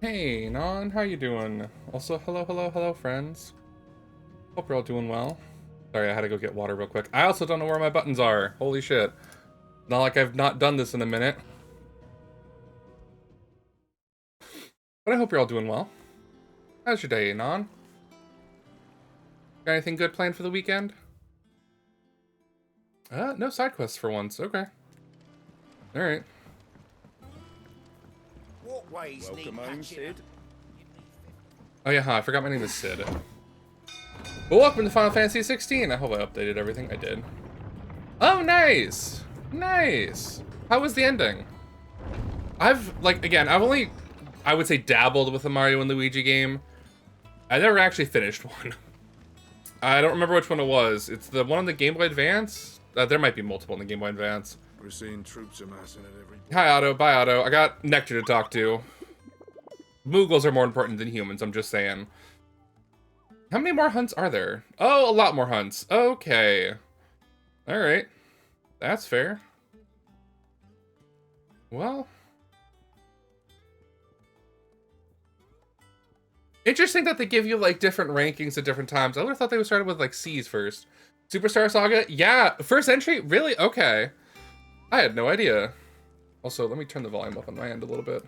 Hey, Non, how you doing? Also, hello, friends. Hope you're all doing well. Sorry, I had to go get water real quick. I also don't know where my buttons are. Holy shit. Not like I've not done this in a minute. But I hope you're all doing well. How's your day, Non? Got anything good planned for the weekend? No side quests for once. Okay. Alright. Welcome home, Sid. Oh yeah, I forgot my name is Sid. Well, welcome to Final Fantasy XVI. I hope I updated everything. I did. Oh, nice! Nice! How was the ending? I've only, I would say, dabbled with the Mario and Luigi game. I never actually finished one. I don't remember which one it was. It's the one on the Game Boy Advance? There might be multiple in the Game Boy Advance. We're seeing troops amassing at every... Hi, Otto. Bye, Otto. I got Nectar to talk to. Moogles are more important than humans, I'm just saying. How many more hunts are there? Oh, a lot more hunts. Okay. Alright. That's fair. Well. Interesting that they give you, like, different rankings at different times. I would have thought they would start with, like, C's first. Superstar Saga? Yeah. First entry? Really? Okay. I had no idea. Also, let me turn the volume up on my end a little bit.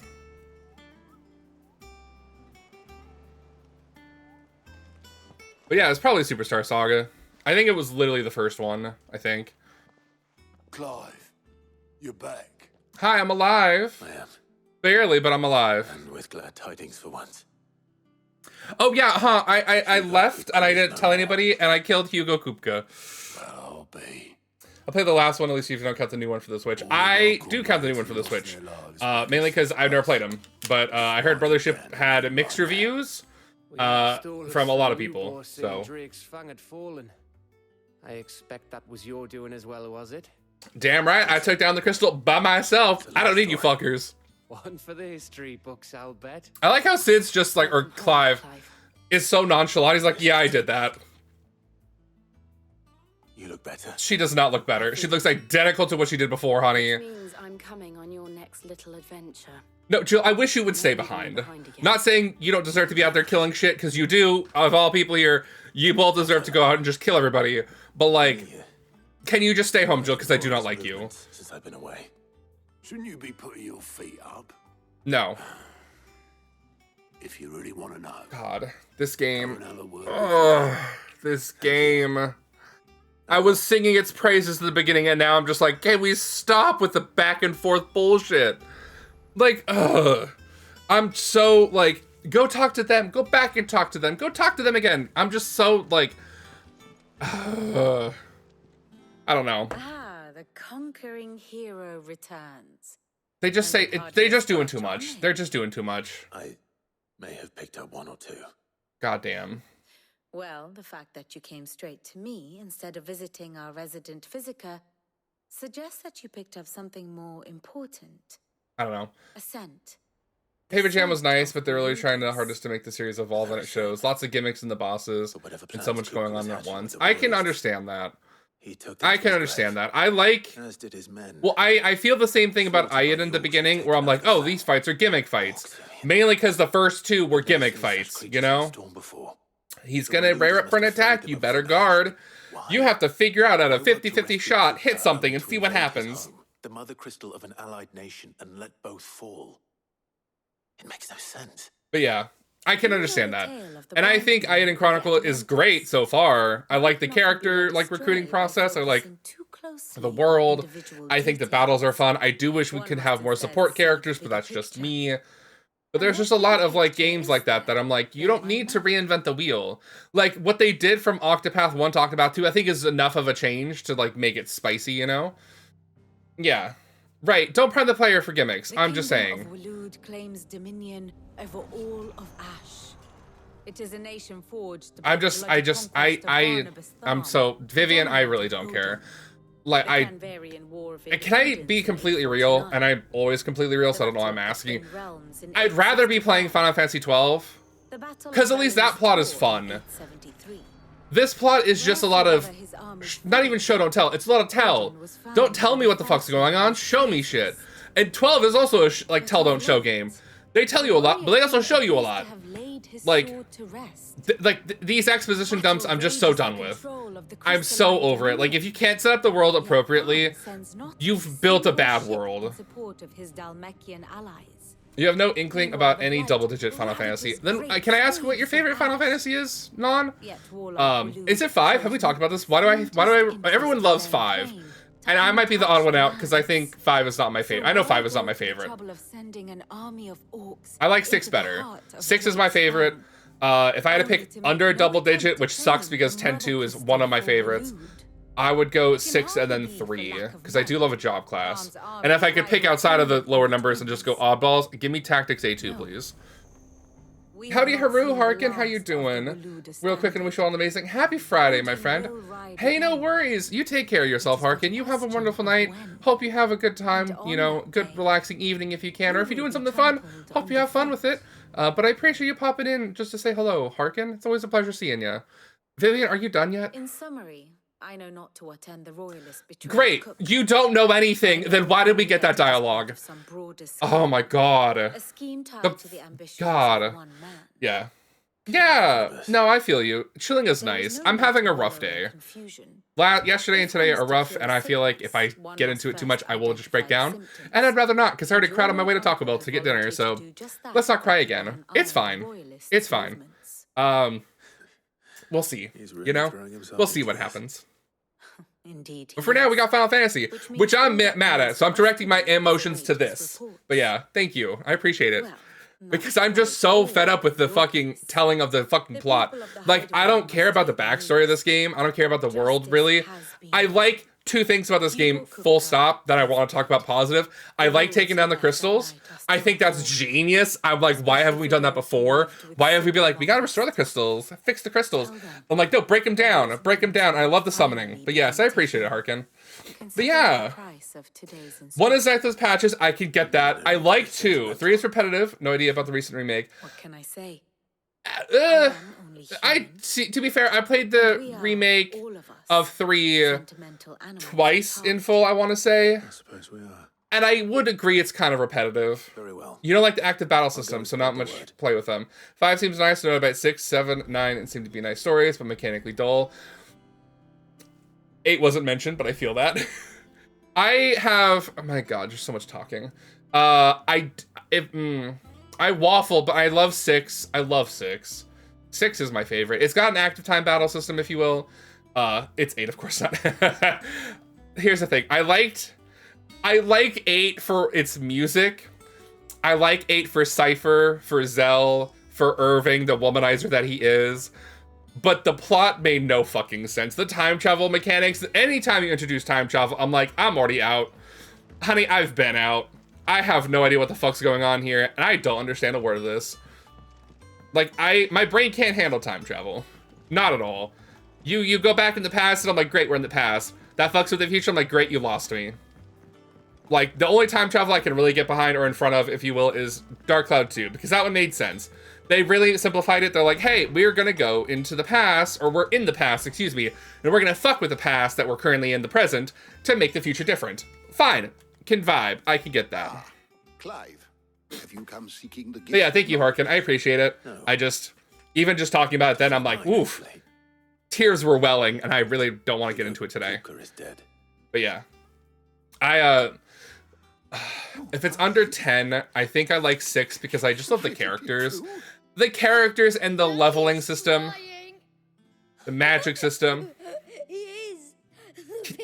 But yeah, it's probably Superstar Saga. I think it was literally the first one, I think. Clive, you're back. Hi, I'm alive. I am. Barely, but I'm alive. And with glad tidings for once. Oh yeah, huh, I left and I didn't tell anybody and I killed Hugo Kupka. I'll be. I'll play the last one, at least if you don't count the new one for the Switch. I do count the new one for the Switch. Mainly because I've never played them. But I heard Brothership had mixed reviews from a lot of people, so. I expect that was your doing as well, was it? Damn right, I took down the crystal by myself. I don't need you fuckers. One for the history books, I'll bet. I like how Sid's just like, or Clive, is so nonchalant. He's like, yeah, I did that. You look better. She does not look better. She looks identical to what she did before, honey. Which means I'm coming on your next little adventure. No, Jill, I wish you would stay behind. Not saying you don't deserve to be out there killing shit, because you do. Of all people here, you both deserve to go out and just kill everybody. But, like, can you just stay home, Jill, because I do not like you. Since I've been away. Shouldn't you be putting your feet up? No. If you really want to know. God, this game. This game. I was singing its praises at the beginning, and now I'm just like, can we stop with the back and forth bullshit? Like, I'm so, like, go talk to them, go back and talk to them, go talk to them again. I'm just so, like, I don't know. Ah, the conquering hero returns. They just say, they're just doing too much. They're just doing too much. I may have picked up one or two. Goddamn. Well, the fact that you came straight to me instead of visiting our resident physiker suggests that you picked up something more important. I don't know. A scent. Paper Jam was nice, but they're really trying their hardest to make the series evolve, and it shows. Lots of gimmicks in the bosses, and so much going on at once. I can understand that. I can understand that. I like... Well, I feel the same thing about Ayat in the beginning, where I'm like, oh, these fights are gimmick fights. Mainly because the first two were gimmick fights, you know? He's gonna rear up for an attack, you better guard. You have to figure out at a 50-50 shot, hit something and see what happens. The mother crystal of an allied nation and let both fall. It makes no sense. But yeah, I can understand that. And I think Ayat Chronicle is great so far. I like the character, like, recruiting process. I like the world. I think the battles are fun. I do wish we could have more support characters, but that's just me. But there's just a lot of, like, games like that I'm like, you don't need to reinvent the wheel. Like, what they did from Octopath 1 to Octopath 2, I think is enough of a change to, like, make it spicy, you know? Yeah. Right, don't prime the player for gimmicks. I'm just saying. Waloed claims dominion over all of Ash. It is a nation forged. I'm so, Vivian, I really don't care. Like, can I be completely real? And I'm always completely real, so I don't know why I'm asking. I'd rather be playing Final Fantasy 12, because at least that plot is fun. This plot is just a lot of, not even show, don't tell. It's a lot of tell. Don't tell me what the fuck's going on, show me shit. And 12 is also a, like, tell, don't show game. They tell you a lot, but they also show you a lot. Like, Like, these exposition dumps, I'm just so done with. I'm so over it. Like, if you can't set up the world appropriately, you've built a bad world. You have no inkling about any double-digit Final Fantasy. Then, can I ask what your favorite Final Fantasy is, Non? Is it 5? Have we talked about this? Why do I, everyone loves 5. And I might be the odd one out, because I think 5 is not my favorite. I know 5 is not my favorite. I like 6 better. 6 is my favorite. If I had to pick under a double digit, which sucks because 10-2 is one of my favorites, I would go 6 and then 3, because I do love a job class. And if I could pick outside of the lower numbers and just go oddballs, give me Tactics A2, please. Howdy, Haru, Harkin, how you doing? Real quick and wish you all an amazing happy Friday, my friend. Hey, no worries. You take care of yourself, Harkin. You have a wonderful night. Hope you have a good time, you know, good relaxing evening if you can. Or if you're doing something fun, hope you have fun with it. But I appreciate you popping in just to say hello, Harkin. It's always a pleasure seeing you. Vivian, are you done yet? In summary, I know not to attend the royalist betrayal. Great. You don't know anything. Then why did we get that dialogue? Oh my god. A scheme tied to the ambitions God. of one man. Yeah. Yeah. No, I feel you. Chilling is nice. I'm having a rough day. Yesterday and today are rough, and I feel like if I get into it too much, I will just break down. And I'd rather not, because I already cried on my way to Taco Bell to get dinner, so let's not cry again. It's fine. It's fine. We'll see. You know? We'll see what happens. Indeed. But for now, we got Final Fantasy, which I'm mad at, so I'm directing my emotions to this. But yeah, thank you. I appreciate it. Because I'm just so fed up with the fucking telling of the fucking plot. Like, I don't care about the backstory of this game. I don't care about the world, really. I like 2 things about this game, full stop, that I want to talk about positive. I like taking down the crystals. I think that's genius. I'm like, why haven't we done that before? Why have we been like, we gotta restore the crystals, fix the crystals? I'm like, no, break them down, break them down. I love the summoning. But yes, I appreciate it, Harkin. But yeah, one is those patches, I could get that. I like 2. 3 is repetitive. No idea about the recent remake. What can I say? I see. To be fair, I played the remake of 3 twice in full, I want to say. I suppose we are. And I would agree it's kind of repetitive. Very well. You don't like the active battle system, so not much to play with them. 5 seems nice. No about 6, 7, 9, and seem to be nice stories, but mechanically dull. 8 wasn't mentioned, but I feel that. I have... Oh my god, there's so much talking. I waffle, but I love 6. I love 6. 6 is my favorite. It's got an active time battle system, if you will. It's 8, of course not. Here's the thing. I like 8 for its music. I like 8 for Cypher, for Zell, for Irving, the womanizer that he is. But the plot made no fucking sense. The time travel mechanics, anytime you introduce time travel, I'm like, I'm already out. Honey, I've been out. I have no idea what the fuck's going on here, and I don't understand a word of this. Like, my brain can't handle time travel. Not at all. You go back in the past, and I'm like, great, we're in the past. That fucks with the future, I'm like, great, you lost me. Like, the only time travel I can really get behind, or in front of, if you will, is Dark Cloud 2, because that one made sense. They really simplified it. They're like, hey, we're gonna go into the past, or we're in the past, excuse me, and we're gonna fuck with the past that we're currently in the present to make the future different. Fine. Can vibe. I can get that. Clive, have you come seeking the gift? But yeah, thank you, Harkin. I appreciate it. No. Even just talking about it then, I'm like, oof. Tears were welling, and I really don't want to get into it today. Is dead. But yeah. If it's under 10, I think I like 6 because I just love the characters. The characters and the leveling system. The magic system.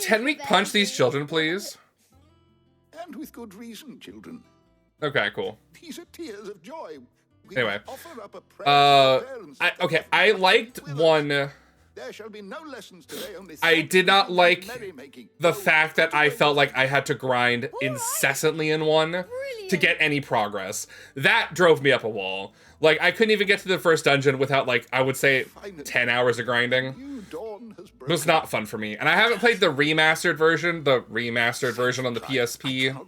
Can we punch these children, please? And with good reason, children. Okay, cool. These are tears of joy. We Anyway. offer up a prayer to parents. Okay, I liked 1... There shall be no lessons today, only I did not like merrymaking. the fact that I felt like I had to grind incessantly in 1 to get any progress. That drove me up a wall. Like, I couldn't even get to the first dungeon without, like, I would say 10 hours of grinding. New dawn has It was not fun for me. And I haven't played the remastered version on the PSP.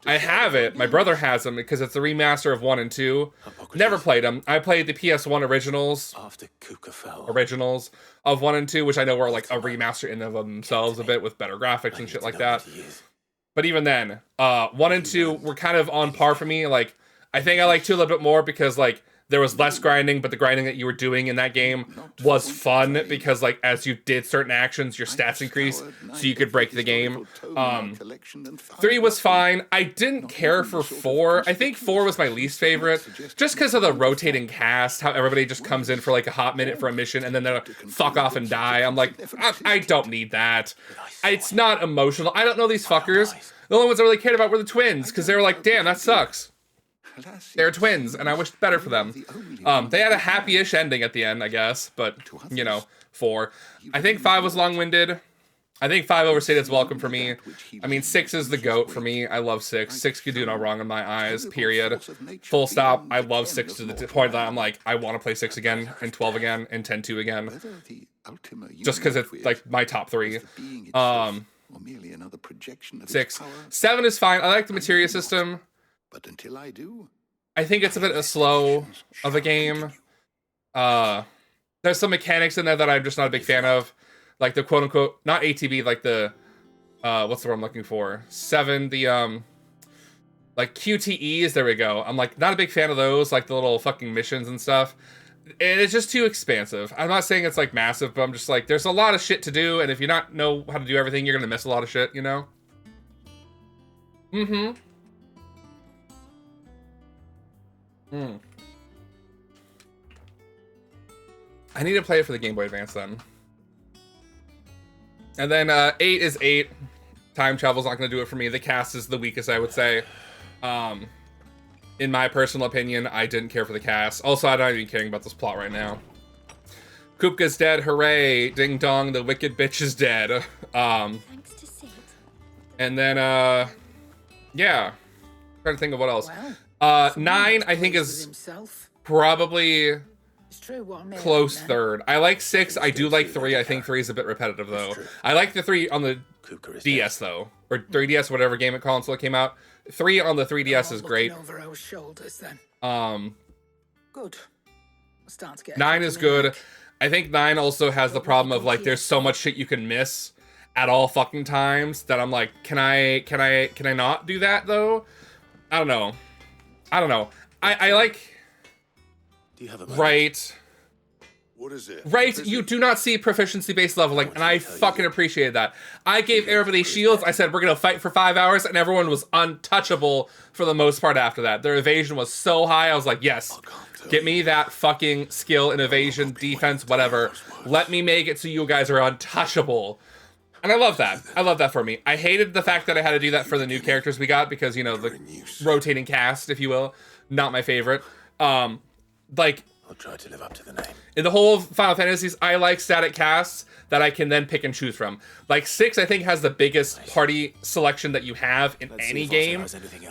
I have it. My brother has them because it's the remaster of 1 and 2. Never played them. I played the PS1 originals. After Kuka fell. Originals of 1 and 2, which I know were like a remaster in of themselves a bit with better graphics and shit like that. But even then, 1 and 2 were kind of on par for me. Like, I think I like 2 a little bit more because, like, there was less grinding, but the grinding that you were doing in that game was fun because, like, as you did certain actions, your stats increased, so you could break the game. 3 was fine. I didn't care for 4. I think 4 was my least favorite, just because of the rotating cast, how everybody just comes in for, like, a hot minute for a mission, and then they'll fuck off and die. I'm like, I don't need that. It's not emotional. I don't know these fuckers. The only ones I really cared about were the twins, because they were like, damn, that sucks. They're twins, and I wished better for them. They had a happy-ish ending at the end, I guess, but, you know, 4. I think 5 was long-winded. I think 5 overstayed its welcome for me. I mean, 6 is the GOAT for me. I love 6. 6 could do no wrong in my eyes, period. Full stop. I love 6 to the point that I'm like, I want to play 6 again, and 12 again, and 10-2 again. Just because it's, like, my top 3. 6. 7 is fine. I like the materia system. But until I do, I think it's a bit slow of a game. There's some mechanics in there that I'm just not a big fan of. Like the quote-unquote, not ATB, like the, what's the word I'm looking for? 7, the, like QTEs, there we go. I'm like, not a big fan of those, like the little fucking missions and stuff. And it's just too expansive. I'm not saying it's like massive, but I'm just like, there's a lot of shit to do, and if you not know how to do everything, you're gonna miss a lot of shit, you know? I need to play it for the Game Boy Advance then. And then 8 is 8. Time travel's not going to do it for me. The cast is the weakest, I would say. In my personal opinion, I didn't care for the cast. Also, I'm not even caring about this plot right now. Kupka's dead, hooray! Ding dong, the wicked bitch is dead. Thanks to Sid. And then, yeah. Trying to think of what else. 9, I think, is probably close third. I like 6. I do like 3. I think 3 is a bit repetitive, though. I like the 3 on the DS, though. Or 3DS, whatever game console it came out. 3 on the 3DS is great. Over our shoulders, then. Good. 9 is good. I think 9 also has the problem of, like, there's so much shit you can miss at all fucking times that I'm like, can I not do that, though? I don't know. I like... Do you have a right. what is it? Right, you do not see proficiency-based leveling, and I fucking appreciated that. I gave everybody shields, I said, we're gonna fight for 5 hours, and everyone was untouchable for the most part after that. Their evasion was so high, I was like, yes, get me that fucking skill in evasion, defense, whatever. Let me make it so you guys are untouchable. And I love that. I love that for me. I hated the fact that I had to do that for the new characters we got, because, you know, the rotating cast, if you will. Not my favorite. Like, I'll try to live up to the name. in the whole Final Fantasies, I like static casts that I can then pick and choose from. Like, 6, I think, has the biggest party selection that you have in any game.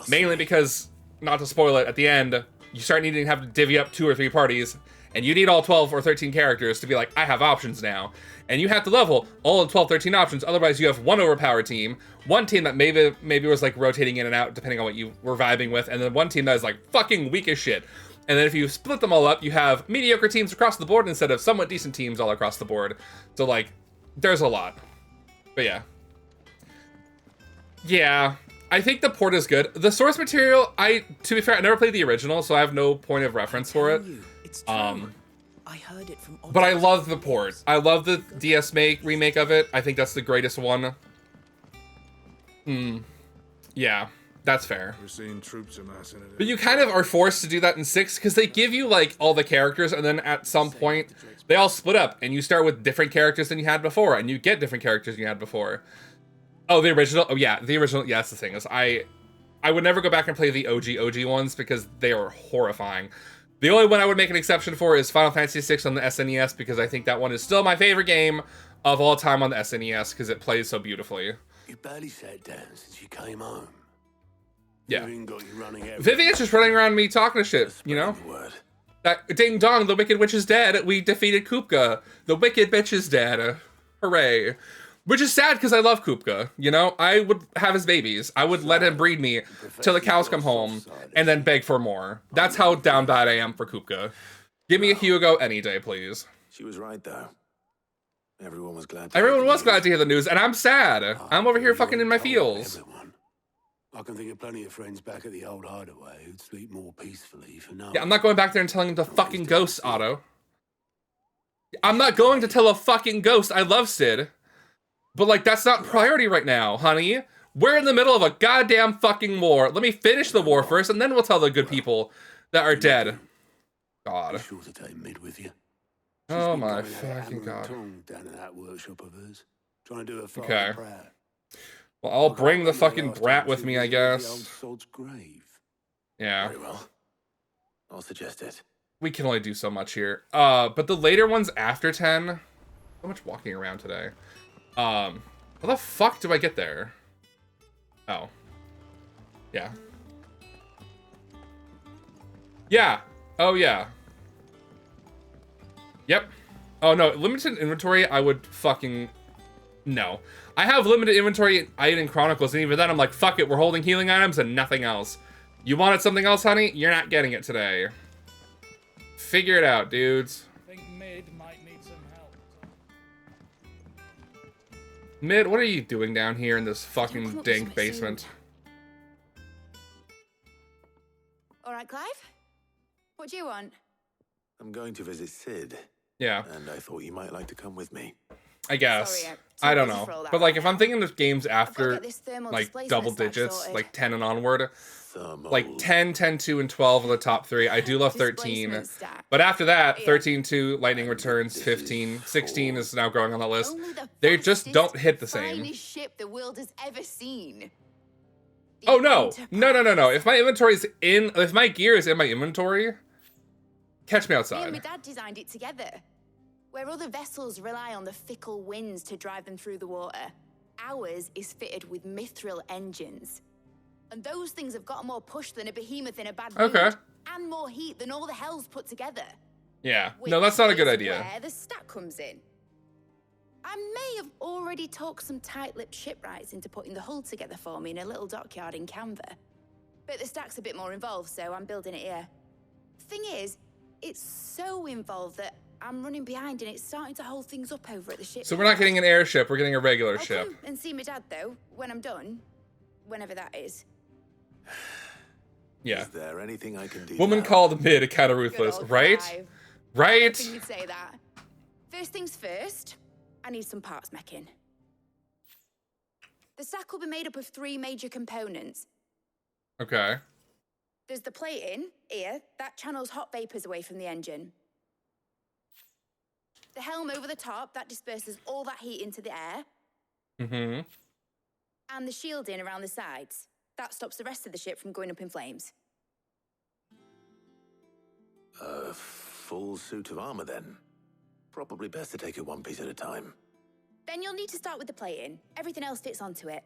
Mainly because, not to spoil it, at the end, you start needing to have to divvy up 2 or 3 parties, and you need all 12 or 13 characters to be like, I have options now. And you have to level all the 12, 13 options, otherwise you have one overpowered team, one team that maybe was like rotating in and out depending on what you were vibing with, and then one team that is like fucking weak as shit. And then if you split them all up, you have mediocre teams across the board instead of somewhat decent teams all across the board. So, like, there's a lot. But yeah. Yeah, I think the port is good. The source material, to be fair, I never played the original, so I have no point of reference for it. I heard it from But I love the port. I love the DS remake of it. I think that's the greatest one. Yeah, that's fair. We're seeing troops amassing it. But you kind of are forced to do that in 6, because they give you, like, all the characters, and then at some point, they all split up, and you start with different characters than you had before, and you get different characters than you had before. Oh, the original? Oh, yeah, the original. Yeah, that's the thing, is I would never go back and play the OG ones, because they are horrifying. The only one I would make an exception for is Final Fantasy VI on the SNES, because I think that one is still my favorite game of all time on the SNES, because it plays so beautifully. You barely sat down since you came home. Yeah. Vivian got you running everywhere. Vivian's just running around me talking shit, you know? That ding dong, the wicked witch is dead. We defeated Kupka. The wicked bitch is dead. Hooray. Which is sad because I love Kupka, you know? I would have his babies. I would let him breed me till the cows come home and then beg for more. That's how down bad I am for Kupka. Give me a Hugo any day, please. She was right, though. Everyone was glad. Everyone was glad to hear the news, and I'm sad. I'm over here fucking in my feels. I can think of plenty of friends back at the old hideaway who'd sleep more peacefully for now. Yeah, I'm not going back there and telling him to fucking ghost, Otto. I'm not going to tell a fucking ghost I love Sid. But, like, that's not priority right now, honey. We're in the middle of a goddamn fucking war. Let me finish the war first, and then we'll tell the good people that are dead. God. Be sure to take Mid with you. Oh my fucking God. Down in that workshop of hers, trying to do her father Okay. proud. Well, I'll bring the fucking brat with me, I guess. The old sod's grave. Yeah. Very well. I'll suggest it. We can only do so much here. But the later ones after 10... So much walking around today. How the fuck do I get there? Oh. Yeah. Yeah. Oh, yeah. Yep. Oh, no. Limited inventory, I would fucking... No. I have limited inventory in Aiden Chronicles, and even then I'm like, fuck it, we're holding healing items and nothing else. You wanted something else, honey? You're not getting it today. Figure it out, dudes. I think Mid might need some help. Mid, what are you doing down here in this fucking dank basement? All right, Clive? What do you want? I'm going to visit Sid. Yeah. And I thought you might like to come with me. I guess. Sorry, I don't know. But like, if I'm thinking of games after like double digits, sorted. like 10 and onward, Thermal. like 10, 10, 2, and 12 are the top three. I do love 13. Displacement stack. But after that, Yeah. 13, 2, Lightning Returns, 15, 16 is now going on the list. Only the They just fastest, don't hit the same. finest ship the world has ever seen. The Oh no. Enterprise. No. If my inventory's in, if my gear is in my inventory, catch me Me and outside. my dad designed it together. Where other vessels rely on the fickle winds to drive them through the water, ours is fitted with mithril engines. And those things have got more push than a behemoth in a bad mood. Okay. And more heat than all the hells put together. Yeah. No, that's not a good Which is idea. Where the stack comes in. I may have already talked some tight-lipped shipwrights into putting the hull together for me in a little dockyard in Canva. But the stack's a bit more involved, so I'm building it here. Thing is, it's so involved that I'm running behind and it's starting to hold things up over at the ship. So we're not getting an airship, we're getting a regular I'll ship. come and see my dad, though, when I'm done. Whenever that is. Yeah. Is there anything I can do? Woman now? called Mid kind of Good ruthless, old right? Clive. I Right? think you'd say that. First things first, I need some parts meching. The stack will be made up of 3 major components. Okay. There's the plating, here, that channels hot vapors away from the engine. The helm over the top, that disperses all that heat into the air. Mm-hmm. And the shielding around the sides. That stops the rest of the ship from going up in flames. A full suit of armor, then. Probably best to take it one piece at a time. Then you'll need to start with the plating. Everything else fits onto it.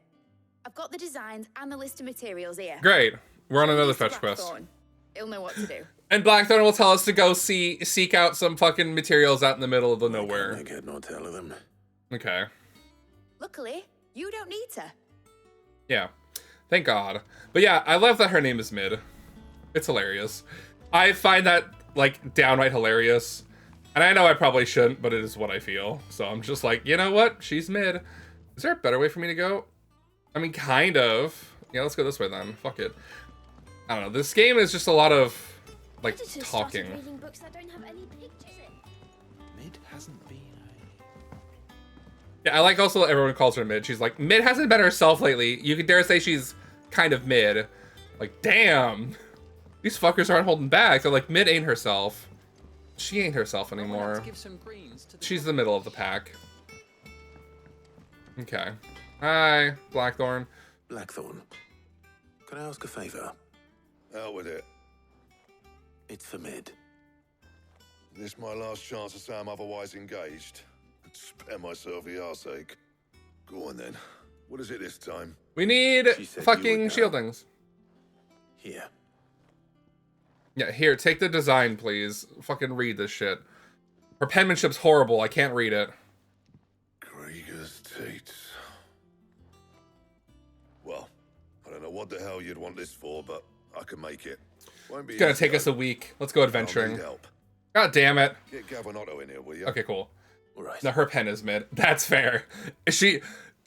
I've got the designs and the list of materials here. Great. We're on another Release to fetch quest. Blackthorn. He'll know what to do. And Blackthorn will tell us to go seek out some fucking materials out in the middle of the nowhere. I get no tell of them. Okay. Luckily, you don't need to. Yeah. Thank God. But yeah, I love that her name is Mid. It's hilarious. I find that, like, downright hilarious. And I know I probably shouldn't, but it is what I feel. So I'm just like, you know what? She's Mid. Is there a better way for me to go? I mean, kind of. Yeah, let's go this way then. Fuck it. I don't know. This game is just a lot of, like, Editors talking. started reading books that don't have any pictures in. Mid hasn't been Yeah, I like also that everyone calls her Mid. She's like, Mid hasn't been herself lately. You could dare say she's kind of Mid. Like, damn. These fuckers aren't holding back. They're like, Mid ain't herself. She ain't herself anymore. She's the middle of the pack. Okay. Hi, Blackthorn. Blackthorn. Can I ask a favor? Out with it. It's for Mid. This my last chance to say I'm otherwise engaged. I'd spare myself the arseache. Go on then. What is it this time? We need She said you fucking would know. shieldings. Here. Yeah, here, take the design, please. Fucking read this shit. Her penmanship's horrible. I can't read it. Krieger's Tates. Well, I don't know what the hell you'd want this for, but I can make it. Won't be It's gonna easy, take us though. a week. Let's go I'll adventuring. need help. God damn it. Get Gavin Otto in here, will you? Okay, cool. All right. No, her pen is Mid. That's fair.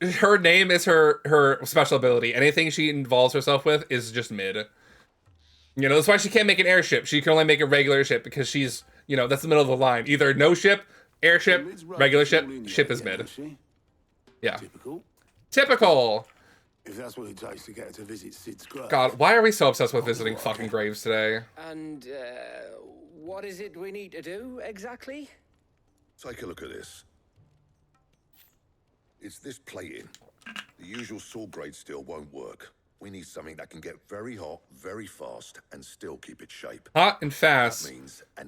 her name is her special ability. Anything she involves herself with is just mid. You know, that's why she can't make an airship. She can only make a regular ship because she's, you know, that's the middle of the line. Either no ship, airship, regular ship, ship is mid. Yeah. Typical. If that's what it takes to get her to visit Sid's grave. God, why are we so obsessed with visiting fucking graves today? And, what is it we need to do, exactly? Take a look at this. It's this plating. The usual saw grade steel won't work. We need something that can get very hot, very fast, and still keep its shape. Hot and fast,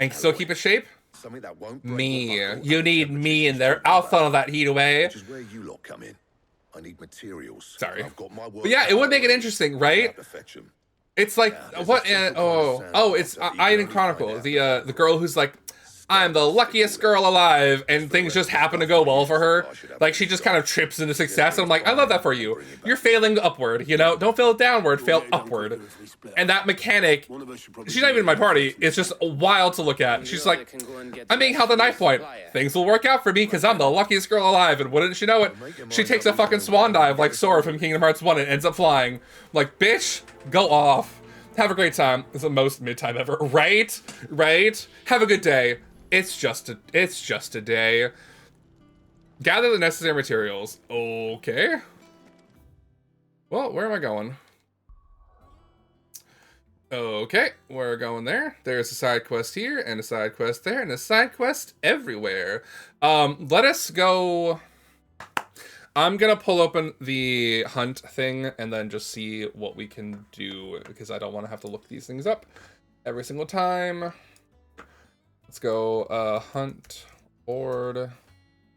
and still keep its shape? Something that won't break Me. or buckle You at need temperatures me in you there. don't I'll know funnel about. that heat away. Which is where you lot come in. I need materials. Sorry. I've got my work But yeah, it would make it already. interesting, I right? have to fetch 'em. It's like, there's what, a simple kind of it's sound that you Iron can only Chronicle, find the girl who's like, I'm the luckiest girl alive, and things just happen to go well for her. Like, she just kind of trips into success, and I'm like, I love that for you. You're failing upward, you know? Don't fail downward, fail upward. And that mechanic, she's not even in my party, it's just wild to look at. She's like, I'm being held at knife point. Things will work out for me, because I'm the luckiest girl alive, and wouldn't she know it? She takes a fucking swan dive like Sora from Kingdom Hearts 1 and ends up flying. Like, bitch, go off. Have a great time. It's the most mid-time ever. Right? Right? Have a good day. It's just a day. Gather the necessary materials. Okay. Well, where am I going? Okay, we're going there. There's a side quest here, and a side quest there, and a side quest everywhere. Let us go. I'm gonna pull open the hunt thing and then just see what we can do, because I don't want to have to look these things up every single time. Let's go hunt, board,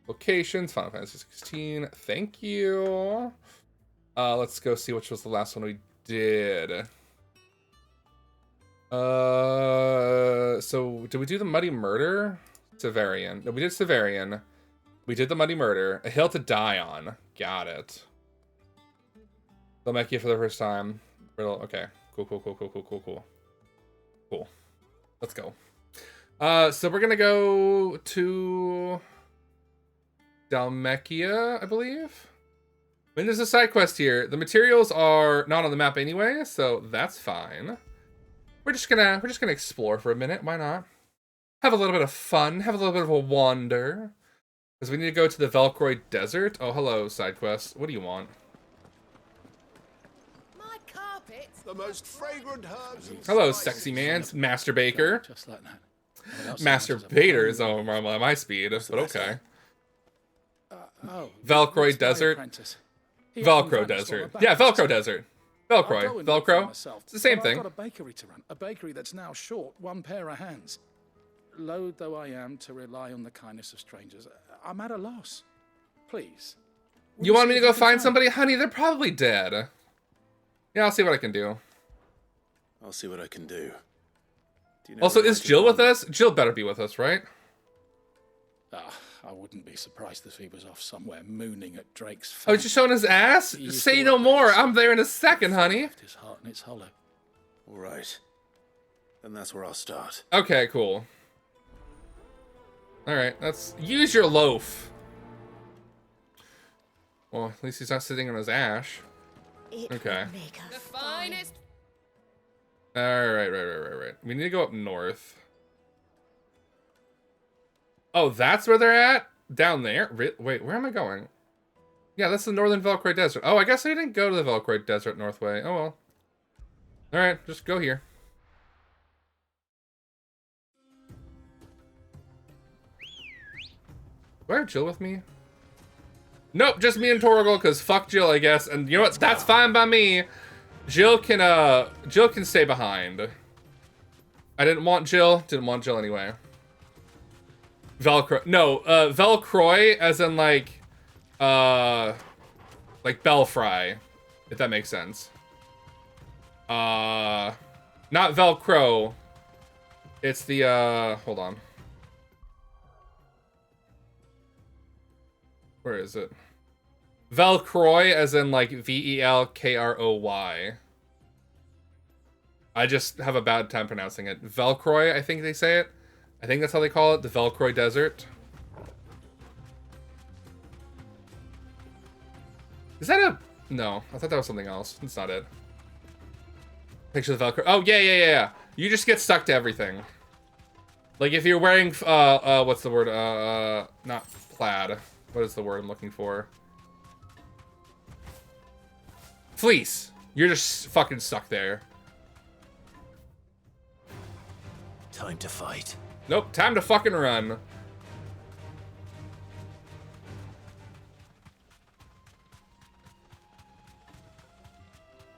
locations, Final Fantasy 16. Thank you. Let's go see which was the last one we did. So did we do the Muddy Murder? Severian. No, we did Severian. We did the Muddy Murder. A hill to die on. Got it. They'll make you for the first time. Riddle. Okay. Cool. Cool. Let's go. So we're gonna go to Dalmekia, I believe. I mean, there's a side quest here. The materials are not on the map anyway, so that's fine. We're just gonna explore for a minute. Why not? Have a little bit of fun. Have a little bit of a wander. Because we need to go to the Velcroy Desert. Oh, hello, side quest. What do you want? My carpet. The most fragrant herbs. Hello, sexy man, Master Baker. Just like that. Master Bader is on my speed, but okay. Oh, Velcroy that's my Desert. apprentice. He Velcro often vanished Desert. while I'm Yeah, back. Velcro Desert. I'll go Velcroy. and look for Velcro. myself, It's the same but thing. I've got a bakery to run. A bakery that's now short one pair of hands. Loath though I am to rely on the kindness of strangers, I'm at a loss. Please. will You want me see to if go you can find somebody? Honey, they're probably dead. Yeah, I'll see what I can do. I'll see what I can do. Do you know Also, where is I can Jill with find- us? Jill better be with us, right? I wouldn't be surprised if he was off somewhere mooning at Drake's Oh, just showing his ass? He used Say to no work more. there. I'm there in a second, honey. left his heart in its hollow. All right. Then that's where I'll start. Okay, cool. Alright, let's use your loaf. Well, at least he's not sitting on his ash. Okay. The finest. Alright, right. We need to go up north. Oh, that's where they're at? Down there? Wait, where am I going? Yeah, that's the northern Velcroy Desert. Oh, I guess I didn't go to the Velcroy Desert Northway. Oh, well. Alright, just go here. Do I have Jill with me? Nope, just me and Torgal, because fuck Jill, I guess. And you know what? That's fine by me. Jill can stay behind. I didn't want Jill anyway. Velcro. No, Velcroy as in like Belfry, if that makes sense. Not Velcro. It's the hold on. Where is it? Velcroy as in like Velkroy. I just have a bad time pronouncing it. Velcroy, I think they say it. I think that's how they call it, the Velcroy Desert. Is that a... No, I thought that was something else. That's not it. Picture of the Velcro. Oh, yeah. You just get stuck to everything. Like, if you're wearing, what's the word? Not plaid. What is the word I'm looking for? Fleece. You're just fucking stuck there. Time to fight. Nope, time to fucking run.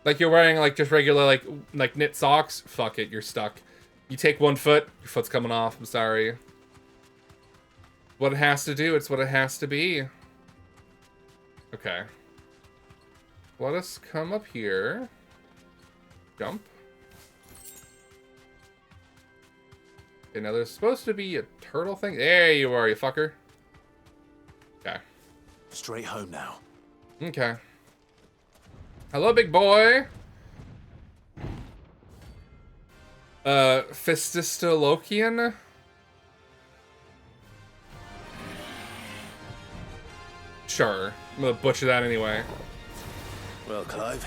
Like you're wearing like just regular like knit socks. Fuck it, you're stuck. You take 1 foot, your foot's coming off. I'm sorry. What it has to do, it's what it has to be. Okay. Let us come up here. Jump. Okay, now there's supposed to be a turtle thing. There you are, you fucker. Okay. Straight home now. Okay. Hello, big boy. Phististolochian? Sure. I'm gonna butcher that anyway. Well, Clive,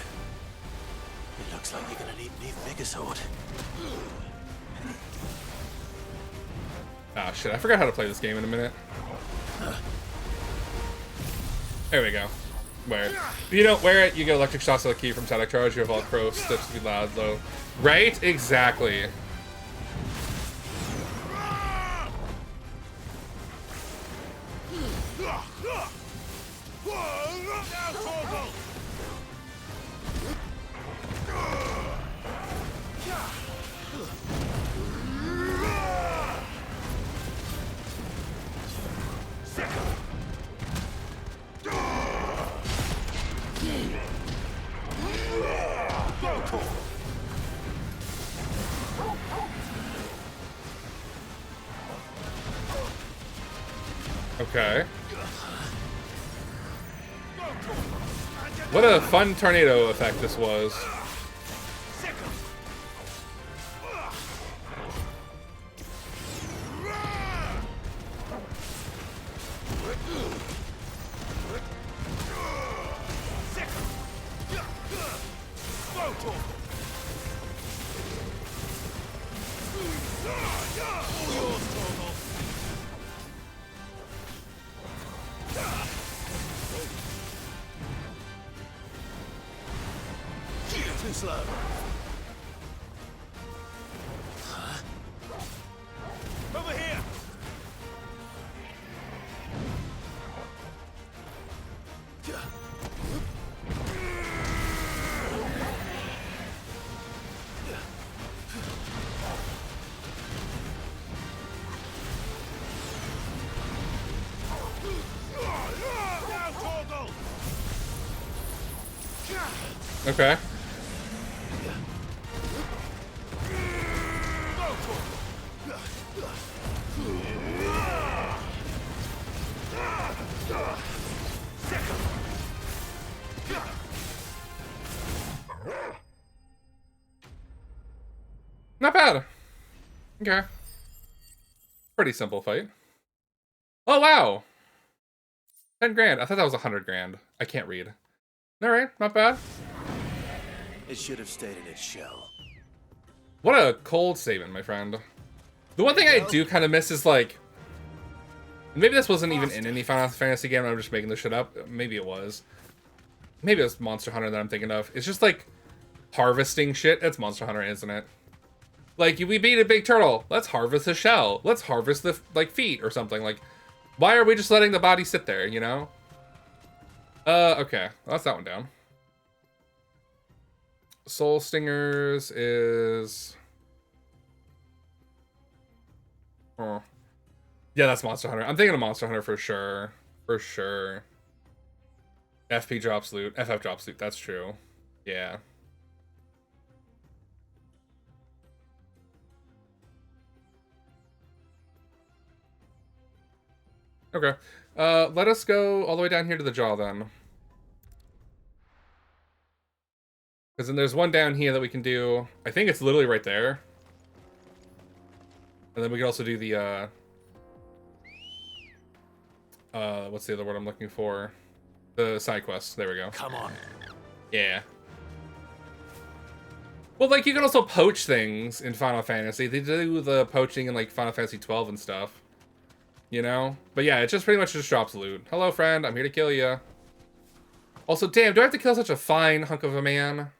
it looks like you're gonna need an even bigger sword. Ah, shit. I forgot how to play this game in a minute. There we go. Wear it. If you don't wear it, you get electric shots of the key from static charge. Your vault pro steps to be loud, low. Right? Exactly. Okay. What a fun tornado effect this was. Too slow. Over here. Okay. Not bad. Okay. Pretty simple fight. Oh, wow. 10 grand. I thought that was 100 grand. I can't read. All right, not bad. It should have stayed in its shell. What a cold statement, my friend. The one thing I do kind of miss is like, maybe this wasn't even in any Final Fantasy game. I'm just making this shit up. Maybe it was. Maybe it was Monster Hunter that I'm thinking of. It's just like harvesting shit. It's Monster Hunter, isn't it? Like, we beat a big turtle. Let's harvest the shell. Let's harvest the like feet or something. Like, why are we just letting the body sit there? You know? Okay. Well, that's that one down. Soul Stingers is... Oh. Yeah, that's Monster Hunter. I'm thinking of Monster Hunter for sure. For sure. FP drops loot. FF drops loot. That's true. Yeah. Okay. Let us go all the way down here to the jaw then. Because then there's one down here that we can do. I think it's literally right there. And then we can also do the, what's the other word I'm looking for? The side quest. There we go. Come on. Yeah. Well, like, you can also poach things in Final Fantasy. They do the poaching in, like, Final Fantasy 12 and stuff. You know? But yeah, it just pretty much just drops loot. Hello, friend. I'm here to kill you. Also, damn, do I have to kill such a fine hunk of a man?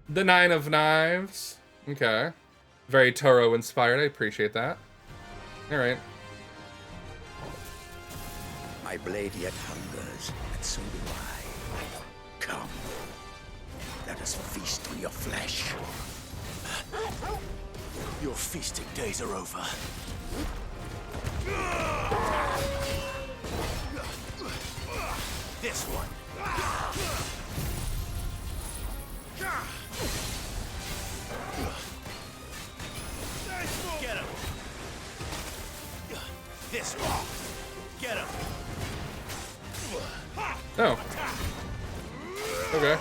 The 9 of Knives. Okay. Very Toro-inspired. I appreciate that. Alright. My blade yet hungers, and so do I. Come. Let us feast on your flesh. Your feasting days are over. This one. Get him. This one. Get him. Oh. Okay.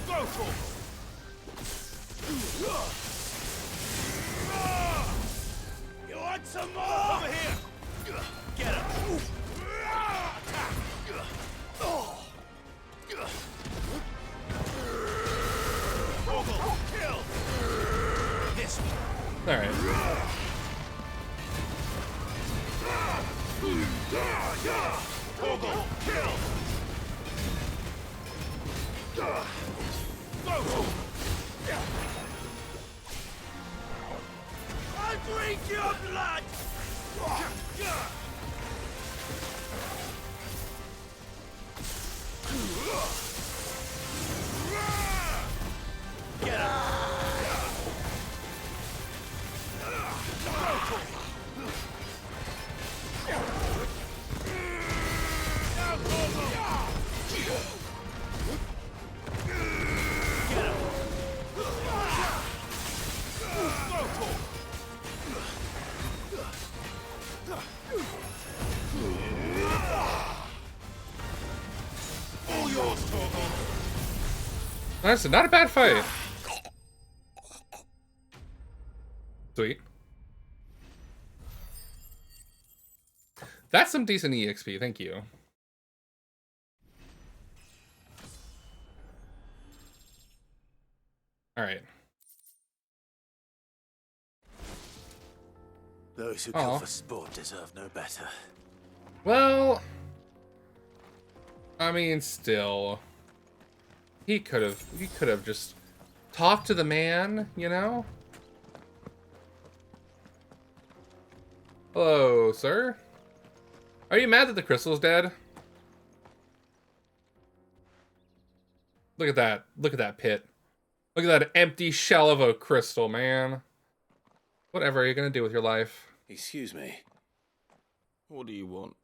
Go for it. You want some more? Over here. Get him. Kill. This one. All right. Kill. I'll drink your blood. Get him. That's not a bad fight. Sweet. That's some decent EXP, thank you. Alright. Those who kill for sport deserve no better. Well, I mean, still, he could have just talked to the man, you know? Hello, sir. Are you mad that the crystal's dead? Look at that. Look at that pit. Look at that empty shell of a crystal, man. Whatever are you gonna do with your life? Excuse me. What do you want?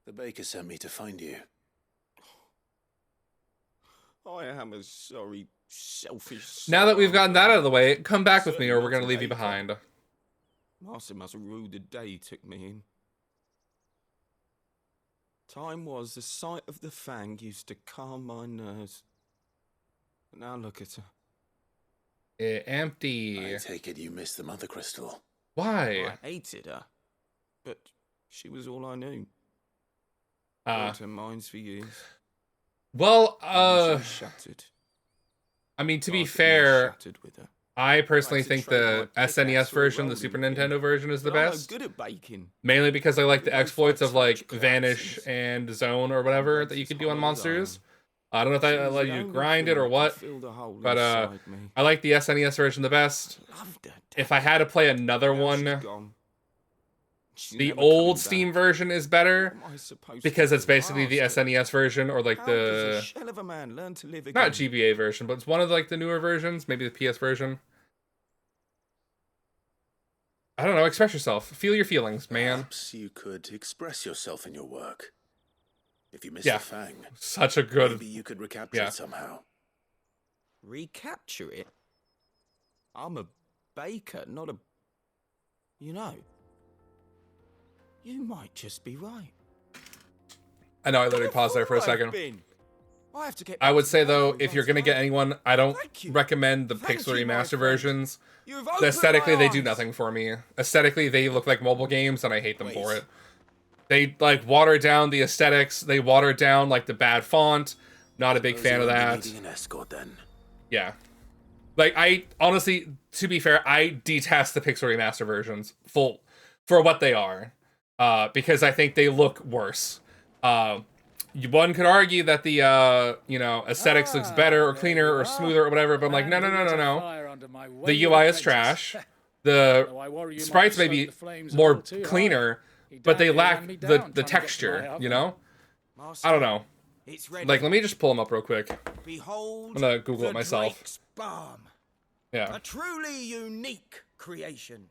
The baker sent me to find you. I am a sorry, selfish... Now that we've gotten that out of the way, come back with me or we're gonna leave you behind. Master must have ruled the day he took me in. Time was the sight of the fang used to calm my nerves. But now look at her. Empty. I take it you missed the mother crystal. Why? I hated her. But she was all I knew. Worked her minds for years. Well, she was shattered. I mean, to be fair, Shattered with her. I personally think the SNES version, the Super Nintendo version, is the best. I'm good at baking. Mainly because I like the exploits of like Vanish and Zone or whatever that you could do on monsters. I don't know if that let you grind it or what, but I like the SNES version the best. If I had to play another one, the old Steam version is better because it's basically the SNES version or like the not GBA version, but it's one of like the newer versions, maybe the PS version. I don't know, express yourself. Feel your feelings, man. Perhaps you could express yourself in your work. If you miss the fang, such a good... maybe you could recapture it somehow. Recapture it? I'm a baker, not a... You know, you might just be right. I know, I literally paused there for a second. I have to get I back would to say the though, bakery if you're right gonna get away. anyone, I don't Thank you. recommend the Thank pixel you, my remaster friend. versions. You've opened Aesthetically, my they do eyes. nothing for me. Aesthetically, they look like mobile games, and I hate them for it. They like water down the aesthetics. They water down like the bad font. Not a big fan of that. Needing an escort then. Yeah. Like, I honestly, to be fair, I detest the Pixel Remaster versions for what they are, because I think they look worse. One could argue that the aesthetics looks better or cleaner or smoother or whatever, but I'm like, no. The UI is trash. The sprites may be more cleaner, but they lack the texture. You know, I don't know. It's ready. Like, let me just pull them up real quick. Behold, I'm gonna Google the it myself. Drake's Balm. Yeah. A truly unique creation.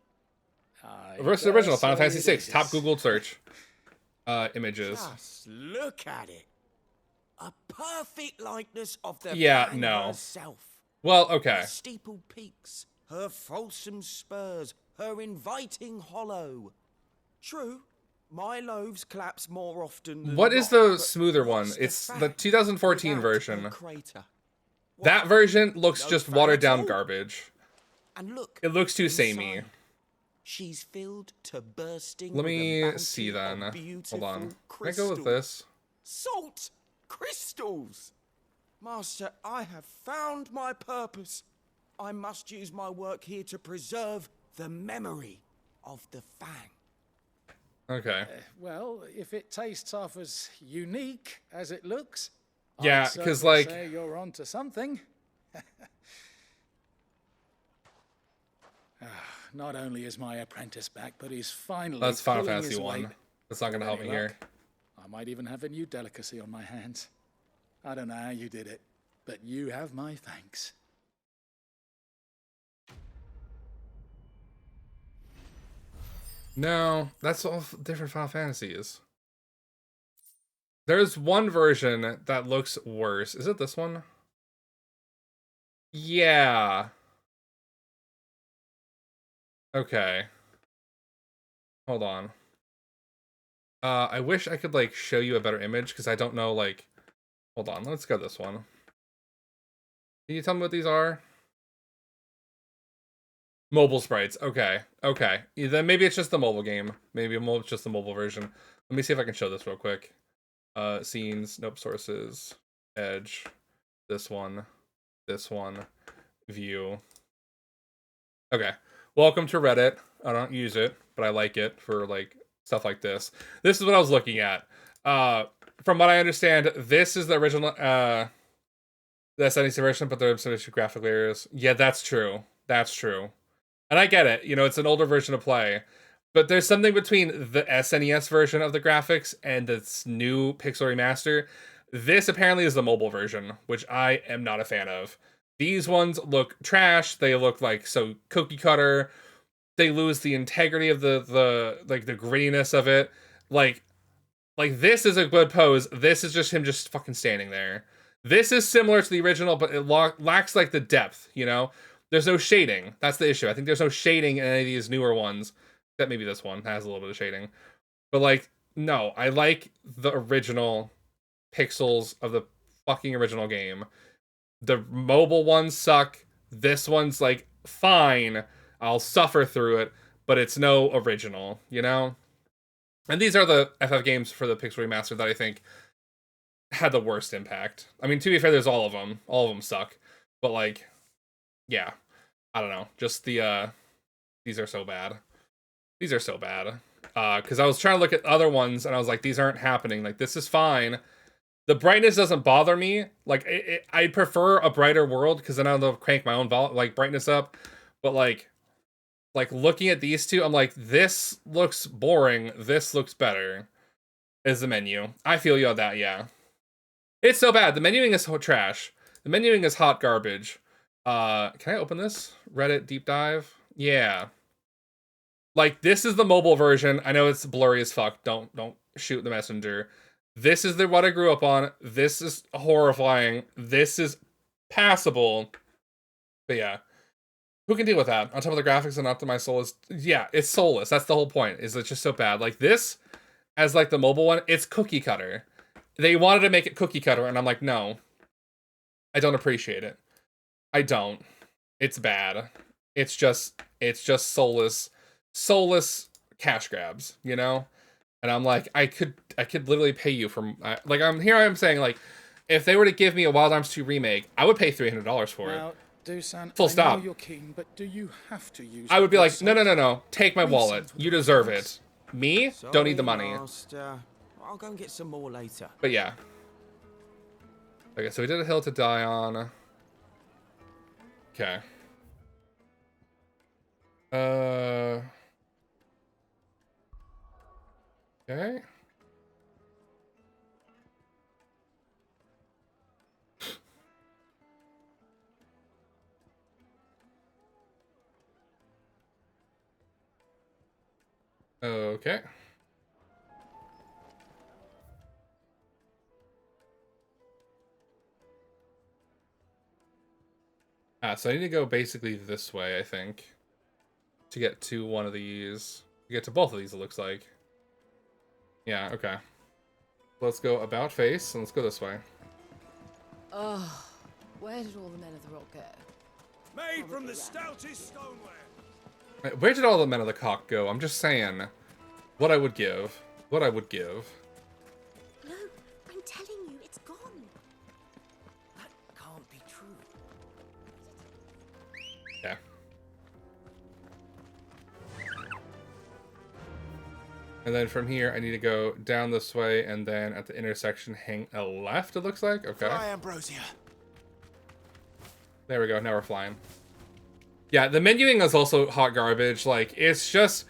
Versus the original Final Fantasy VI, top Googled search. Images. Just look at it. A perfect likeness of the Yeah, Fang no. herself. Well, okay. Her steeple peaks, her fulsome spurs, her inviting hollow. True, my loaves collapse more often than What is not, the but smoother one? what's It's the Fang 2014 without version. her crater? That version looks No just Fang watered at down all. garbage. And look, It looks too samey. inside, she's filled to bursting. Let with a me bounty see then. of Hold on. beautiful Can I go with crystals. this? Salt crystals. Master, I have found my purpose. I must use my work here to preserve the memory of the Fang. Okay. Well, if it tastes half as unique as it looks, Yeah, I'd 'cause, certainly like- say you're onto something. Not only is my apprentice back, but he's finally That's Final pulling Fantasy his 1. weight. That's not gonna help me Any here. luck? I might even have a new delicacy on my hands. I don't know how you did it, but you have my thanks. No, that's all different Final Fantasies. There's one version that looks worse. Is it this one? Yeah. Okay. Hold on. I wish I could, like, show you a better image, because I don't know, like... Hold on, let's go this one. Can you tell me what these are? Mobile sprites. Okay. Okay. Then maybe it's just the mobile game. Maybe it's just the mobile version. Let me see if I can show this real quick. Scenes. Nope. Sources. Edge. This one. This one. View. Okay. Welcome to Reddit. I don't use it, but I like it for, like, stuff like this. This is what I was looking at. From what I understand, this is the original, the SNES version, but there are some graphic layers. Yeah, that's true. That's true. And I get it. You know, it's an older version of play. But there's something between the SNES version of the graphics and this new Pixel Remaster. This apparently is the mobile version, which I am not a fan of. These ones look trash. They look like so cookie cutter. They lose the integrity of the grittiness of it. Like this is a good pose. This is just him just fucking standing there. This is similar to the original, but it lacks like the depth, you know? There's no shading. That's the issue. I think there's no shading in any of these newer ones. Except maybe this one has a little bit of shading. But like, no, I like the original pixels of the fucking original game. The mobile ones suck. This one's like fine. I'll suffer through it, but it's no original, you know? And these are the FF games for the Pixel Remaster that I think had the worst impact. I mean, to be fair, there's all of them. All of them suck. But like, yeah. I don't know. Just the, these are so bad. These are so bad. Because I was trying to look at other ones, and I was like, these aren't happening. Like, this is fine. The brightness doesn't bother me. Like, I prefer a brighter world, because then I'll crank my own brightness up. But like looking at these two, I'm like, this looks boring. This looks better. Is the menu. I feel you on that, yeah. It's so bad. The menuing is so trash. The menuing is hot garbage. Can I open this? Reddit deep dive? Yeah. Like, this is the mobile version. I know it's blurry as fuck. Don't shoot the messenger. This is what I grew up on. This is horrifying. This is passable. But yeah. Who can deal with that? On top of the graphics and optimized soul is... Yeah, it's soulless. That's the whole point. Is it's just so bad. Like, this, as like the mobile one, it's cookie cutter. They wanted to make it cookie cutter, and I'm like, no. I don't appreciate it. I don't. It's bad. It's just soulless cash grabs, you know? And I'm like, I could literally pay you for, like, I'm saying, like, if they were to give me a Wild Arms 2 remake, I would pay $300 for it. Dusan, Full stop. I know you're keen, but do you have to use I would be like, website? no. Take my wallet. You deserve it. Me? Don't need the money. Master. I'll go and get some more later. But yeah. Okay, so we did a hill to die on. Okay. Okay. Okay. So I need to go basically this way, I think, to get to one of these. To get to both of these, it looks like. Yeah, okay. Let's go about face, and let's go this way. Oh, where did all the men of the rock go? Made from the stoutest stoneware. Where did all the men of the cock go? I'm just saying what I would give. What I would give. No, I'm telling you, it's gone. That can't be true. Yeah. And then from here, I need to go down this way, and then at the intersection, hang a left, it looks like. Okay. Fly, Ambrosia. There we go. Now we're flying. Yeah, the menuing is also hot garbage. Like, it's just...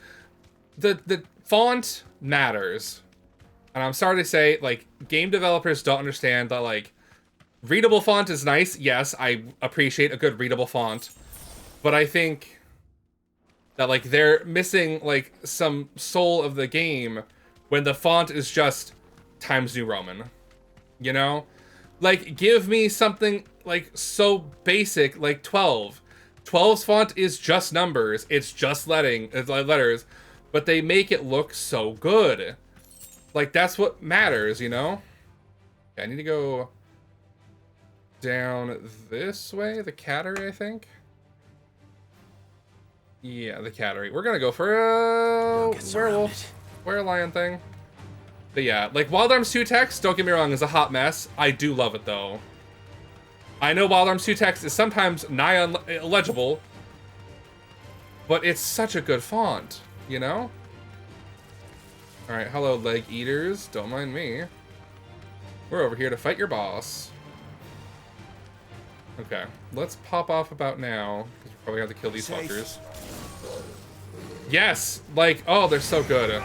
The font matters. And I'm sorry to say, like, game developers don't understand that, like, readable font is nice. Yes, I appreciate a good readable font. But I think that, like, they're missing, like, some soul of the game when the font is just Times New Roman. You know? Like, give me something, like, so basic, like 12. 12's font is just numbers. It's just letters. But they make it look so good. Like, that's what matters, you know? Okay, I need to go down this way. The Cattery, I think. Yeah, the Cattery. We're gonna go for a werewolf. Were-lion thing. But yeah, like, Wild Arms 2 text, don't get me wrong, is a hot mess. I do love it, though. I know Wild Arms 2 text is sometimes nigh illegible, but it's such a good font, you know? Alright, hello, leg eaters. Don't mind me. We're over here to fight your boss. Okay, let's pop off about now, because we probably have to kill these fuckers. Yes! Like, oh, they're so good.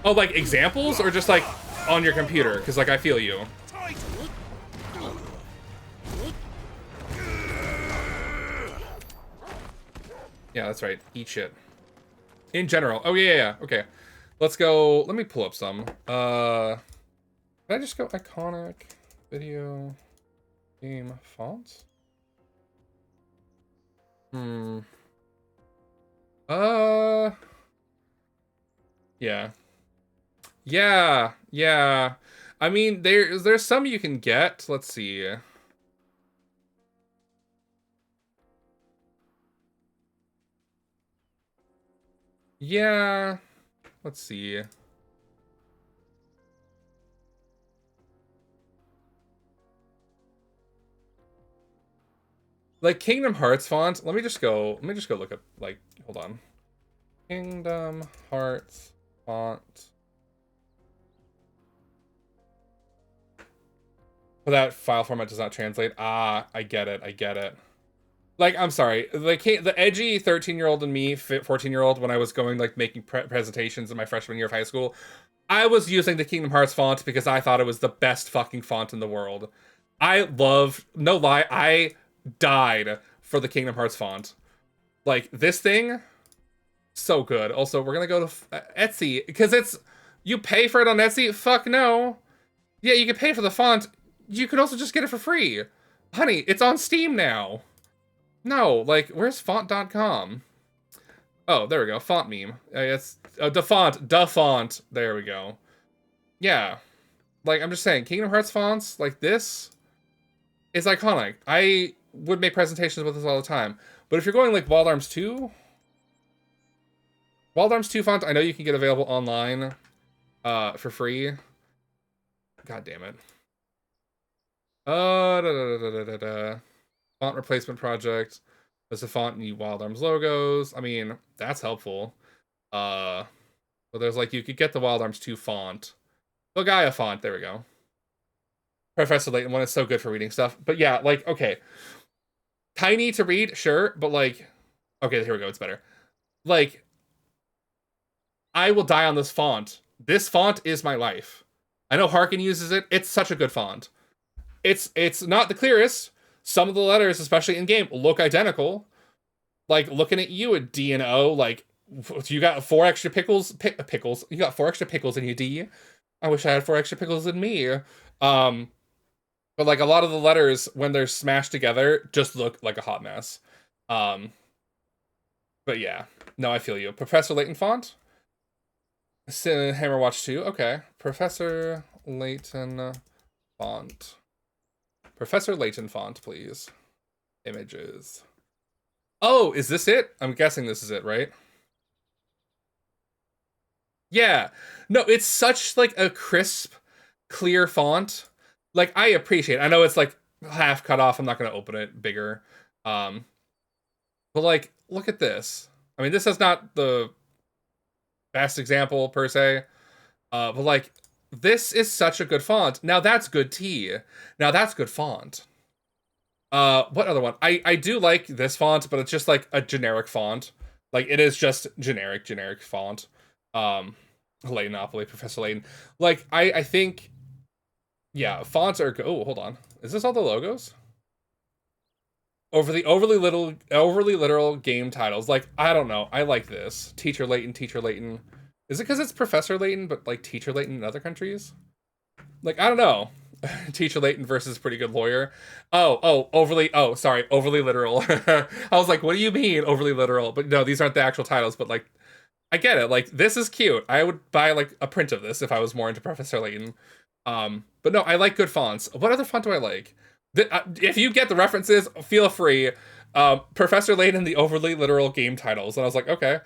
Oh, like, examples? Or just, like, on your computer? Because, like, I feel you. Yeah, that's right. Eat shit. In general. Oh, yeah. Okay. Let's go. Let me pull up some. Did I just go iconic video game fonts? Yeah. Yeah. I mean, there's some you can get. Let's see. Yeah. Let's see. Like Kingdom Hearts font. Let me just go look up, like, hold on. Kingdom Hearts font. Well, that file format does not translate. Ah, I get it. Like, I'm sorry. The edgy 13-year-old and me, 14-year-old, when I was going, like, making presentations in my freshman year of high school, I was using the Kingdom Hearts font because I thought it was the best fucking font in the world. No lie, I died for the Kingdom Hearts font. Like, this thing, so good. Also, we're gonna go to Etsy, because you pay for it on Etsy? Fuck no. Yeah, you can pay for the font. You could also just get it for free. Honey, it's on Steam now. No, like, where's font.com? Oh, there we go. Font meme. It's the font. There we go. Yeah. Like, I'm just saying, Kingdom Hearts fonts like this, is iconic. I would make presentations with this all the time. But if you're going like Wild Arms 2, Wild Arms 2 font, I know you can get available online for free. God damn it. Font replacement project. There's a font in Wild Arms logos. I mean, that's helpful. But there's like, you could get the Wild Arms 2 font. The Gaia font, there we go. Professor Layton one is so good for reading stuff. But yeah, like, okay. Tiny to read, sure, but like, okay, here we go, it's better. Like, I will die on this font. This font is my life. I know Harkin uses it. It's such a good font. It's not the clearest. Some of the letters, especially in game, look identical. Like, looking at you at D and O, like, you got 4 extra pickles. Pickles. You got 4 extra pickles in your D. I wish I had 4 extra pickles in me. But like a lot of the letters, when they're smashed together, just look like a hot mess. But yeah, no, I feel you. Professor Layton font. Hammer Watch 2. Okay, Professor Layton font. Professor Layton font, please. Images. Oh, is this it? I'm guessing this is it, right? Yeah. No, it's such like a crisp, clear font. Like, I appreciate it. I know it's like half cut off. I'm not going to open it bigger. But like, look at this. I mean, this is not the best example per se. But like, this is such a good font. Now that's good tea. Now that's good font. What other one? I do like this font, but it's just like a generic font. Like, it is just generic font. Laytonopoly, Professor Layton. Like, I think, yeah, fonts are, oh, hold on. Is this all the logos? Overly literal game titles. Like, I don't know. I like this. Teacher Layton, Teacher Layton. Is it because it's Professor Layton, but like Teacher Layton in other countries? Like, I don't know. Teacher Layton versus Pretty Good Lawyer. Sorry, overly literal. I was like, what do you mean overly literal? But no, these aren't the actual titles, but like, I get it. Like, this is cute. I would buy like a print of this if I was more into Professor Layton. But no, I like good fonts. What other font do I like? If you get the references, feel free. Professor Layton and the overly literal game titles. And I was like, okay,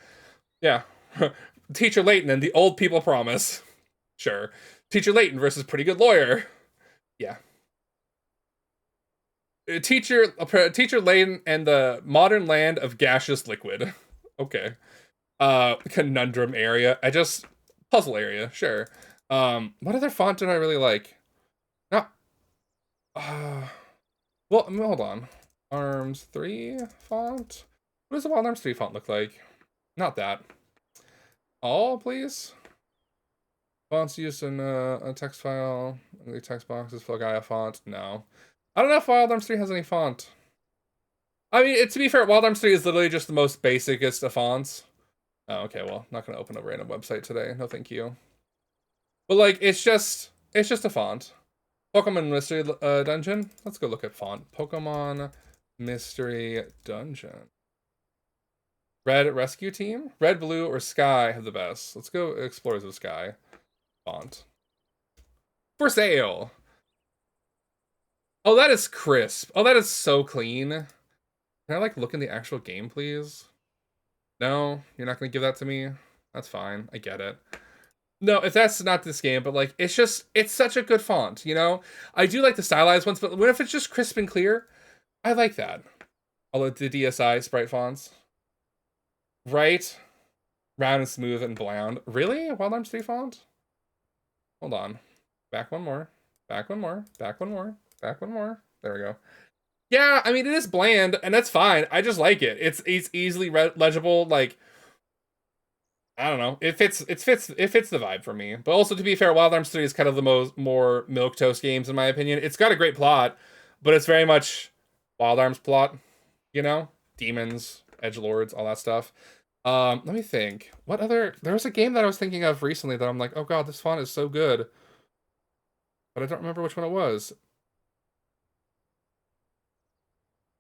yeah. Teacher Layton and the Old People Promise. Sure. Teacher Layton versus Pretty Good Lawyer. Yeah. Teacher Layton and the Modern Land of Gaseous Liquid. Okay. Conundrum area. Puzzle area, sure. What other font did I really like? Well, I mean, hold on. Arms 3 font? What does the Wild Arms 3 font look like? Not that. All, please? Fonts used in a text file. The text boxes, fill Gaia font. No. I don't know if Wild Arms 3 has any font. I mean, to be fair, Wild Arms 3 is literally just the most basicest of fonts. Oh, okay, well, not gonna open a random website today. No, thank you. But like, it's just a font. Pokemon Mystery Dungeon. Let's go look at font. Pokemon Mystery Dungeon. Red Rescue Team? Red, Blue, or Sky have the best. Let's go Explorers of Sky. Font. For sale! Oh, that is crisp. Oh, that is so clean. Can I, like, look in the actual game, please? No? You're not gonna give that to me? That's fine. I get it. No, if that's not this game, but, like, it's such a good font, you know? I do like the stylized ones, but what if it's just crisp and clear? I like that. Although the DSI sprite fonts. Right? Round and smooth and bland. Really? Wild Arms 3 font? Hold on. Back one more. Back one more. Back one more. Back one more. There we go. Yeah, I mean, it is bland, and that's fine. I just like it. It's easily legible. Like, I don't know. It fits the vibe for me. But also, to be fair, Wild Arms 3 is kind of the more milquetoast games, in my opinion. It's got a great plot, but it's very much Wild Arms plot, you know? Demons, edgelords, all that stuff. Let me think. What other... There was a game that I was thinking of recently that I'm like, oh god, this font is so good. But I don't remember which one it was.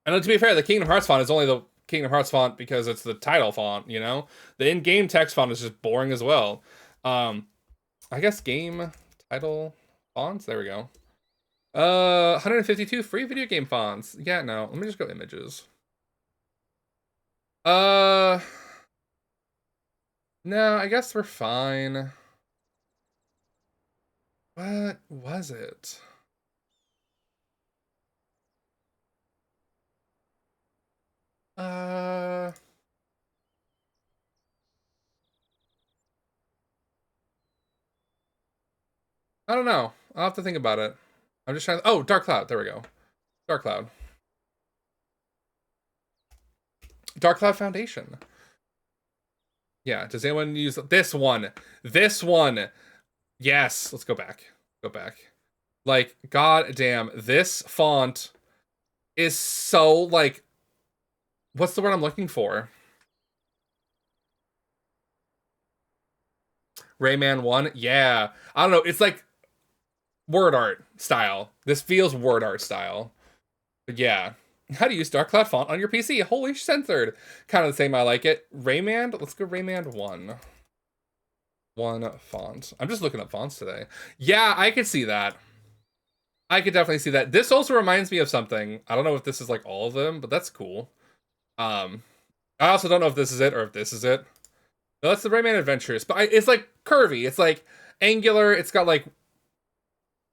And to be fair, the Kingdom Hearts font is only the Kingdom Hearts font because it's the title font, you know? The in-game text font is just boring as well. I guess game title fonts? There we go. 152 free video game fonts. Yeah, no. Let me just go images. No, I guess we're fine. What was it? I don't know. I'll have to think about it. I'm just trying to... Oh, Dark Cloud. There we go. Dark Cloud. Dark Cloud Foundation. Yeah, does anyone use this one? This one. Yes, let's go back. Go back. Like, god damn, this font is so, like, what's the word I'm looking for? Rayman 1? Yeah. I don't know, it's like word art style. This feels word art style. But yeah. How to use Dark Cloud font on your PC. Holy censored. Kind of the same, I like it. Rayman? Let's go Rayman 1. 1 font. I'm just looking up fonts today. Yeah, I could see that. I could definitely see that. This also reminds me of something. I don't know if this is like all of them, but that's cool. I also don't know if this is it or if this is it. No, that's the Rayman Adventures. But it's like curvy. It's like angular. It's got like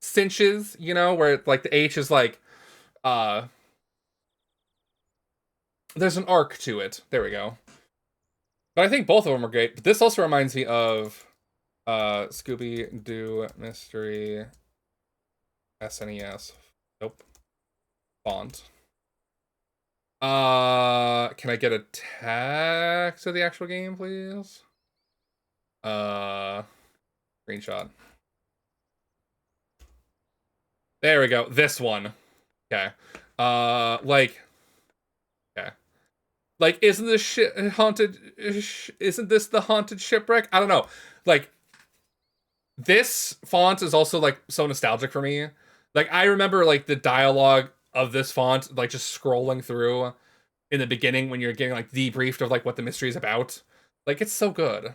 cinches, you know, where it, like the H is like, there's an arc to it. There we go. But I think both of them are great. But this also reminds me of Scooby-Doo Mystery SNES. Nope. Font. Can I get a text of the actual game, please? Screenshot. There we go. This one. Okay. Like, okay. Like, isn't this shit haunted? Isn't this the haunted shipwreck? I don't know. Like, this font is also like so nostalgic for me. Like, I remember like the dialogue of this font, like just scrolling through in the beginning when you're getting like debriefed of like what the mystery is about. Like, it's so good.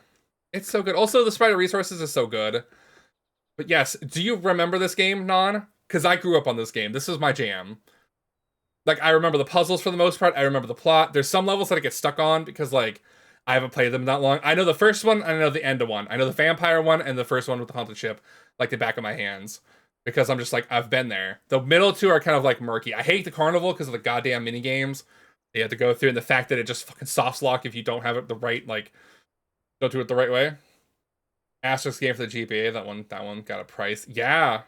It's so good. Also, the Sprite Resources is so good. But yes, do you remember this game, Non? Because I grew up on this game. This is my jam. Like, I remember the puzzles for the most part. I remember the plot. There's some levels that I get stuck on because, like, I haven't played them that long. I know the first one, and I know the end of one. I know the vampire one and the first one with the haunted ship, like the back of my hands. Because I'm just like, I've been there. The middle two are kind of, like, murky. I hate the carnival because of the goddamn minigames you have to go through, and the fact that it just fucking softs lock if you don't have it the right, like, don't do it the right way. Asterisk game for the GBA, that one got a price. Yeah.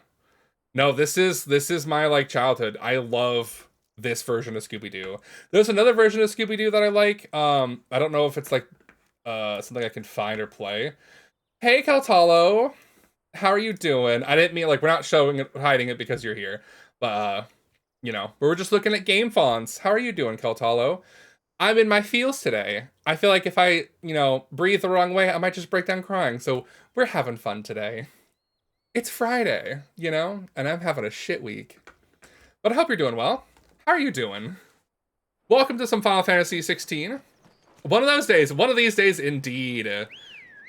No, this is my, like, childhood. I love this version of Scooby-Doo. There's another version of Scooby-Doo that I like. I don't know if it's like something I can find or play. Hey, Caltalo, how are you doing? I didn't mean, like, we're not showing it, hiding it because you're here, but you know, we're just looking at game fonts. How are you doing, Caltalo? I'm in my feels today. I feel like if I, you know, breathe the wrong way, I might just break down crying. So we're having fun today. It's Friday, you know, and I'm having a shit week. But I hope you're doing well. How are you doing? Welcome to some Final Fantasy 16. One of those days, one of these days indeed.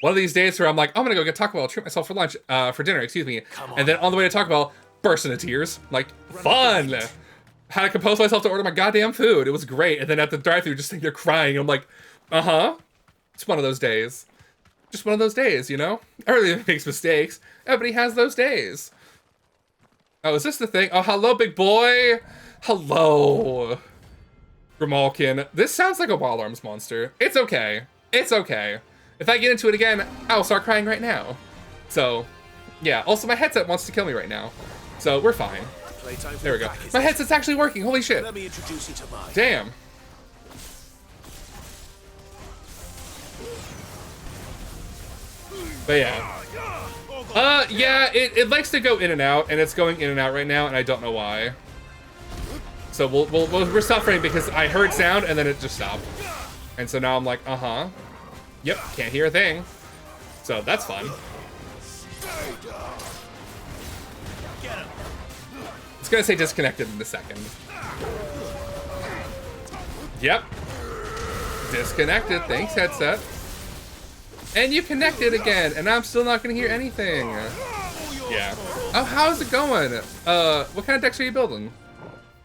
One of these days where I'm like, I'm gonna go get Taco Bell, treat myself for lunch, for dinner, excuse me. And then on the way to Taco Bell, burst into tears. Like, fun! Had to compose myself to order my goddamn food. It was great. And then at the drive-thru, just think they're crying. I'm like, uh-huh. It's one of those days. Just one of those days, you know? Everybody makes mistakes. Everybody has those days. Oh, is this the thing? Oh, hello, big boy! Hello, Grimalkin. This sounds like a Wild Arms monster. It's okay. It's okay. If I get into it again, I'll start crying right now. So, yeah. Also, my headset wants to kill me right now. So, we're fine. There we go. My headset's actually working. Holy shit. Let me introduce you to mine. Damn. But yeah. Yeah, it likes to go in and out, and it's going in and out right now, and I don't know why. So we're suffering because I heard sound and then it just stopped. And so now I'm like, uh-huh. Yep, can't hear a thing. So that's fun. It's gonna say disconnected in a second. Yep. Disconnected, thanks headset. And you connected again, and I'm still not gonna hear anything. Yeah. Oh, how's it going? What kind of decks are you building?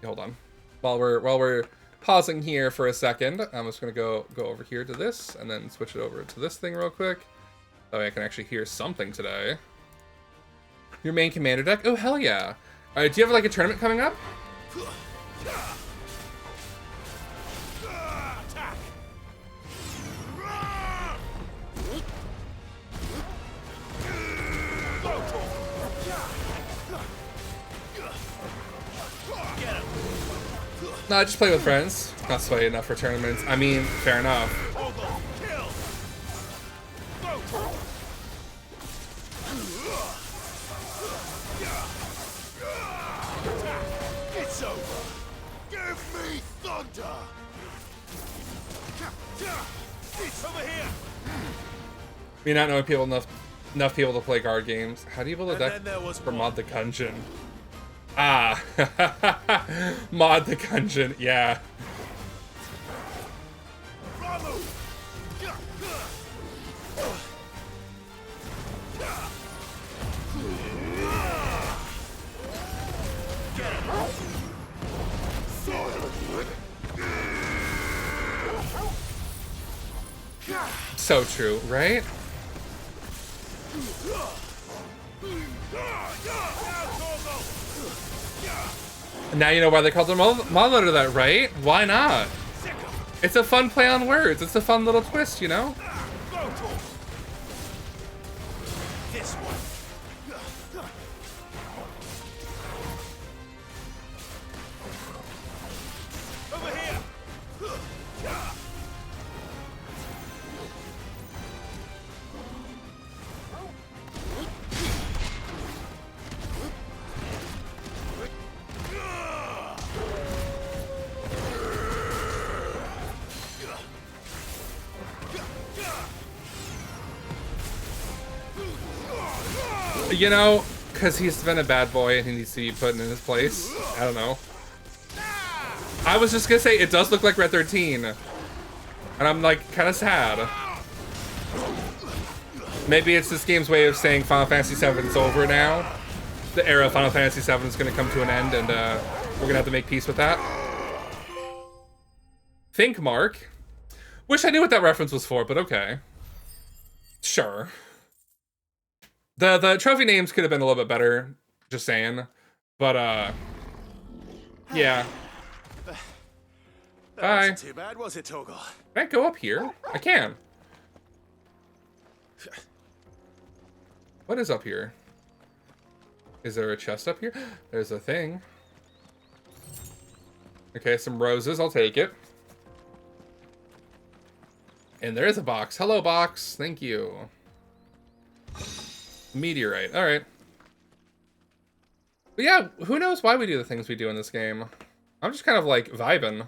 Hold on. While we're pausing here for a second, I'm just gonna go over here to this and then switch it over to this thing real quick. That way I can actually hear something today. Your main commander deck? Oh, hell yeah. All right, do you have like a tournament coming up? No, I just play with friends. Not sweaty enough for tournaments. I mean, fair enough. It's over. Give me thunder. It's over here. Me not knowing people enough people to play card games. How do you build a deck for Mod the Gungeon? Ah, Mod the Gungeon, yeah. So true, right? Now you know why they called their mod loader that, right? Why not? It's a fun play on words. It's a fun little twist, you know? This one. Over here. You know, because he's been a bad boy and he needs to be put in his place. I don't know. I was just gonna say, it does look like Red 13. And I'm like, kind of sad. Maybe it's this game's way of saying Final Fantasy VII is over now. The era of Final Fantasy VII is gonna come to an end and we're gonna have to make peace with that. Think, Mark. Wish I knew what that reference was for, but okay. Sure. The trophy names could have been a little bit better, just saying. But yeah. That Bye. wasn't too bad, was it, Torgal? Can I go up here? I can. What is up here? Is there a chest up here? There's a thing. Okay, some roses. I'll take it. And there is a box. Hello, box. Thank you. Meteorite. All right. But yeah, who knows why we do the things we do in this game. I'm just kind of like vibing.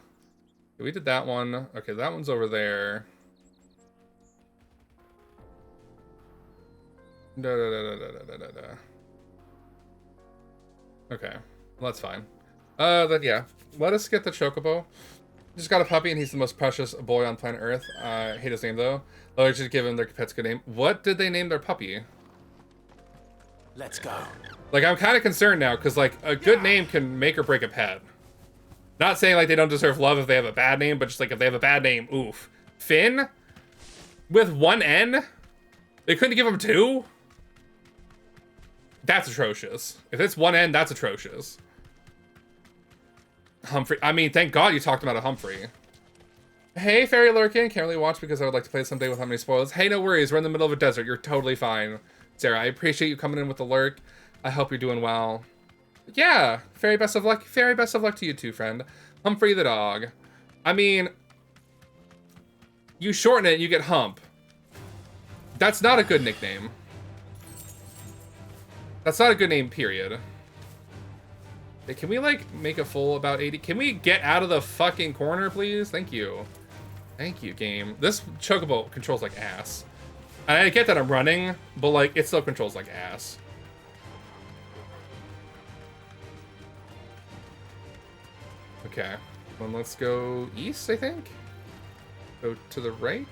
We did that one. Okay, that one's over there. Okay, well, that's fine. Then yeah, let us get the Chocobo. Just got a puppy and he's the most precious boy on planet Earth. I hate his name though. They'll just give him their pet's good name. What did they name their puppy? Let's go. Like, I'm kind of concerned now, because, like, a good name can make or break a pet. Not saying, like, they don't deserve love if they have a bad name, but just, like, if they have a bad name, oof. Finn? With one N? They couldn't give him two? That's atrocious. If it's one N, that's atrocious. Humphrey. I mean, thank God you talked about a Humphrey. Hey, Fairy Lurkin. Can't really watch because I would like to play someday without many spoilers. Hey, no worries. We're in the middle of a desert. You're totally fine. Sarah, I appreciate you coming in with the lurk. I hope you're doing well. Yeah, very best of luck. Very best of luck to you too, friend. Humphrey the dog. I mean, you shorten it, you get Hump. That's not a good nickname. That's not a good name, period. Hey, can we, like, make a full about 80? Can we get out of the fucking corner, please? Thank you. Thank you, game. This Chocobo controls like ass. And I get that I'm running, but, like, it still controls like ass. Okay. Well, let's go east, I think? Go to the right?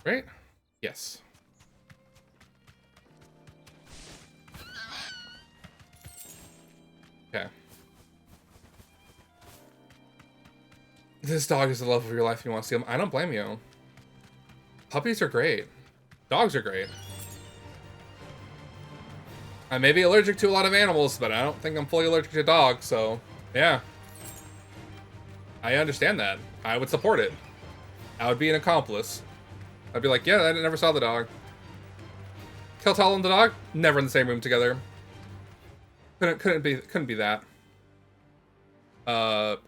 Right? Yes. This dog is the love of your life. You want to see him? I don't blame you. Puppies are great. Dogs are great. I may be allergic to a lot of animals, but I don't think I'm fully allergic to dogs, so yeah. I understand that. I would support it. I would be an accomplice. I'd be like, yeah, I never saw the dog. Keltal and the dog? Never in the same room together. Couldn't be that.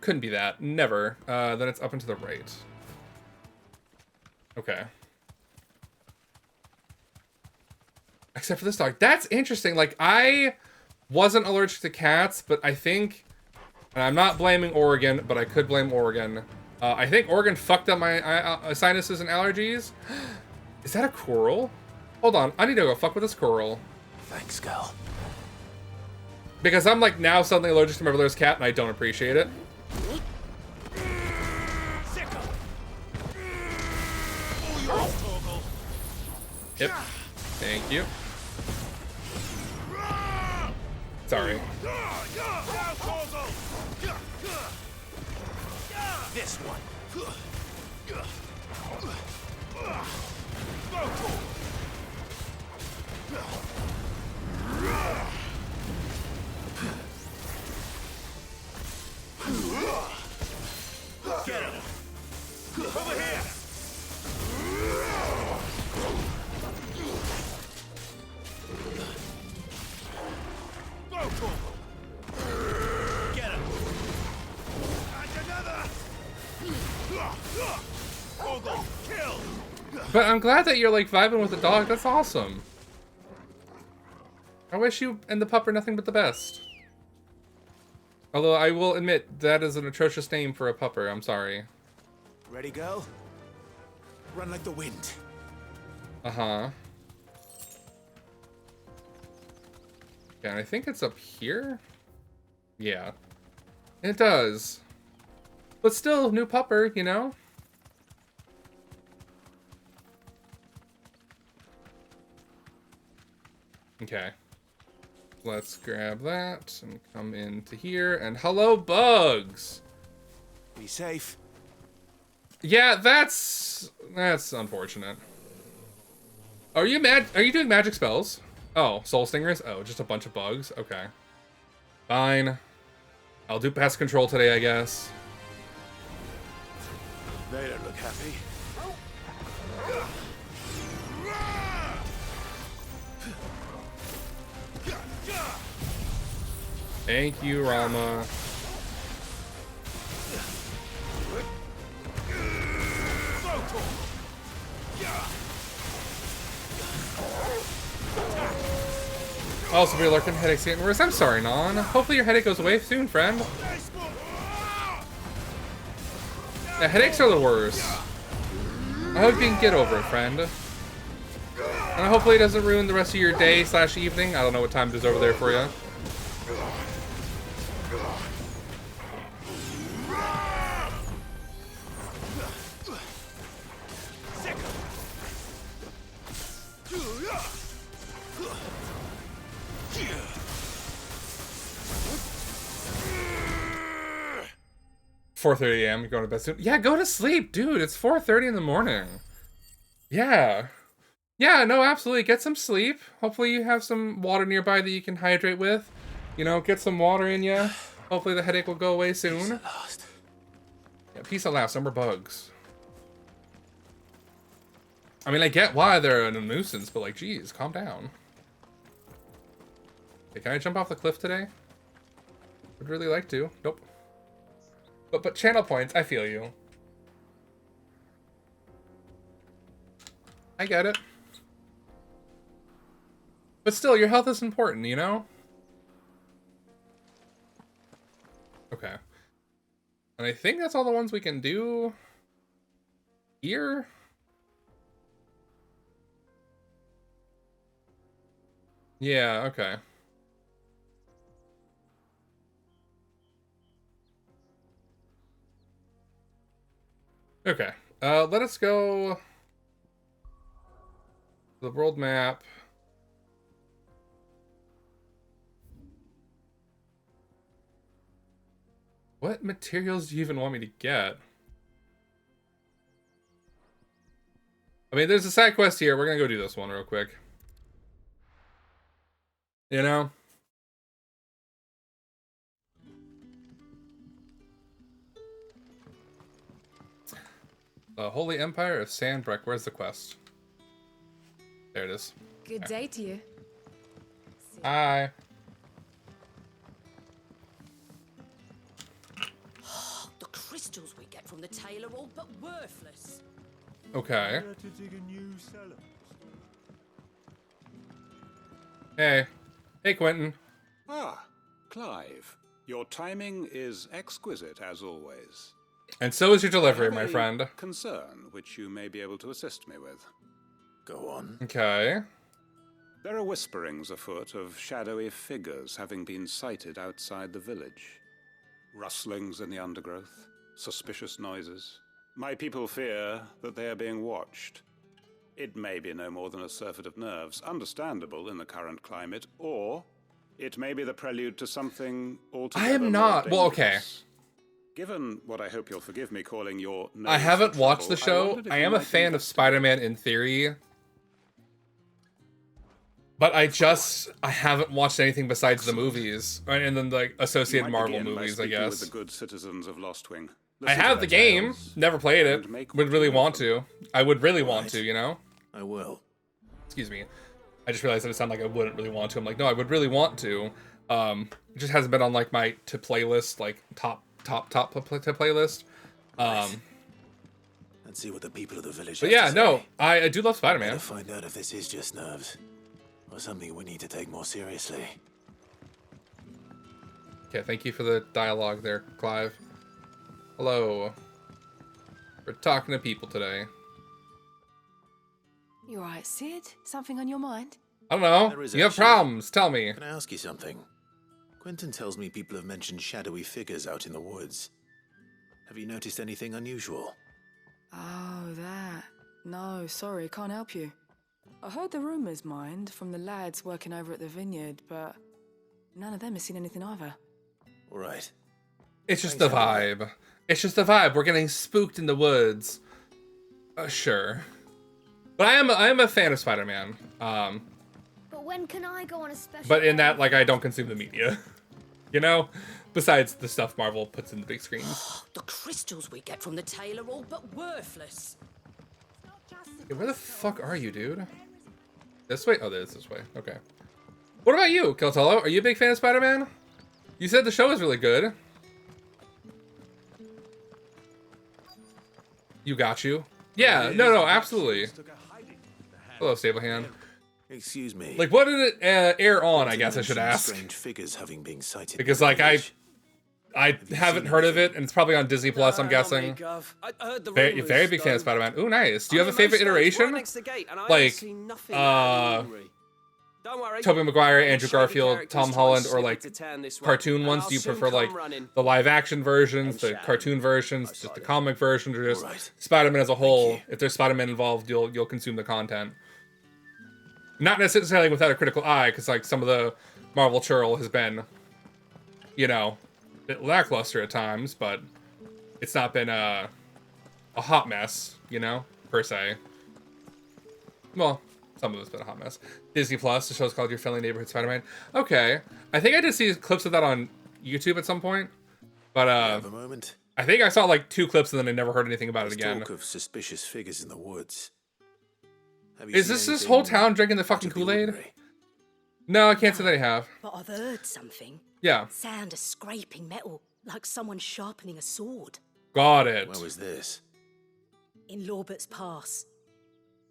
Couldn't be that. Never. Then it's up and to the right. Okay. Except for this dog. That's interesting. Like, I wasn't allergic to cats, but I think, and I'm not blaming Oregon, but I could blame Oregon. I think Oregon fucked up my sinuses and allergies. Is that a coral? Hold on. I need to go fuck with this coral. Thanks, girl. Because I'm like now suddenly allergic to my brother's cat and I don't appreciate it. Yep. Thank you. Sorry. This one. Get him. Over here. Get him. And another. Kill. But I'm glad that you're like vibing with the dog. That's awesome. I wish you and the pup are nothing but the best. Although I will admit that is an atrocious name for a pupper. I'm sorry. Ready, girl? Run like the wind. Uh-huh. Yeah, and I think it's up here. Yeah. It does. But still, new pupper, you know? Okay. Let's grab that and come into here. And hello, bugs! Be safe. Yeah, that's unfortunate. Are you doing magic spells? Oh, soul stingers? Oh, just a bunch of bugs? Okay. Fine. I'll do pest control today, I guess. They don't look happy. Thank you, Rama. Also, be lurking headaches getting worse. I'm sorry, Non. Hopefully your headache goes away soon, friend. Yeah, headaches are the worst. I hope you can get over it, friend. And hopefully it doesn't ruin the rest of your day / evening. I don't know what time it is over there for you. $4:30 a.m. You're going to bed soon. Yeah, go to sleep, dude. It's 4:30 in the morning. Yeah. Yeah, no, absolutely. Get some sleep. Hopefully you have some water nearby that you can hydrate with. You know, get some water in you. Hopefully the headache will go away soon. Peace at last. Yeah, peace at last. No more bugs. I mean, I get why they're a nuisance, but like, geez, calm down. Okay, can I jump off the cliff today? Would really like to. Nope. But channel points, I feel you. I get it. But still, your health is important, you know? Okay. And I think that's all the ones we can do here. Yeah, okay. Okay. Let us go to the world map. What materials do you even want me to get? I mean, there's a side quest here. We're gonna go do this one real quick. You know? The Holy Empire of Sandbreck. Where's the quest? There it is. Good day to you. Hi. The crystals we get from the tail are all but worthless. Okay. Hey. Hey, Quentin. Ah, Clive. Your timing is exquisite, as always. And so is your delivery, I have my a friend. concern which you may be able to assist me with. Go on. Okay. There are whisperings afoot of shadowy figures having been sighted outside the village. Rustlings in the undergrowth, suspicious noises. My people fear that they are being watched. It may be no more than a surfeit of nerves, understandable in the current climate, or it may be the prelude to something altogether I am not. Well, okay. Given what I hope you'll forgive me calling your I haven't watched the show. wondered if I you am a might fan of Spider-Man in theory. But I haven't watched anything besides the movies. And then like associated Marvel movies, I guess. With the good citizens of Lostwing. I have the game, never played it. Would really want to. I would really want to, you know? I will. Excuse me. I just realized that it sounded like I wouldn't really want to. I'm like, no, I would really want to. It just hasn't been on like my to playlist, like top to playlist. Let's see what the people of the village. But yeah, no, I do love Spider-Man. To find out if this is just nerves or something we need to take more seriously. Okay, thank you for the dialogue there, Clive. Hello. We're talking to people today. You alright, Sid? Something on your mind? I don't know. You have problems. Tell me. Can I ask you something? Quentin tells me people have mentioned shadowy figures out in the woods. Have you noticed anything unusual? Oh, that. No, sorry, can't help you. I heard the rumours, mind, from the lads working over at the vineyard, but none of them has seen anything either. All right. It's just the vibe. It's just the vibe. We're getting spooked in the woods. Sure. But I am a fan of Spider-Man. But when can I go on a special? But in that, like, I don't consume the media. You know? Besides the stuff Marvel puts in the big screens. The crystals we get from the tail are all but worthless. Hey, where the fuck are you, dude? This way? Oh, there's this way. Okay. What about you, Keltolo? Are you a big fan of Spider-Man? You said the show is really good. You got you. Yeah, no, absolutely. Hello, Stablehand. Excuse me. Like, what did it air on, I guess I should ask. Strange figures having been sighted. Because, like, I haven't heard of it, and it's probably on Disney Plus, I'm guessing. Very, very big fan of Spider-Man. Ooh, nice. Do you have a favorite iteration? Like, Tobey Maguire, Andrew Garfield, Tom Holland, or, like, cartoon ones? Do you prefer, like, the live-action versions, the cartoon versions, just the comic versions, or just Spider-Man as a whole? If there's Spider-Man involved, you'll consume the content. Not necessarily without a critical eye, because, like, some of the Marvel churl has been, you know, a bit lackluster at times, but it's not been a hot mess, you know, per se. Well, some of it's been a hot mess. Disney Plus, the show's called Your Friendly Neighborhood Spider-Man. Okay. I think I did see clips of that on YouTube at some point, but Have a moment. I think I saw, like, 2 clips and then I never heard anything about it again. Talk of suspicious figures in the woods. Is this whole town drinking the fucking Kool-Aid? No, I can't say that I have. But I've heard something. Yeah. Sound of scraping metal, like someone sharpening a sword. Got it. Where was this? In Lorbert's Pass.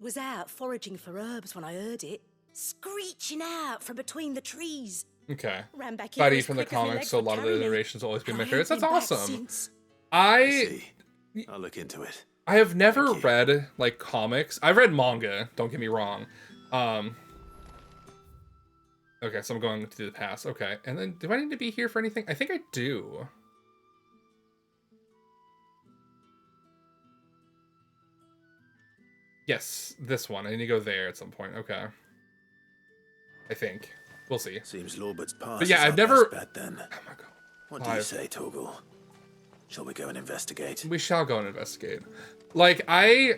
Was out foraging for herbs when I heard it, screeching out from between the trees. Okay. Ran back in Buddy as from the quick as my comics, legs so a would lot of the carry me. iterations will always be And my I favorites. ain't That's been back awesome. since. I'll look into it. I have never read, like, comics. I've read manga, don't get me wrong. Okay, so I'm going to the past. Okay, and then do I need to be here for anything? I think I do. Yes, this one. I need to go there at some point. Okay. I think. We'll see. Seems Lorbert's Pass. But yeah, is I've our never... best bet, then. Oh my god. What do you say, Torgal? Shall we go and investigate? We shall go and investigate. Like, I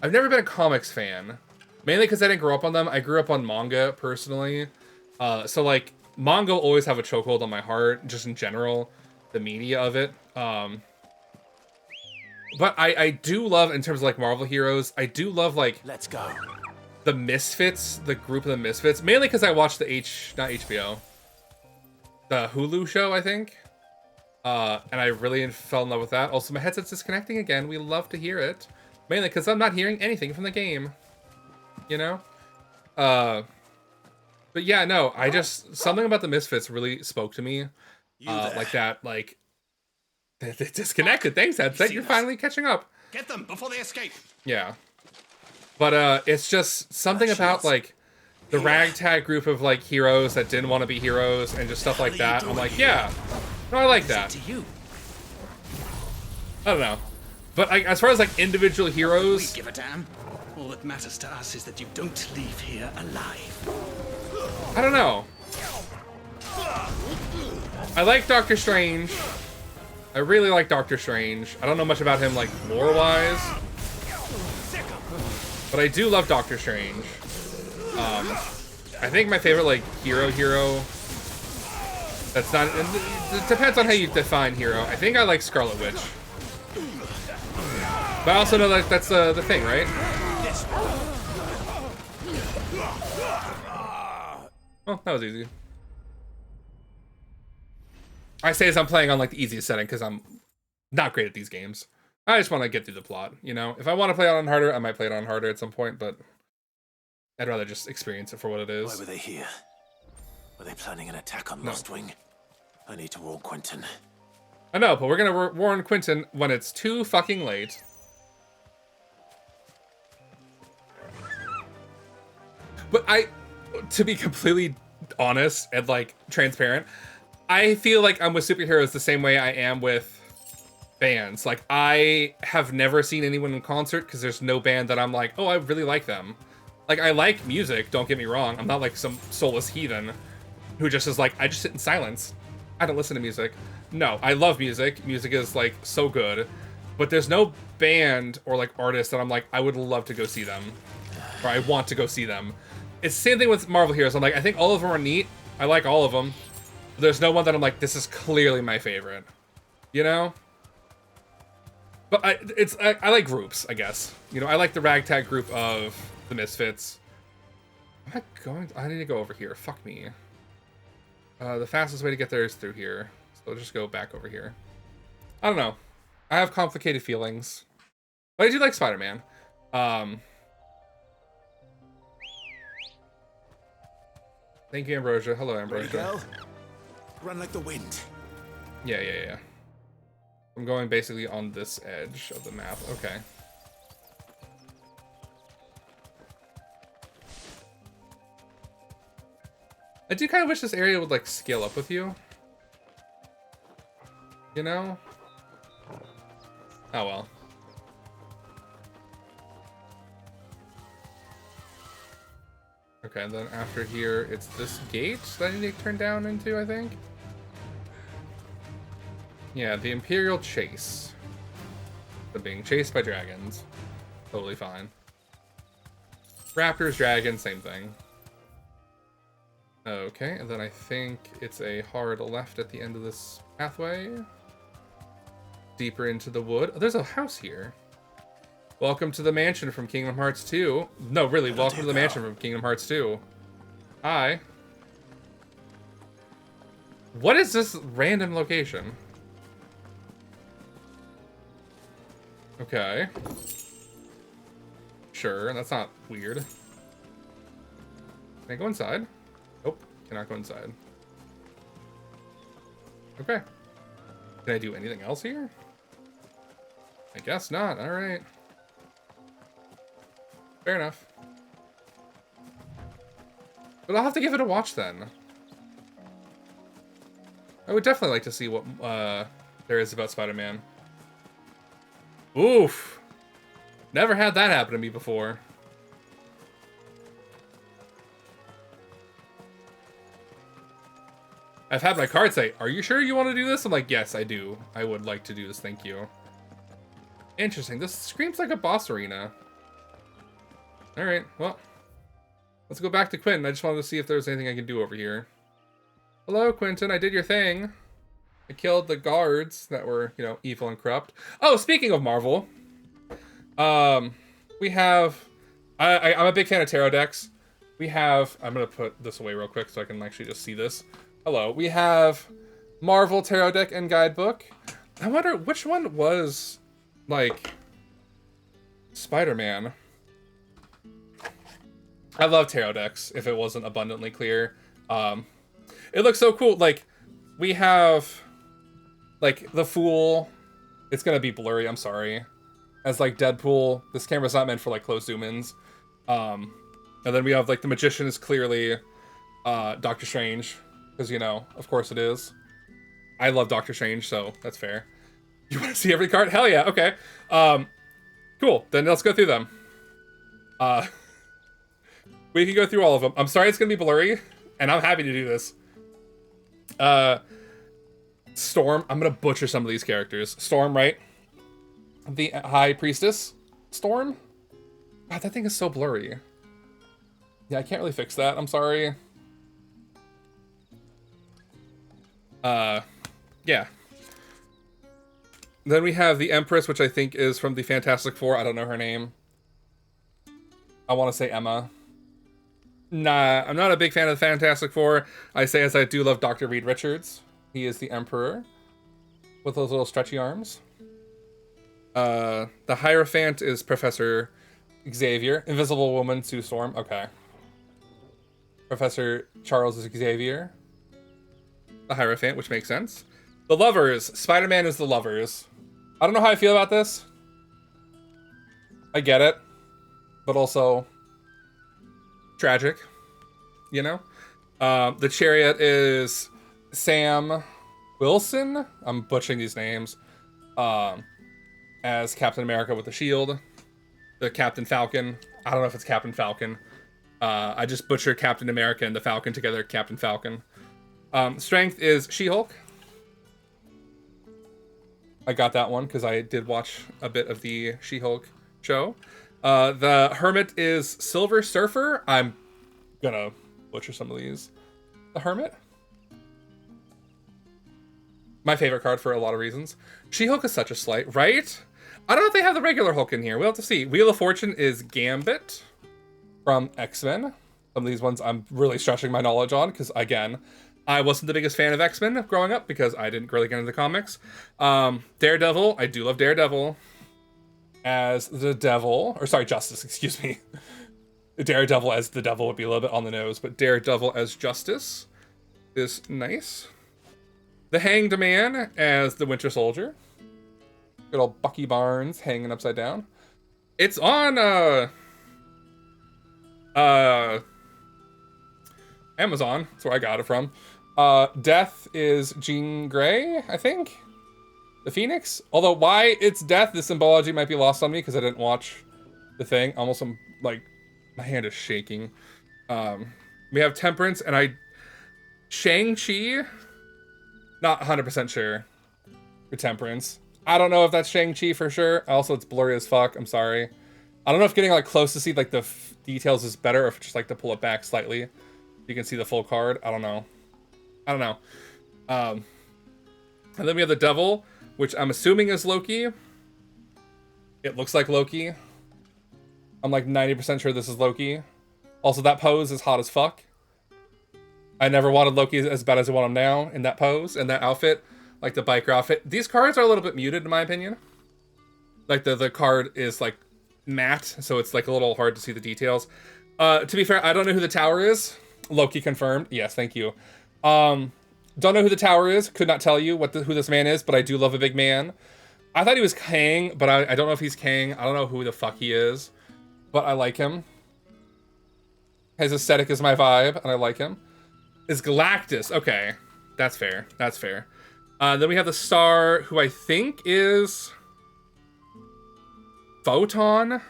I've never been a comics fan. Mainly because I didn't grow up on them. I grew up on manga, personally. So, like, manga will always have a chokehold on my heart, just in general. The media of it. But I do love, in terms of, like, Marvel heroes, I do love, like... Let's go. The Misfits, the group of the Misfits. Mainly because I watched the not HBO. The Hulu show, I think. And I really fell in love with that. Also, my headset's disconnecting again. We love to hear it. Mainly because I'm not hearing anything from the game. You know? But yeah, no, I just... Something about the Misfits really spoke to me. Like that, like... They disconnected. Thanks, headset. You're finally catching up. Get them before they escape. Yeah. But it's just something about, like, the ragtag group of, like, heroes that didn't want to be heroes and just stuff like that. I'm like, yeah. No, I like that. I don't know. But as far as, like, individual heroes... We give a damn. All that matters to us is that you don't leave here alive. I don't know. I like Doctor Strange. I really like Doctor Strange. I don't know much about him, like, lore-wise. But I do love Doctor Strange. I think my favorite, like, hero... That's not... It depends on how you define hero. I think I like Scarlet Witch. But I also know that that's the thing, right? Oh, that was easy. I say as I'm playing on, like, the easiest setting because I'm not great at these games. I just want to get through the plot, you know? If I want to play it on harder, I might play it on harder at some point, but I'd rather just experience it for what it is. Why were they here? Were they planning an attack on Lost Wing? I need to warn Quentin. I know, but we're gonna warn Quentin when it's too fucking late. But to be completely honest and, like, transparent, I feel like I'm with superheroes the same way I am with bands. Like, I have never seen anyone in concert because there's no band that I'm like, oh, I really like them. Like, I like music, don't get me wrong. I'm not like some soulless heathen who just is like, I just sit in silence. I don't listen to music. No, I love music. Music is, like, so good. But there's no band or, like, artist that I'm like, I would love to go see them. Or I want to go see them. It's the same thing with Marvel heroes. I'm like, I think all of them are neat. I like all of them. But there's no one that I'm like, this is clearly my favorite. You know? But I like groups, I guess. You know, I like the ragtag group of the Misfits. I need to go over here. Fuck me. The fastest way to get there is through here. So I'll just go back over here. I don't know. I have complicated feelings. But I do like Spider-Man. Thank you, Ambrosia. Hello, Ambrosia. Run like the wind. Yeah. I'm going basically on this edge of the map. Okay. I do kind of wish this area would, like, scale up with you. You know? Oh, well. Okay, and then after here, it's this gate that I need to turn down into, I think? Yeah, the Imperial Chase. So being chased by dragons. Totally fine. Raptors, dragons, same thing. Okay, and then I think it's a hard left at the end of this pathway. Deeper into the wood. Oh, there's a house here. Welcome to the mansion from Kingdom Hearts 2. No, really, welcome to the mansion from Kingdom Hearts 2. Hi. What is this random location? Okay. Sure, that's not weird. Can I go inside? Nope, cannot go inside. Okay. Can I do anything else here? I guess not, alright. Fair enough. But I'll have to give it a watch then. I would definitely like to see what there is about Spider-Man. Oof. Never had that happen to me before. I've had my card say, are you sure you want to do this? I'm like, yes, I do. I would like to do this, thank you. Interesting. This screams like a boss arena. All right, well, let's go back to Quentin. I just wanted to see if there was anything I can do over here. Hello, Quentin. I did your thing. I killed the guards that were, you know, evil and corrupt. Oh, speaking of Marvel, we have... I'm a big fan of tarot decks. We have... I'm going to put this away real quick so I can actually just see this. Hello. We have Marvel Tarot Deck and Guidebook. I wonder which one was, like, Spider-Man. I love tarot decks, if it wasn't abundantly clear. It looks so cool. Like, we have, like, the Fool. It's going to be blurry, I'm sorry. As, like, Deadpool. This camera's not meant for, like, close zoom-ins. And then we have, like, the Magician is clearly Doctor Strange. Because, you know, of course it is. I love Doctor Strange, so that's fair. You want to see every card? Hell yeah, okay. Cool, then let's go through them. We can go through all of them. I'm sorry it's going to be blurry, and I'm happy to do this. Storm. I'm going to butcher some of these characters. Storm, right? The High Priestess. Storm? God, that thing is so blurry. Yeah, I can't really fix that. I'm sorry. Yeah. Then we have the Empress, which I think is from the Fantastic Four. I don't know her name. I want to say Emma. Nah, I'm not a big fan of the Fantastic Four. I say as I do love Dr. Reed Richards. He is the Emperor. With those little stretchy arms. The Hierophant is Professor Xavier. Invisible Woman, Sue Storm. Okay. Professor Charles is Xavier. The Hierophant, which makes sense. The Lovers. Spider-Man is the Lovers. I don't know how I feel about this. I get it. But also... tragic. You know? The Chariot is Sam Wilson. I'm butchering these names. As Captain America with the shield. The Captain Falcon. I don't know if it's Captain Falcon. I just butchered Captain America and the Falcon together. Captain Falcon. Strength is She-Hulk. I got that one because I did watch a bit of the She-Hulk show. The Hermit is Silver Surfer. I'm gonna butcher some of these. The Hermit. My favorite card for a lot of reasons. She-Hulk is such a slight, right? I don't know if they have the regular Hulk in here. We'll have to see. Wheel of Fortune is Gambit from X-Men. Some of these ones I'm really stretching my knowledge on because, again, I wasn't the biggest fan of X-Men growing up because I didn't really get into the comics. Daredevil. I do love Daredevil as the devil. Or sorry, Justice, excuse me. Daredevil as the devil would be a little bit on the nose, but Daredevil as Justice is nice. The Hanged Man as the Winter Soldier. Good old Bucky Barnes hanging upside down. It's on Amazon. That's where I got it from. Death is Jean Grey, I think. The Phoenix. Although why it's Death, the symbology might be lost on me because I didn't watch the thing. Almost, I'm like, my hand is shaking. We have Temperance and Shang-Chi. Not 100% sure for Temperance. I don't know if that's Shang-Chi for sure. Also, it's blurry as fuck. I'm sorry. I don't know if getting like close to see like the details is better or if just like to pull it back slightly. You can see the full card. I don't know. And then we have the Devil, which I'm assuming is Loki. It looks like Loki. I'm like 90% sure this is Loki. Also, that pose is hot as fuck. I never wanted Loki as bad as I want him now in that pose and that outfit, like the biker outfit. These cards are a little bit muted in my opinion. Like the card is like matte, so it's like a little hard to see the details. To be fair, I don't know who the Tower is. Loki confirmed. Yes, thank you. Don't know who the Tower is. Could not tell you who this man is, but I do love a big man. I thought he was Kang, but I don't know if he's Kang. I don't know who the fuck he is, but I like him. His aesthetic is my vibe, and I like him. Is Galactus. Okay, that's fair. That's fair. Then we have the Star, who I think is Photon.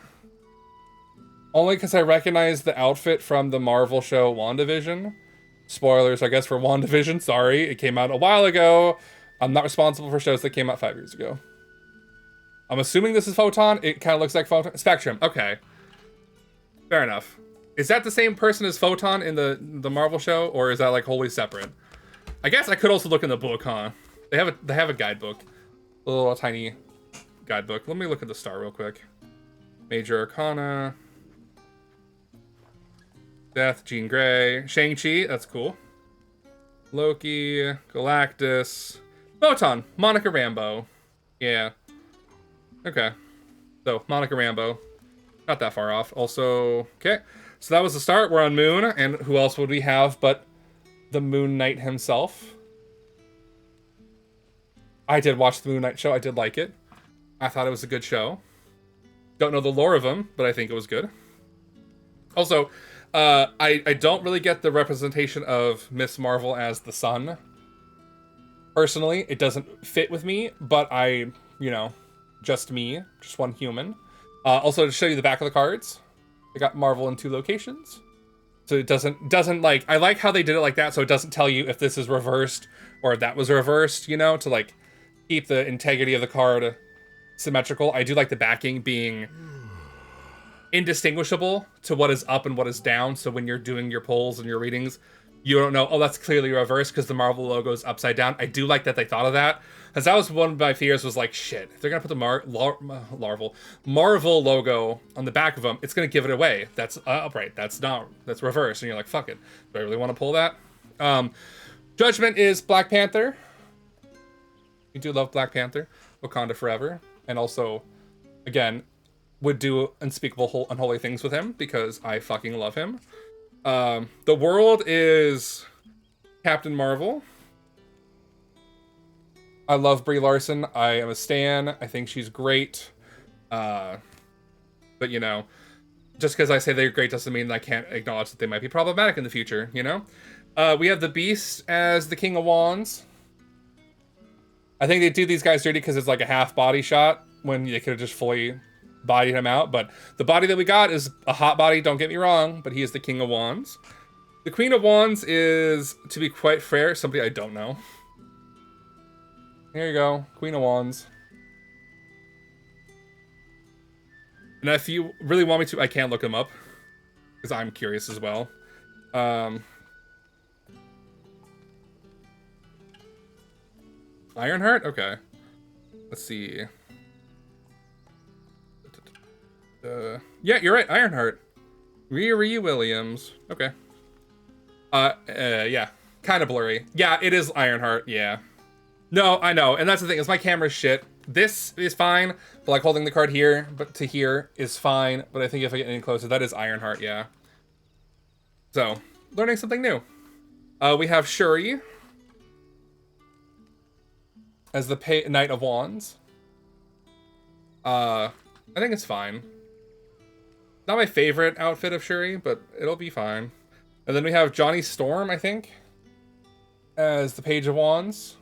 Only because I recognize the outfit from the Marvel show WandaVision. Spoilers, I guess, for WandaVision. Sorry, it came out a while ago. I'm not responsible for shows that came out 5 years ago. I'm assuming this is Photon. It kind of looks like Photon. Spectrum, okay. Fair enough. Is that the same person as Photon in the Marvel show, or is that like wholly separate? I guess I could also look in the book, huh? They have a guidebook, a little tiny guidebook. Let me look at the star real quick. Major Arcana, Death, Jean Grey, Shang-Chi. That's cool. Loki, Galactus, Photon, Monica Rambeau. Yeah. Okay. So Monica Rambeau, not that far off. Also, okay. So that was the start. We're on Moon, and who else would we have but the Moon Knight himself? I did watch the Moon Knight show. I did like it. I thought it was a good show. Don't know the lore of him, but I think it was good. Also, I don't really get the representation of Miss Marvel as the sun. Personally, it doesn't fit with me, but just me, just one human. Also, to show you the back of the cards, I got Marvel in 2 locations. So it doesn't like, I like how they did it like that, so it doesn't tell you if this is reversed or that was reversed, to like keep the integrity of the card symmetrical. I do like the backing being indistinguishable to what is up and what is down, so when you're doing your polls and your readings, you don't know, oh, that's clearly reversed because the Marvel logo is upside down. I do like that they thought of that, because that was one of my fears, was like, shit, if they're gonna put the Marvel logo on the back of them, it's gonna give it away. That's upright, that's reversed, and you're like, fuck it, do I really want to pull that? Judgment is Black Panther. We do love Black Panther. Wakanda Forever. And also, again, would do unspeakable unholy things with him because I fucking love him. The World is Captain Marvel. I love Brie Larson. I am a stan. I think she's great. But just because I say they're great doesn't mean I can't acknowledge that they might be problematic in the future, We have the Beast as the King of Wands. I think they do these guys dirty because it's like a half body shot when they could have just fully bodied him out. But the body that we got is a hot body, don't get me wrong, but he is the King of Wands. The Queen of Wands is, to be quite fair, somebody I don't know. Here you go, Queen of Wands. And if you really want me to, I can look him up, because I'm curious as well. Ironheart? Okay. Let's see. Yeah, you're right. Ironheart. Riri Williams. Okay. Yeah. Kind of blurry. Yeah, it is Ironheart. Yeah. No, I know. And that's the thing, is my camera's shit. This is fine, but like holding the card here, but to here is fine. But I think if I get any closer, that is Ironheart, yeah. So, learning something new. We have Shuri as the Knight of Wands. I think it's fine. Not my favorite outfit of Shuri, but it'll be fine. And then we have Johnny Storm, I think, as the Page of Wands.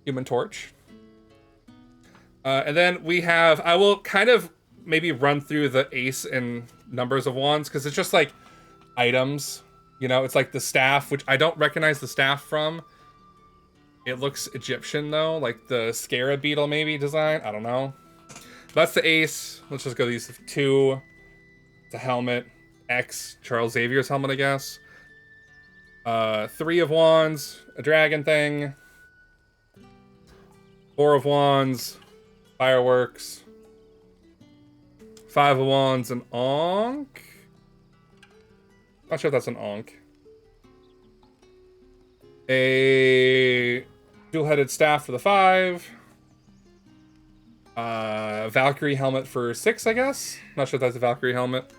Human Torch. And then we have, I will kind of maybe run through the ace and numbers of wands, because it's just like items, it's like the staff, which I don't recognize the staff from. It looks Egyptian though, like the scarab beetle maybe design, I don't know. That's the ace. Let's just go these 2. The helmet, X, Charles Xavier's helmet, I guess. 3 of wands, a dragon thing. 4 of wands, fireworks. 5 of wands, an Ankh. Not sure if that's an Ankh. A dual-headed staff for the 5. Valkyrie helmet for 6, I guess. Not sure if that's a Valkyrie helmet.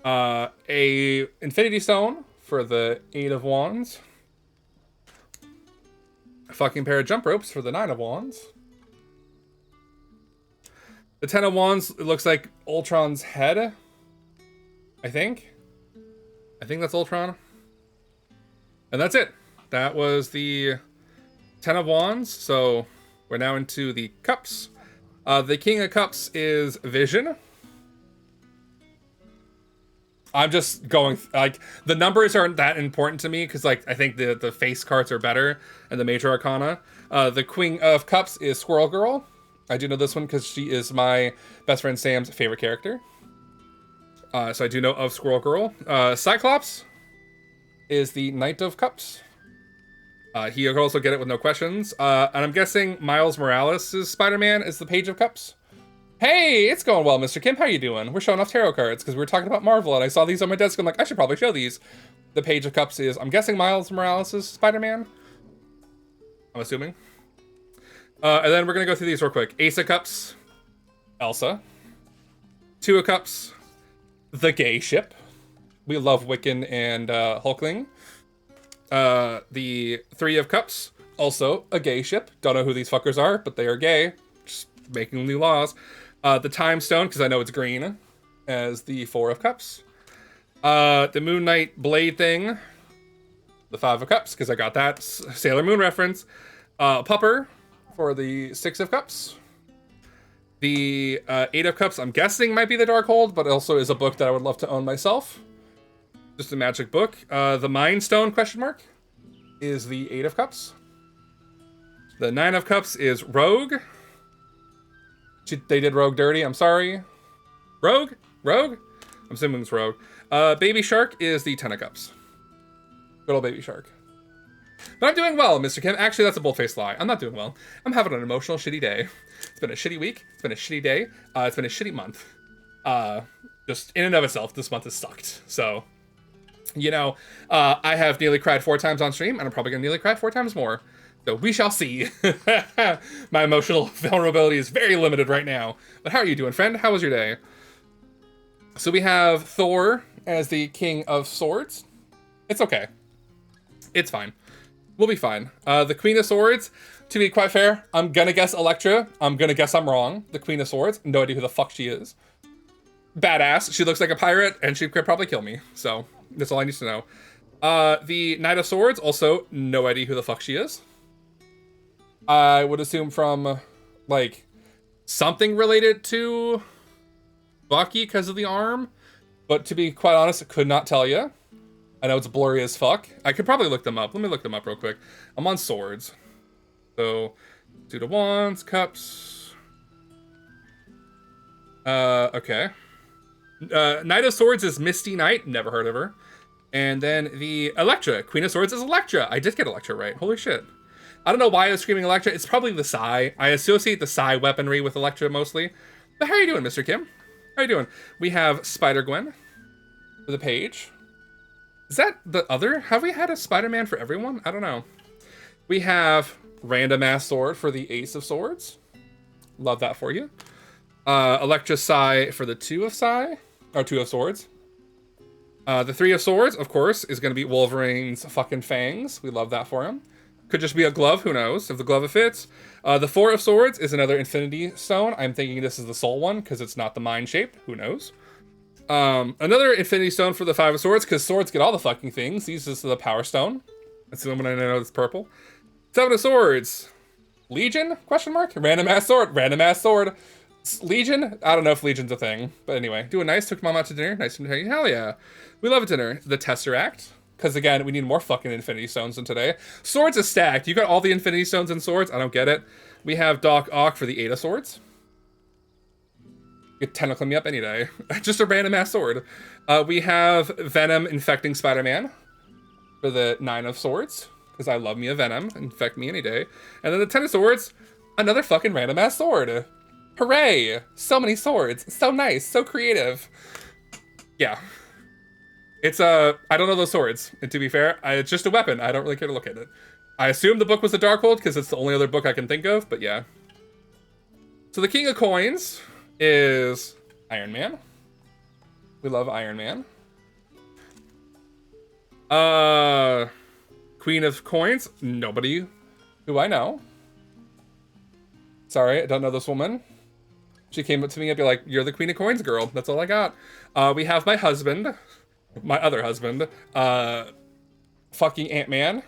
A Infinity Stone for the 8 of wands. A fucking pair of jump ropes for the 9 of wands. The 10 of wands, it looks like Ultron's head. I think that's Ultron. And that's it. That was the 10 of wands. So we're now into the cups. The King of Cups is Vision. I'm just going, like, the numbers aren't that important to me, because, like, I think the face cards are better, and the Major Arcana. The Queen of Cups is Squirrel Girl. I do know this one because she is my best friend Sam's favorite character. So I do know of Squirrel Girl. Cyclops is the Knight of Cups. He could also get it with no questions. And I'm guessing Miles Morales' Spider-Man is the Page of Cups. Hey, it's going well, Mr. Kim. How you doing? We're showing off tarot cards because we were talking about Marvel, and I saw these on my desk. I'm like, I should probably show these. The Page of Cups is, I'm guessing, Miles Morales' Spider-Man. I'm assuming. And then we're going to go through these real quick. Ace of Cups, Elsa. Two of Cups, the gay ship. We love Wiccan and Hulkling. The Three of Cups, also a gay ship. Don't know who these fuckers are, but they are gay. Just making new laws. The Time Stone, because I know it's green, as the Four of Cups. The Moon Knight blade thing, the Five of Cups, because I got that Sailor Moon reference. Pupper for the Six of Cups. The Eight of Cups, I'm guessing might be the Darkhold, but also is a book that I would love to own myself. Just a magic book. The Mind Stone, question mark, is the Eight of Cups. The Nine of Cups is Rogue. They did Rogue dirty, I'm sorry. Rogue? I'm assuming it's Rogue. Baby Shark is the Ten of Cups. Good old Baby Shark. But I'm doing well, Mr. Kim. Actually, that's a bold-faced lie. I'm not doing well. I'm having an emotional, shitty day. It's been a shitty week. It's been a shitty day. It's been a shitty month. Just in and of itself, this month has sucked. So, you know, I have nearly cried 4 times on stream, and I'm probably going to nearly cry 4 times more. So we shall see. My emotional vulnerability is very limited right now. But how are you doing, friend? How was your day? So we have Thor as the King of Swords. It's okay. It's fine. We'll be fine. The Queen of Swords, to be quite fair, I'm gonna guess Elektra. I'm gonna guess I'm wrong. The Queen of Swords, no idea who the fuck she is. Badass. She looks like a pirate, and she could probably kill me. So that's all I need to know. The Knight of Swords, also no idea who the fuck she is. I would assume from, like, something related to Bucky because of the arm. But to be quite honest, I could not tell you. I know it's blurry as fuck. I could probably look them up. Let me look them up real quick. I'm on swords. So, Suit of Wands, Cups. Okay. Knight of Swords is Misty Knight. Never heard of her. And then the Elektra. Queen of Swords is Elektra. I did get Elektra right. Holy shit. I don't know why I was screaming Elektra. It's probably the Psy. I associate the Psy weaponry with Elektra mostly. But how are you doing, Mr. Kim? How are you doing? We have Spider-Gwen for the page. Is that the other? Have we had a Spider-Man for everyone? I don't know. We have Random Ass Sword for the Ace of Swords. Love that for you. Elektra Psy for the Two of Swords. The Three of Swords, of course, is going to be Wolverine's fucking fangs. We love that for him. Could just be a glove, who knows, if the glove fits. The Four of Swords is another Infinity Stone. I'm thinking this is the Soul one, because it's not the Mind shape. Who knows? Another Infinity Stone for the Five of Swords, because swords get all the fucking things. These is the Power Stone. That's the one I know that's purple. Seven of Swords. Legion? Question mark? Random Ass Sword. Random Ass Sword. Legion? I don't know if Legion's a thing. But anyway, doing nice. Took mom out to dinner. Nice to meet you. Hell yeah. We love a dinner. The Tesseract. Because again, we need more fucking Infinity Stones than today. Swords is stacked. You got all the Infinity Stones and swords? I don't get it. We have Doc Ock for the Eight of Swords. You could tentacle me up any day. Just a random ass sword. We have Venom infecting Spider-Man for the Nine of Swords. Because I love me a Venom. Infect me any day. And then the Ten of Swords, another fucking random ass sword. Hooray! So many swords. So nice. So creative. Yeah. It's I don't know those swords. And to be fair, it's just a weapon. I don't really care to look at it. I assume the book was the Darkhold because it's the only other book I can think of, but yeah. So the King of Coins is Iron Man. We love Iron Man. Queen of Coins, nobody who I know. Sorry, I don't know this woman. She came up to me and be like, "You're the Queen of Coins, girl." That's all I got. We have my husband. My other husband, fucking Ant-Man.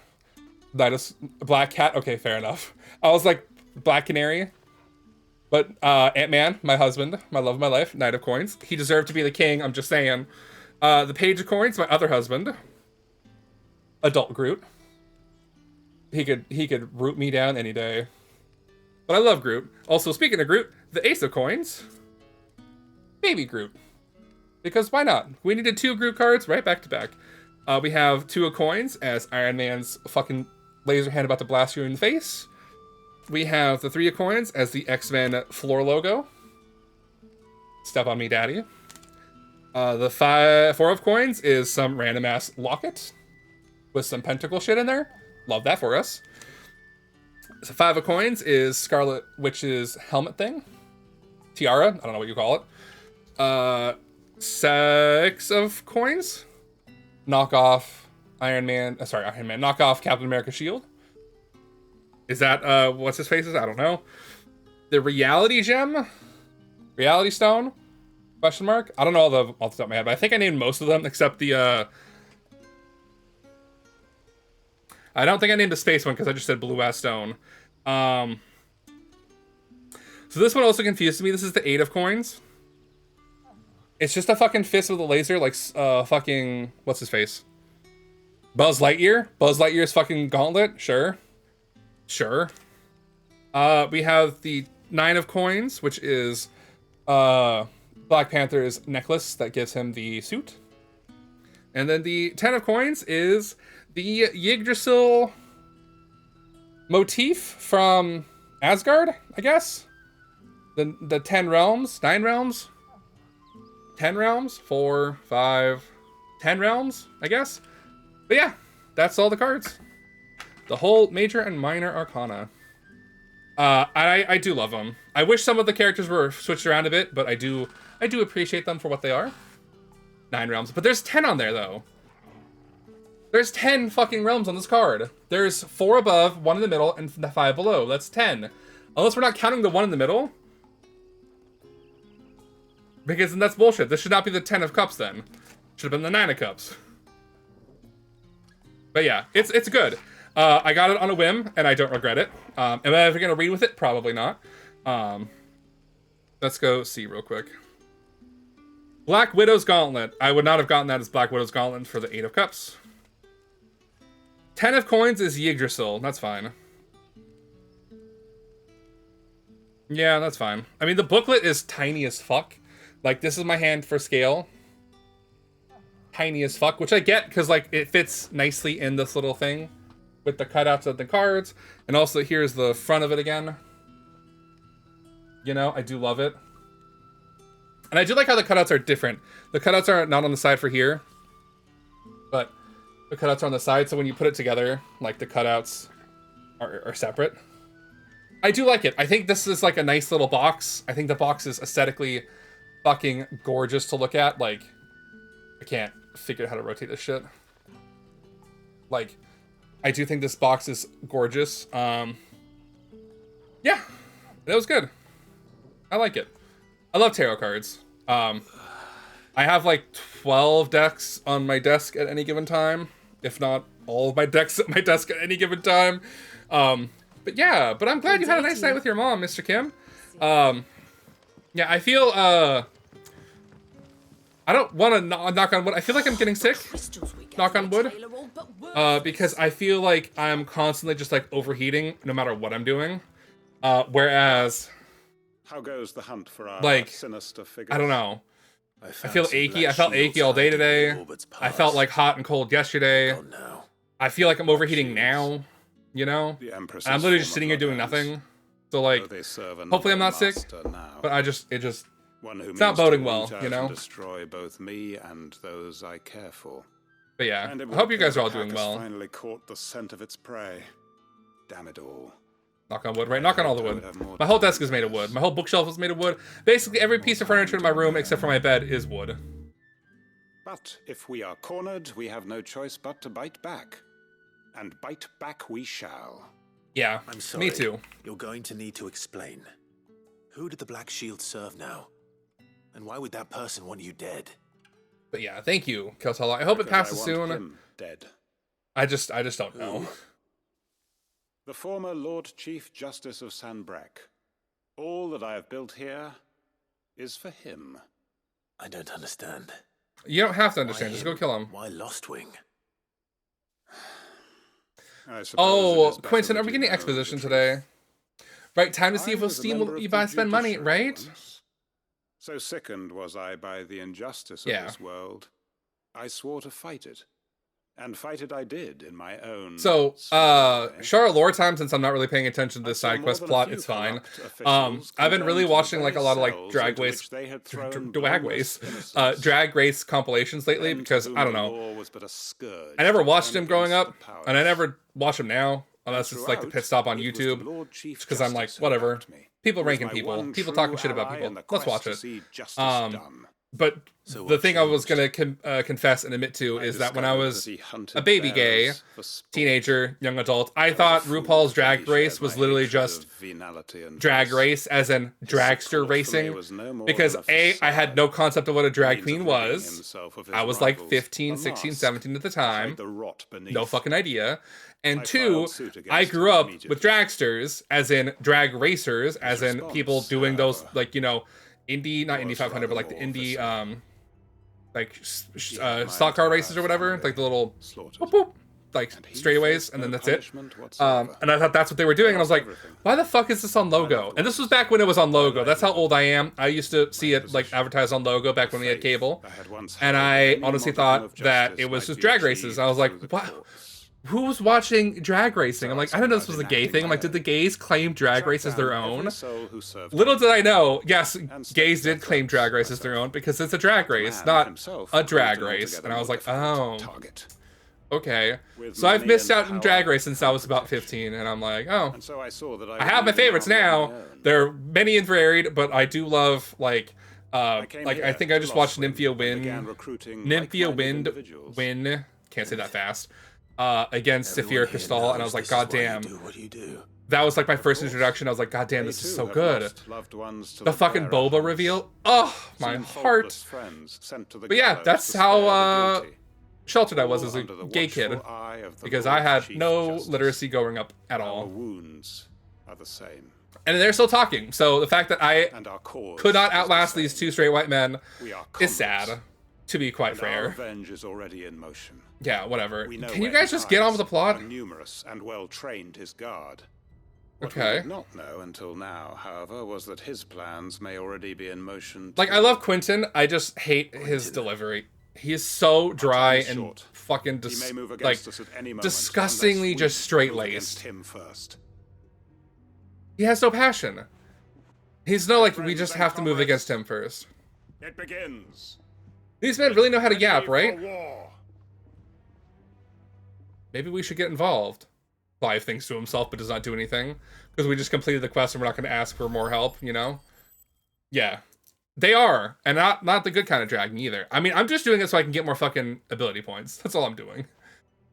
That is Black Cat. Okay, fair enough. I was like Black Canary, but Ant-Man, my husband, my love of my life, Knight of Coins. He deserved to be the king. I'm just saying. The Page of Coins, my other husband, Adult Groot. He could root me down any day, but I love Groot. Also, speaking of Groot, the Ace of Coins, Baby Groot. Because why not? We needed 2 group cards right back to back. We have 2 of coins as Iron Man's fucking laser hand about to blast you in the face. We have the 3 of coins as the X-Men floor logo. Step on me, daddy. The 4 of coins is some random ass locket with some pentacle shit in there. Love that for us. So 5 of coins is Scarlet Witch's helmet thing. Tiara, I don't know what you call it. 6 of coins. Knockoff Iron Man, knockoff Captain America shield. Is that, what's his face is? I don't know. The Reality Gem? Reality Stone? Question mark? I don't know off the top of my head, but I think I named most of them except the, I don't think I named the space one because I just said blue ass stone. So this one also confuses me. This is the 8 of coins. It's just a fucking fist with a laser, like, fucking, what's his face? Buzz Lightyear? Buzz Lightyear's fucking gauntlet? Sure. Sure. We have the 9 of coins, which is, Black Panther's necklace that gives him the suit. And then the 10 of coins is the Yggdrasil motif from Asgard, I guess? The 10 realms? 9 realms? 10 realms? 4, 5, 10 realms, I guess? But yeah, that's all the cards. The whole major and minor arcana. I do love them. I wish some of the characters were switched around a bit, but I do appreciate them for what they are. 9 realms. But there's 10 on there, though. There's 10 fucking realms on this card. There's 4 above, 1 in the middle, and 5 below. That's 10. Unless we're not counting the 1 in the middle. Because then that's bullshit. This should not be the 10 of cups then. Should have been the 9 of cups. But yeah, it's good. I got it on a whim, and I don't regret it. Am I ever going to read with it? Probably not. Let's go see real quick. Black Widow's Gauntlet. I would not have gotten that as Black Widow's Gauntlet for the 8 of Cups. 10 of coins is Yggdrasil. That's fine. Yeah, that's fine. I mean, the booklet is tiny as fuck. Like, this is my hand for scale. Tiny as fuck, which I get because, like, it fits nicely in this little thing with the cutouts of the cards. And also, here's the front of it again. You know, I do love it. And I do like how the cutouts are different. The cutouts are not on the side for here, but the cutouts are on the side. So when you put it together, like, the cutouts are separate. I do like it. I think this is, like, a nice little box. I think the box is aesthetically fucking gorgeous to look at. Like, I can't figure out how to rotate this shit. Like, I do think this box is gorgeous. Yeah, that was good. I like it. I love tarot cards. I have like 12 decks on my desk at any given time, if not all of my decks at my desk at any given time. But yeah, but I'm glad you had a nice night with your mom, Mr. Kim. Yeah, I feel, I don't want to knock on wood. I feel like I'm getting sick. Knock on wood. Because I feel like I'm constantly just like overheating no matter what I'm doing. Whereas, how goes the hunt for our like, sinister figures? I don't know. I feel achy. I felt achy all day today. I felt like hot and cold yesterday. Oh, no. I feel like I'm overheating now. You know? I'm literally just sitting here doing nothing. So like, hopefully I'm not sick. But it's not boding well, you know? Destroy both me and those I care for. But yeah, I hope you guys are all doing well. Finally caught the scent of its prey. Damn it all. Knock on wood, right? Knock on all the wood. My whole desk is made of wood. My whole bookshelf is made of wood. Basically, every piece of furniture in my room, except for my bed, is wood. But if we are cornered, we have no choice but to bite back. And bite back we shall. Yeah, I'm sorry. Me too. You're going to need to explain. Who did the Black Shield serve now? And why would that person want you dead? But yeah, thank you, Keltala. I hope it passes soon. Him dead. I just don't know. The former Lord Chief Justice of Sanbreque. All that I have built here is for him. I don't understand. You don't have to understand. Just go kill him. Why Lostwing? Oh, Quentin, are we getting exposition today? Right, time to see if Steam will let you buy spend money, right? So sickened was I by the injustice of Yeah. this world, I swore to fight it. And fight it I did in my own... So, Charlotte lore time, since I'm not really paying attention to the side quest plot, it's fine. I've been really watching like a lot of like drag race compilations lately because I don't know. I never watched him growing up, and I never watch him now unless it's like the pit stop on YouTube, because I'm like, whatever. People ranking people talking shit about people. Let's watch it. But the thing I was going to confess and admit to is that when I was a baby gay, teenager, young adult, I thought RuPaul's Drag Race was literally just drag race, as in dragster racing. Because A, I had no concept of what a drag queen was. I was like 15, 16, 17 at the time. No fucking idea. And two, I grew up with dragsters, as in drag racers, as in people doing those, like, you know, not Indy 500, but like the Indy, stock car races or whatever, like the little boop, boop, like straightaways, and then that's it. And I thought that's what they were doing, and I was like, why the fuck is this on Logo? And this was back when it was on Logo. That's how old I am. I used to see it like advertised on Logo back when we had cable, and I honestly thought that it was just drag races. I was like, what? Who's watching drag racing? I'm like, I didn't know this was a gay thing. I'm like, did the gays claim drag race as their own? Little did I know, yes, gays did claim drag race as their own because it's a drag race, not a drag race. And I was like, oh, okay. So I've missed out on drag race since I was about 15, and I'm like, oh. I have my favorites now. They're many and varied, but I do love, like I think I just watched Nymphia win, can't say that fast. Against Saphira Crystal, and I was like, god damn. That was like my first introduction. I was like, god damn, this is so good. The fucking boba reveal. Oh, my heart. But yeah, that's how sheltered I was as a gay kid. Because I had no literacy growing up at all. And they're still talking. So the fact that I could not outlast these two straight white men is sad, to be quite fair. Revenge is already in motion. Yeah, whatever. Can you guys just get on with the plot? Numerous and well trained his guard. Okay. What we did not know until now, however, was that his plans may already be in motion. Like, I love Quentin. I just hate his delivery. He is so dry and fucking disgustingly just straight-laced. He has no passion. He's no like, we just have to move against him first. It begins. These men really know how to yap, right? Maybe we should get involved. Clive thinks to himself, but does not do anything. Because we just completed the quest and we're not going to ask for more help, you know? Yeah. They are. And not the good kind of dragging either. I mean, I'm just doing it so I can get more fucking ability points. That's all I'm doing.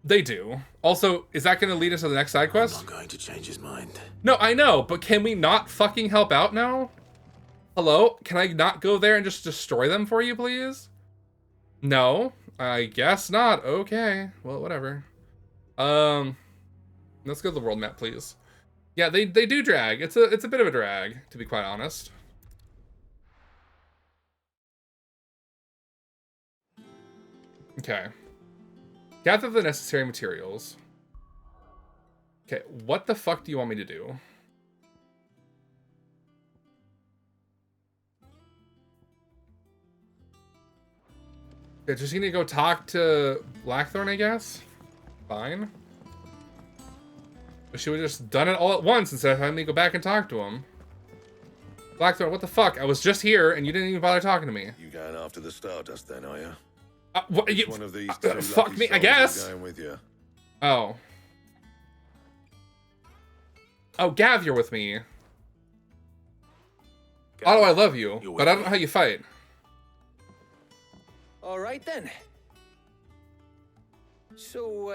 They do. Also, is that going to lead us to the next side quest? I'm not going to change his mind. No, I know, but can we not fucking help out now? Hello? Can I not go there and just destroy them for you, please? No, I guess not. Okay. Well, whatever. Let's go to the world map, please. Yeah, they do drag. It's a bit of a drag, to be quite honest. Okay. Gather the necessary materials. Okay, what the fuck do you want me to do? Okay, just gonna go talk to Blackthorn, I guess? Fine. But she would have just done it all at once instead of having me go back and talk to him. Blackthorn, what the fuck? I was just here and you didn't even bother talking to me. You going after the Stardust then, are you? What, you one of these fuck me, I guess. Going with you. Oh. Oh, Gav, you're with me. Otto, I love you, but I don't know how you fight. All right then. So,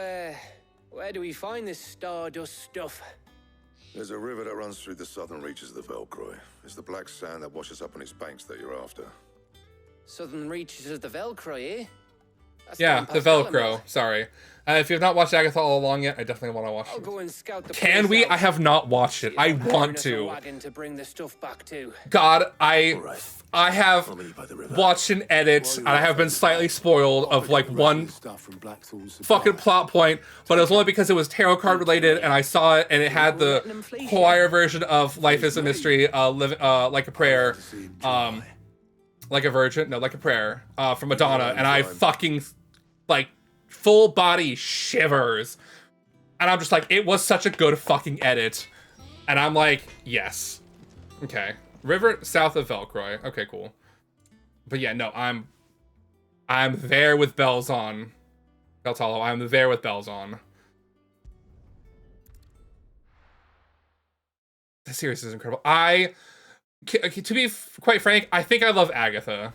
where do we find this Stardust stuff? There's a river that runs through the southern reaches of the Velcroy. It's the black sand that washes up on its banks that you're after. Southern reaches of the Velcroy, eh? That's yeah, the Velcro. Sorry. If you have not watched Agatha all along yet, I definitely want to watch it. Go and scout the Can we? I have not watched it. I want to. To bring the stuff back to. God, I have watched an edit, and I have been slightly spoiled of like one fucking plot point, but it was only because it was tarot card related, and I saw it, and it had the choir version of "Life Is a Mystery," like a prayer. Like a Virgin? No, Like a Prayer. From Madonna. And I fucking, like, full body shivers. And I'm just like, it was such a good fucking edit. And I'm like, yes. Okay. River south of Velcroy. Okay, cool. But yeah, no, I'm there with bells on. Bells Hollow. I'm there with bells on. The series is incredible. To be quite frank, I think I love Agatha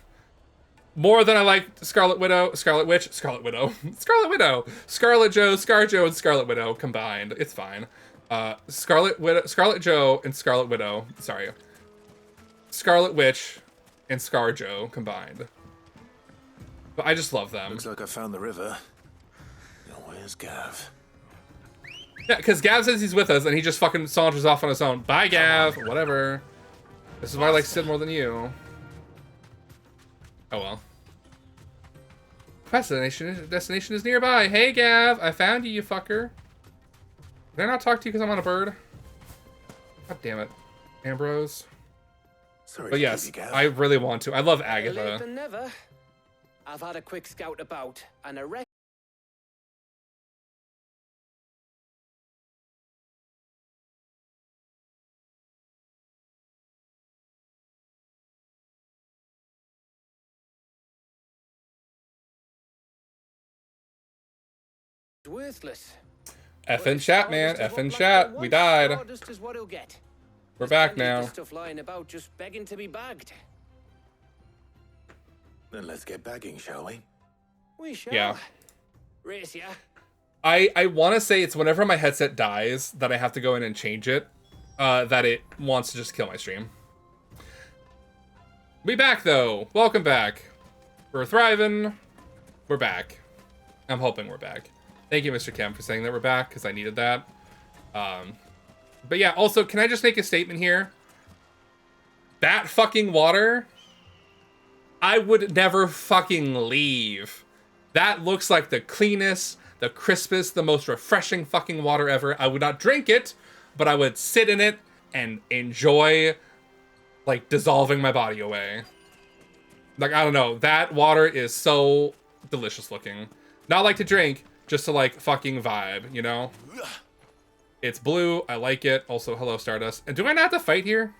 more than I like Scarlet Widow, Scarlet Witch, Scarlet Widow, Scarlet Widow, Scarlet Joe, ScarJo, and Scarlet Widow combined. It's fine. Scarlet Widow, Scarlet Joe, and Scarlet Widow. Sorry, Scarlet Witch and ScarJo combined. But I just love them. Looks like I found the river. Now where's Gav? Yeah, because Gav says he's with us, and he just fucking saunters off on his own. Bye, Gav. Whatever. This is why I like Sid more than you. Oh well. Destination is nearby. Hey, Gav. I found you, you fucker. Did I not talk to you because I'm on a bird? God damn it. Ambrose. Sorry, but yes, I really want to. I love Agatha. Later than never. I've had a quick scout about, and I reckon worthless. Effing chat, man. Effing chat. We died. We're back now. Stuff lying about just begging to be bagged. Then let's get bagging, shall we? We shall. Yeah. Race, yeah. I want to say it's whenever my headset dies that I have to go in and change it, that it wants to just kill my stream. We back, though. Welcome back. We're thriving. We're back. I'm hoping we're back. Thank you, Mr. Kim, for saying that we're back, because I needed that. But yeah, also, can I just make a statement here? That fucking water, I would never fucking leave. That looks like the cleanest, the crispest, the most refreshing fucking water ever. I would not drink it, but I would sit in it and enjoy, like, dissolving my body away. Like, I don't know. That water is so delicious looking. Not like to drink, just to, like, fucking vibe, you know? It's blue. I like it. Also, hello, Stardust. And do I not have to fight here?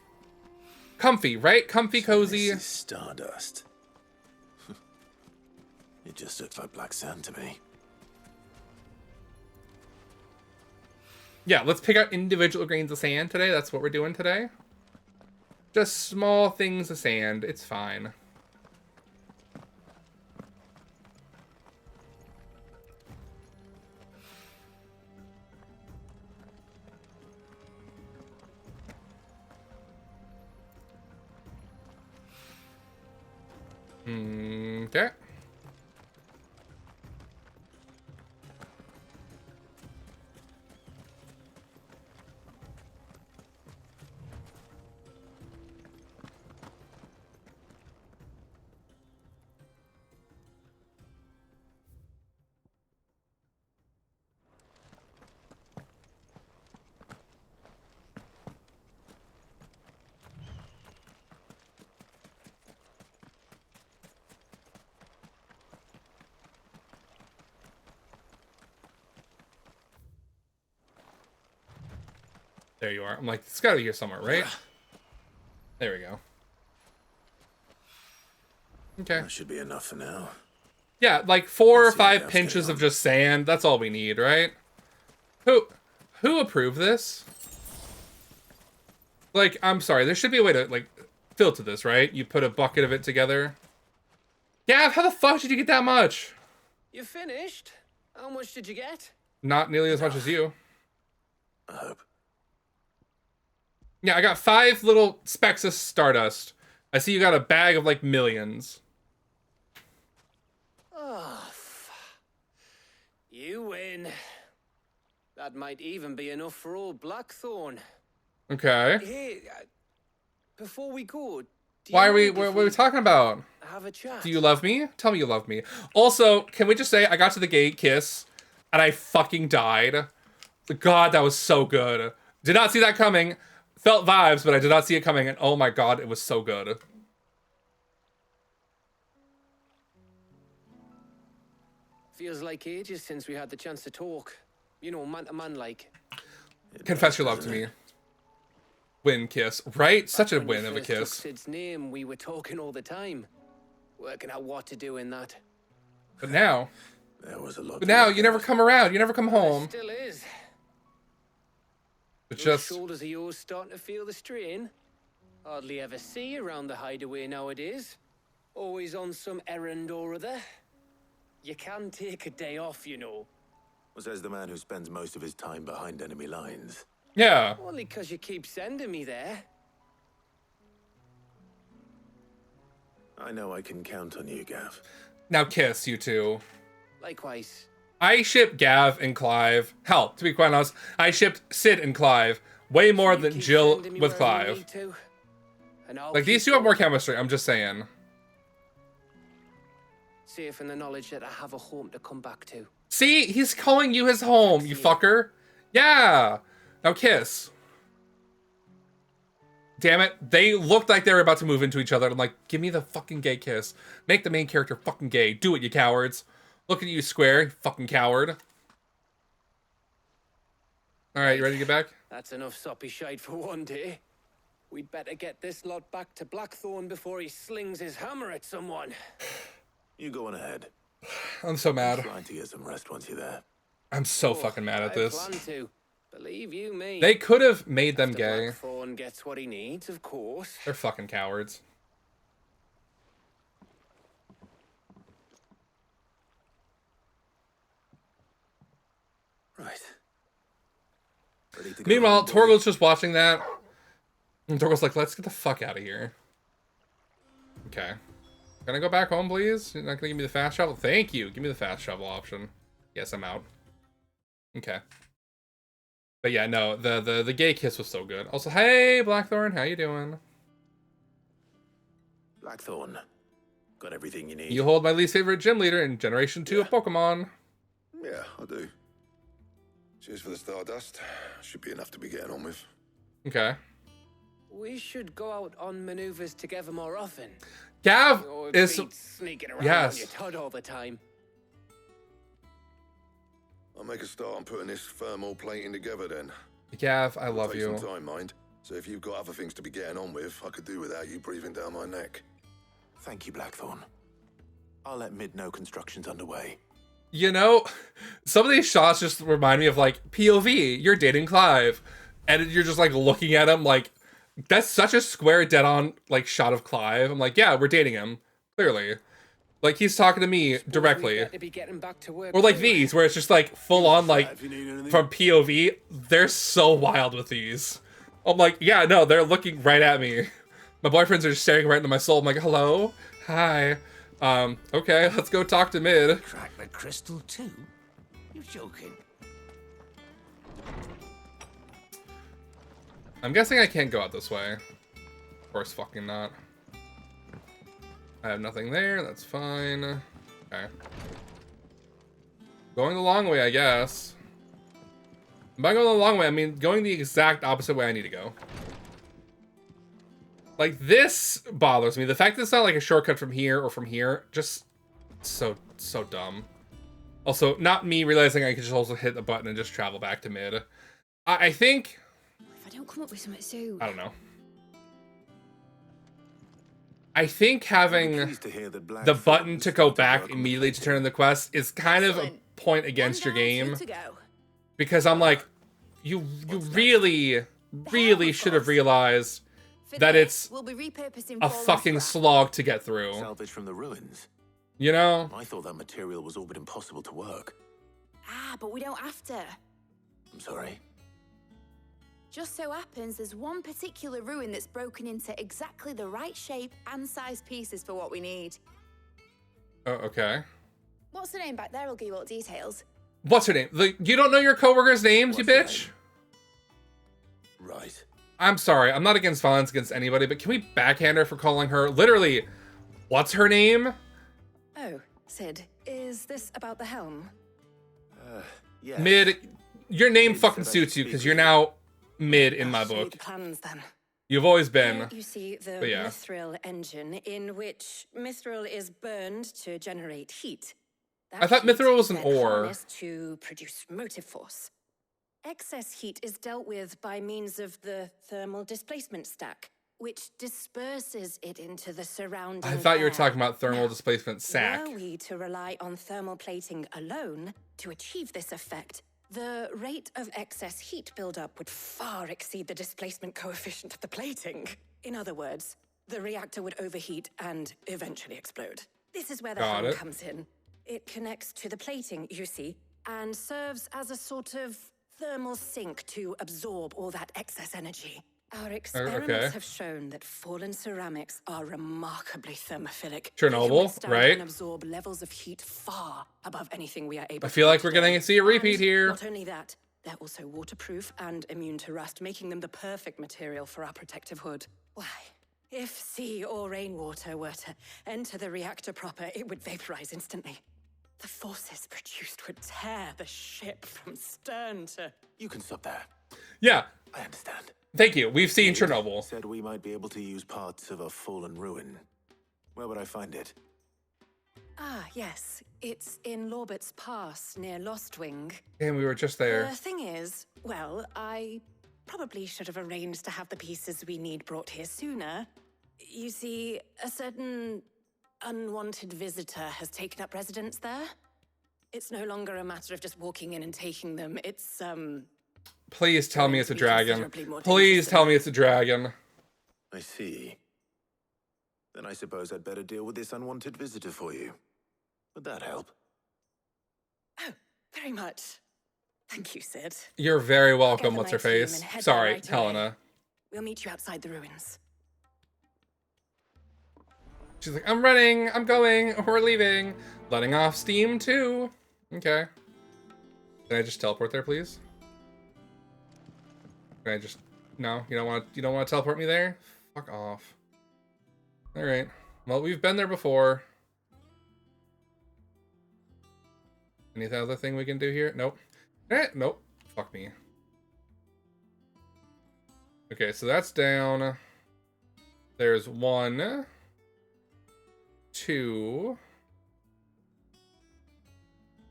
Comfy, right? Comfy, cozy. This is Stardust. It just looks like black sand to me. Yeah, let's pick out individual grains of sand today. That's what we're doing today. Just small things of sand. It's fine. Okay. There you are. I'm like, it's gotta be here somewhere, right? There we go. Okay. That should be enough for now. Yeah, like 4 or 5 pinches of just sand. That's all we need, right? Who approved this? Like, I'm sorry. There should be a way to, like, filter this, right? You put a bucket of it together. Gav, how the fuck did you get that much? You finished? How much did you get? Not nearly as much as you. I hope. Yeah, I got 5 little specks of Stardust. I see you got a bag of, like, millions. Oh, you win. That might even be enough for old Blackthorn. Okay. Hey, before we go, Why are we, what are we talking about? have a chat? Do you love me? Tell me you love me. Also, can we just say, I got to the gate kiss, and I fucking died. God, that was so good. Did not see that coming. Felt vibes, but I did not see it coming, and oh my god, it was so good. Feels like ages since we had the chance to talk. You know, man to man like. Confess your love to me. Win kiss. Right? Such a win of a First took kiss. Sid's name, we were talking all the time. Working out what to do in that. But now... There was a lot. But now, you never come around. You never come home. It still is. It's Those just... shoulders of yours starting to feel the strain. Hardly ever see you around the hideaway nowadays. Always on some errand or other. You can take a day off, you know. Says the man who spends most of his time behind enemy lines. Yeah. Only 'cause you keep sending me there. I know I can count on you, Gav. Now kiss, you two. Likewise. I ship Gav and Clive. Hell, to be quite honest, I shipped Sid and Clive way more than Jill with Clive. Like, these two have more chemistry, I'm just saying. Safe in the knowledge that I have a home to come back to. See? He's calling you his home, you fucker. Yeah. Now kiss. Damn it. They looked like they were about to move into each other. I'm like, give me the fucking gay kiss. Make the main character fucking gay. Do it, you cowards. Look at you, Square, you fucking coward. Alright, you ready to get back? That's enough soppy shite for one day. We'd better get this lot back to Blackthorn before he slings his hammer at someone. You go on ahead. I'm so mad. I'm trying to get some rest once you're there. I'm so fucking mad at this. I plan to. Believe you me. They could have made them After gay. Blackthorn gets what he needs, of course. They're fucking cowards. Right. Ready to go Meanwhile, home, boy? Torgo's just watching that. And Torgo's like, let's get the fuck out of here. Okay. Can I go back home, please? You're not gonna give me the fast travel? Thank you. Give me the fast travel option. Yes, I'm out. Okay. But yeah, no, the gay kiss was so good. Also, hey, Blackthorn, how you doing? Blackthorn. Got everything you need. You hold my least favorite gym leader in Generation 2 of Pokemon. Yeah, I do. Cheers for the Stardust. Should be enough to be getting on with. Okay. We should go out on maneuvers together more often. Gav Or is... beat sneaking around Yes. on your Todd all the time. I'll make a start on putting this thermal plating together then. Gav, I It'll love take you. some time, mind. So if you've got other things to be getting on with, I could do without you breathing down my neck. Thank you, Blackthorn. I'll let Mid know construction's underway. You know, some of these shots just remind me of, like, POV, you're dating Clive. And you're just, like, looking at him like, that's such a square dead-on, like, shot of Clive. I'm like, yeah, we're dating him. Clearly. Like, he's talking to me directly. Or, like, these, where it's just, like, full-on, like, from POV. They're so wild with these. I'm like, yeah, no, they're looking right at me. My boyfriends are just staring right into my soul. I'm like, hello? Hi. Okay, let's go talk to Mid. Crack the crystal too? You're joking. I'm guessing I can't go out this way. Of course fucking not. I have nothing there, that's fine. Okay. Going the long way, I guess. By going the long way, I mean going the exact opposite way I need to go. Like, this bothers me. The fact that it's not like a shortcut from here or from here, just so dumb. Also, not me realizing I could just also hit the button and just travel back to Mid. I think... If I don't come up with something soon. I don't know. I think having the button to go back immediately to turn in the quest is kind of a point against your game. Because I'm like, you really should have realized that it's a fucking slog to get through. Salvage from the ruins. You know? I thought that material was all but impossible to work. Ah, but we don't have to. I'm sorry. Just so happens there's one particular ruin that's broken into exactly the right shape and size pieces for what we need. Oh, okay. What's the name back there? I'll give you all the details. What's her name? Like, you don't know your coworkers' names, you bitch? Right. I'm sorry, I'm not against violence against anybody, but can we backhand her for calling her, literally, what's her name? Oh, Sid, is this about the helm? Yes. Mid, your name fucking suits you, because you're now Mid in my book. Plans, then. You've always been. Here you see the but yeah. mithril engine, in which mithril is burned to generate heat. That I thought heat mithril was is an then ore. harnessed to produce motive force. Excess heat is dealt with by means of the thermal displacement stack, which disperses it into the surrounding I thought you were air. talking about thermal Now, displacement sac. Were we to rely on thermal plating alone to achieve this effect, the rate of excess heat buildup would far exceed the displacement coefficient of the plating. In other words, the reactor would overheat and eventually explode. This is where the Got hum it. comes in. It connects to the plating, you see, and serves as a sort of thermal sink to absorb all that excess energy. Our experiments okay. have shown that fallen ceramics are remarkably thermophilic. Chernobyl, They can withstand right? and absorb levels of heat far above anything we are able I to feel do like we're today. gonna see a repeat And here. Not only that, they're also waterproof and immune to rust, making them the perfect material for our protective hood. Why? If sea or rainwater were to enter the reactor proper, it would vaporize instantly. The forces produced would tear the ship from stern to... You can stop there. Yeah. I understand. Thank you. We've seen Chernobyl. Said we might be able to use parts of a fallen ruin. Where would I find it? Ah, yes. It's in Lorbert's Pass, near Lostwing. Damn, we were just there. The thing is, well, I probably should have arranged to have the pieces we need brought here sooner. You see, a certain unwanted visitor has taken up residence there. It's no longer a matter of just walking in and taking them. It's, Please tell me it's a dragon. considerably more Please dangerous tell than me it's a dragon. I see. Then I suppose I'd better deal with this unwanted visitor for you. Would that help? Oh, very much. Thank you, Sid. You're very Gather welcome, my what's her team face? and head there Sorry, right away. Helena. We'll meet you outside the ruins. She's like, I'm running, I'm going, we're leaving. Letting off steam too. Okay. Can I just teleport there, please? Can I just... No, you don't want to teleport me there? Fuck off. Alright. Well, we've been there before. Any other thing we can do here? Nope. Nope. Fuck me. Okay, so that's down. There's 1, 2.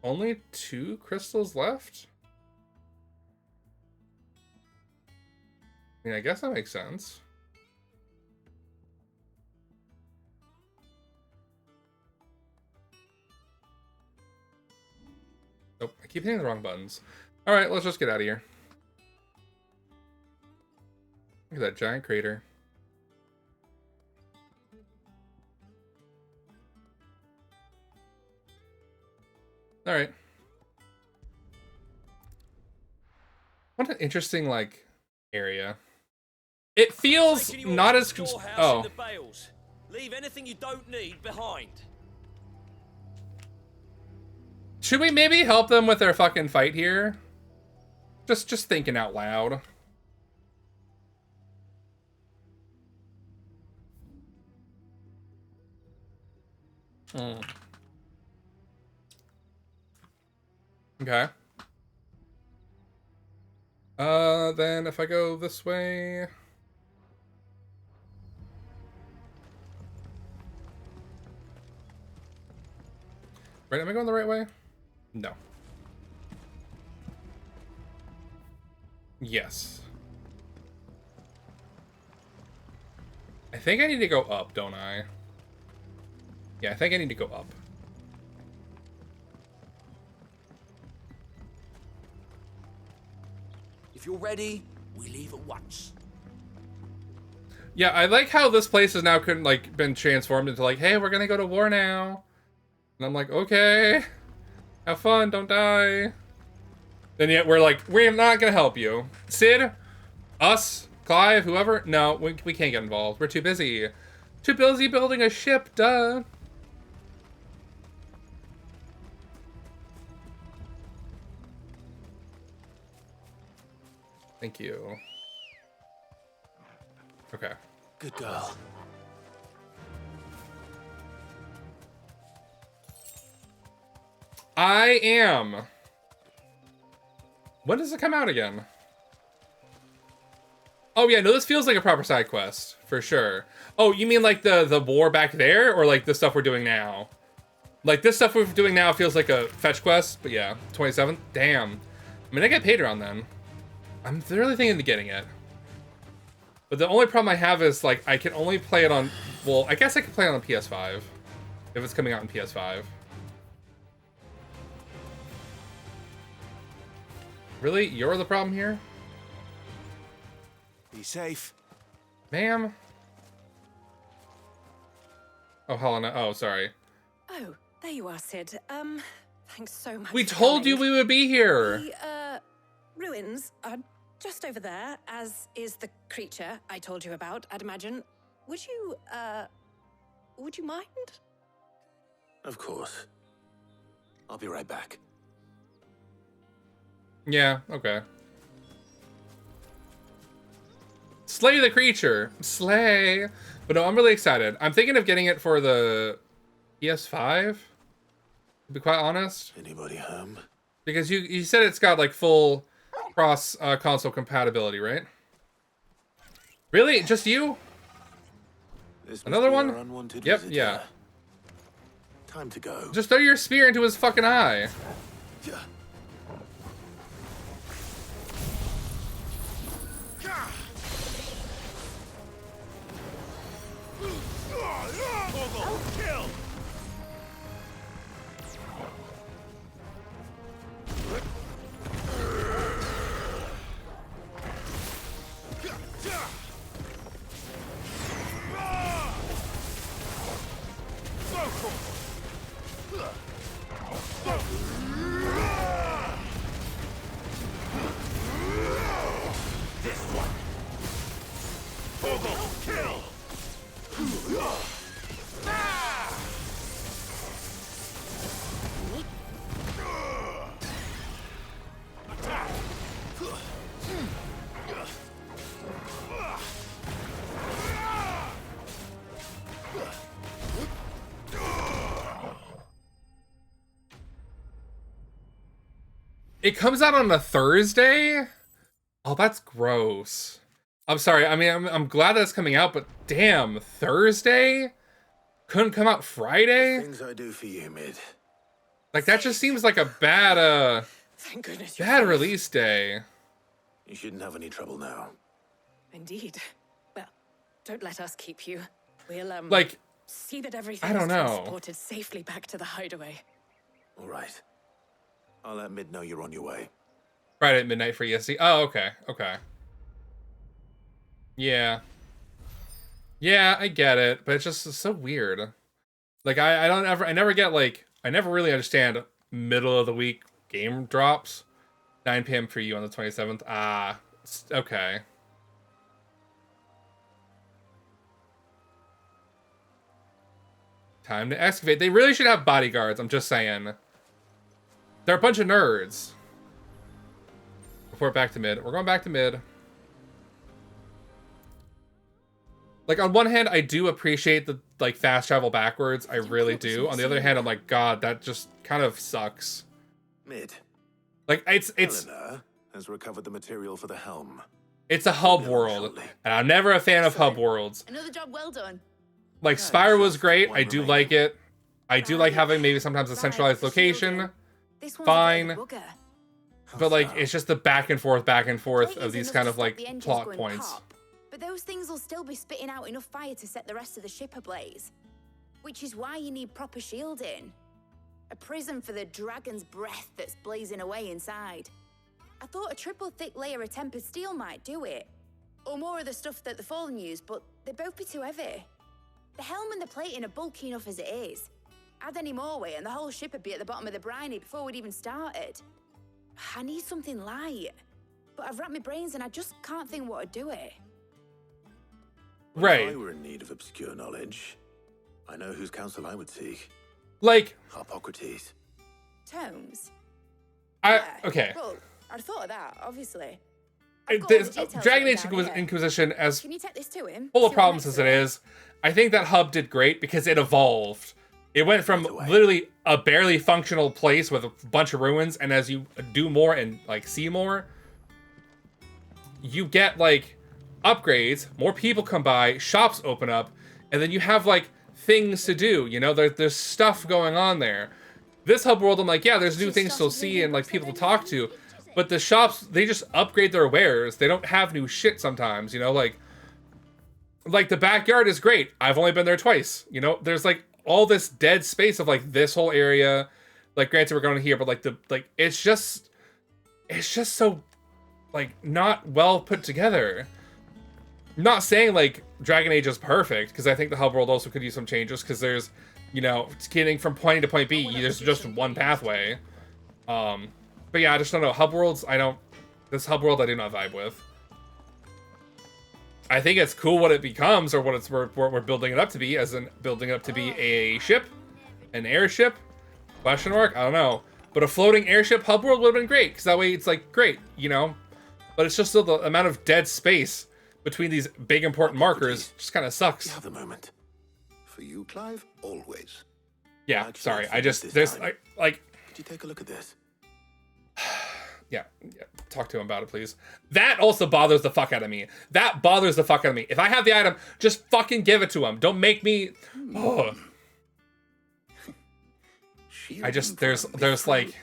Only 2 crystals left? I mean, I guess that makes sense. Nope, I keep hitting the wrong buttons. Alright, let's just get out of here. Look at that giant crater. Alright. What an interesting, like, area. It feels not as... Oh. Leave anything you don't need behind. Should we maybe help them with their fucking fight here? Just thinking out loud. Okay. Then if I go this way... Right, am I going the right way? No. Yes. I think I need to go up, don't I? Yeah, I think I need to go up. If you're ready, we leave at once. Yeah, I like how this place has now been transformed into like, hey, we're gonna go to war now. And I'm like, okay, have fun, don't die. And yet we're like, we're not gonna help you. Sid, us, Clive, whoever, no, we can't get involved. We're too busy. Too busy building a ship, duh. Thank you. Okay. Good girl. I am. When does it come out again? Oh yeah, no, this feels like a proper side quest, for sure. Oh, you mean like the war back there, or like the stuff we're doing now? Like, this stuff we're doing now feels like a fetch quest, but yeah, 27th? Damn. I mean, I get paid around then. I'm really thinking of getting it. But the only problem I have is, like, I can only play it on... Well, I guess I could play it on PS5. If it's coming out on PS5. Really? You're the problem here? Be safe. Ma'am? Oh, Helena. Oh, sorry. Oh, there you are, Sid. Thanks so much. We for told coming. you we would be here. The, ruins are just over there, as is the creature I told you about, I'd imagine. Would you mind? Of course. I'll be right back. Yeah, okay. Slay the creature. Slay. But no, I'm really excited. I'm thinking of getting it for the PS5, to be quite honest. Anybody home? Because you said it's got like full cross console compatibility, right? Really? Just you? Another one? Yep, yeah. Time to go. Just throw your spear into his fucking eye. It comes out on a Thursday? Oh, that's gross. I'm sorry. I mean, I'm glad that's coming out, but damn, Thursday? Couldn't come out Friday? Things I do for you, Mid. Like, that just seems like a bad, Thank goodness bad release day. You shouldn't have any trouble now. Indeed. Well, don't let us keep you. We'll, like, see that everything I don't is know. transported safely back to the hideaway. All right. I'll let Mid know you're on your way. Friday at midnight for ESC. Oh, okay. Okay. Yeah. Yeah, I get it, but it's just so weird. Like, I never get, like, I never really understand middle of the week game drops. 9 p.m. for you on the 27th. Ah, okay. Time to excavate. They really should have bodyguards, I'm just saying. They're a bunch of nerds. Before back to mid. We're going back to mid. Like, on one hand, I do appreciate the, like, fast travel backwards. I really do. On the other hand, I'm like, God, that just kind of sucks. Mid. Like, it's... Helena has recovered the material for the helm. It's a hub world. And I'm never a fan of hub worlds. Another job well done. Like, Spire was great. I do like it. I do like having maybe sometimes a centralized location. Fine. But, like, it's just the back and forth of these kind of, like, plot points. But those things will still be spitting out enough fire to set the rest of the ship ablaze. Which is why you need proper shielding. A prison for the dragon's breath that's blazing away inside. I thought a triple thick layer of tempered steel might do it. Or more of the stuff that the Fallen use, but they'd both be too heavy. The helm and the plating are bulky enough as it is. Add any more weight and the whole ship would be at the bottom of the briny before we'd even started. I need something light. But I've wrapped my brains and I just can't think what to do it. Right. If I were in need of obscure knowledge, I know whose counsel I would seek. Like... Hippocrates. Tomes? Okay. Well, I'd thought of that, obviously. Dragon Age Inquisition, as Can you take this to him? full of problems as it is, I think that hub did great because it evolved. It went from literally a barely functional place with a bunch of ruins, and as you do more and, like, see more, you get, like, upgrades, more people come by, shops open up, and then you have, like, things to do. You know, there's stuff going on there. This hub world, I'm like, yeah, there's new things to see and like people to talk to. But the shops, they just upgrade their wares. They don't have new shit sometimes, you know, like the backyard is great. I've only been there twice. You know, there's like all this dead space of like this whole area. Like, granted, we're going here, but like it's just so like not well put together. I'm not saying like Dragon Age is perfect, because I think the hub world also could use some changes, because there's, you know, getting from point A to point B, there's just one pathway. But yeah, I just don't know. Hub worlds, this hub world I do not vibe with. I think it's cool what it becomes, or what we're building it up to be, as in building it up to be a ship, an airship, question mark, I don't know. But a floating airship hub world would have been great, because that way it's like, great, you know? But it's just still the amount of dead space between these big important markers just kind of sucks. You have the moment. For you, Clive, always. Yeah, sorry, there's like... Could you take a look at this? Yeah, talk to him about it, please. That also bothers the fuck out of me. That bothers the fuck out of me. If I have the item, just fucking give it to him. Don't make me... Oh. There's like...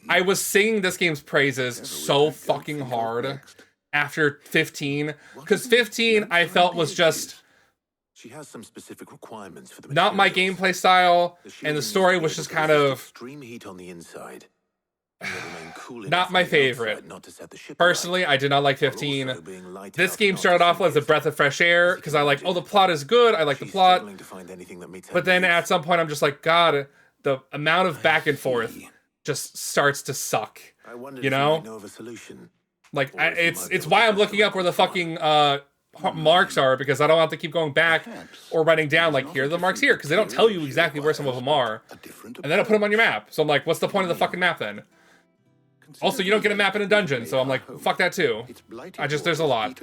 I was singing this game's praises so fucking hard after 15. Because 15, I felt was just... She has some specific requirements for the not my gameplay style, and the story was just kind of... Extreme heat on the inside. Not my favorite. Personally, I did not like 15. This game started off as a breath of fresh air, because I like, oh, the plot is good, I like the plot. But then at some point, I'm just like, God, the amount of back and forth just starts to suck. You know? Like, it's why I'm looking up where the fucking marks are, because I don't have to keep going back or writing down, like, here are the marks here, because they don't tell you exactly where some of them are. And then I'll put them on your map. So I'm like, what's the point of the fucking map then? Also, you don't get a map in a dungeon, so I'm like, fuck that too. There's a lot.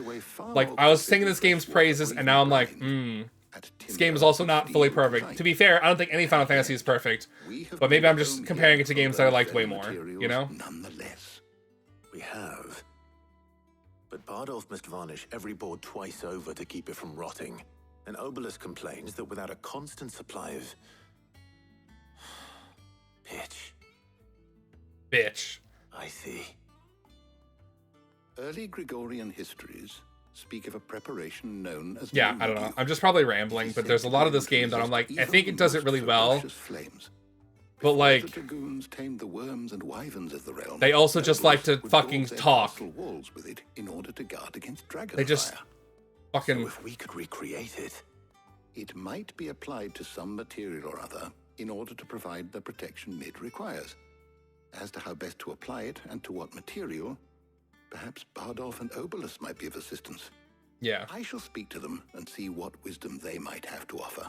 Like, I was singing this game's praises, and now I'm like, this game is also not fully perfect. To be fair, I don't think any Final Fantasy is perfect, but maybe I'm just comparing it to games that I liked way more, you know? Nonetheless, we have. But Bardolph must varnish every board twice over to keep it from rotting. And Obelus complains that without a constant supply of... Bitch. I see. Early Gregorian histories speak of a preparation known as... Yeah, I don't know. I'm just probably rambling, but there's a lot of this game that I'm like, I think it does it really well. But like, the dragoons tamed the worms and wyverns of the realm, they also just like to fucking talk. Walls with it in order to guard against dragon they just fire. fucking... So if we could recreate it... It might be applied to some material or other in order to provide the protection Mid requires. As to how best to apply it and to what material, perhaps Bardolph and Obelus might be of assistance. Yeah. I shall speak to them and see what wisdom they might have to offer.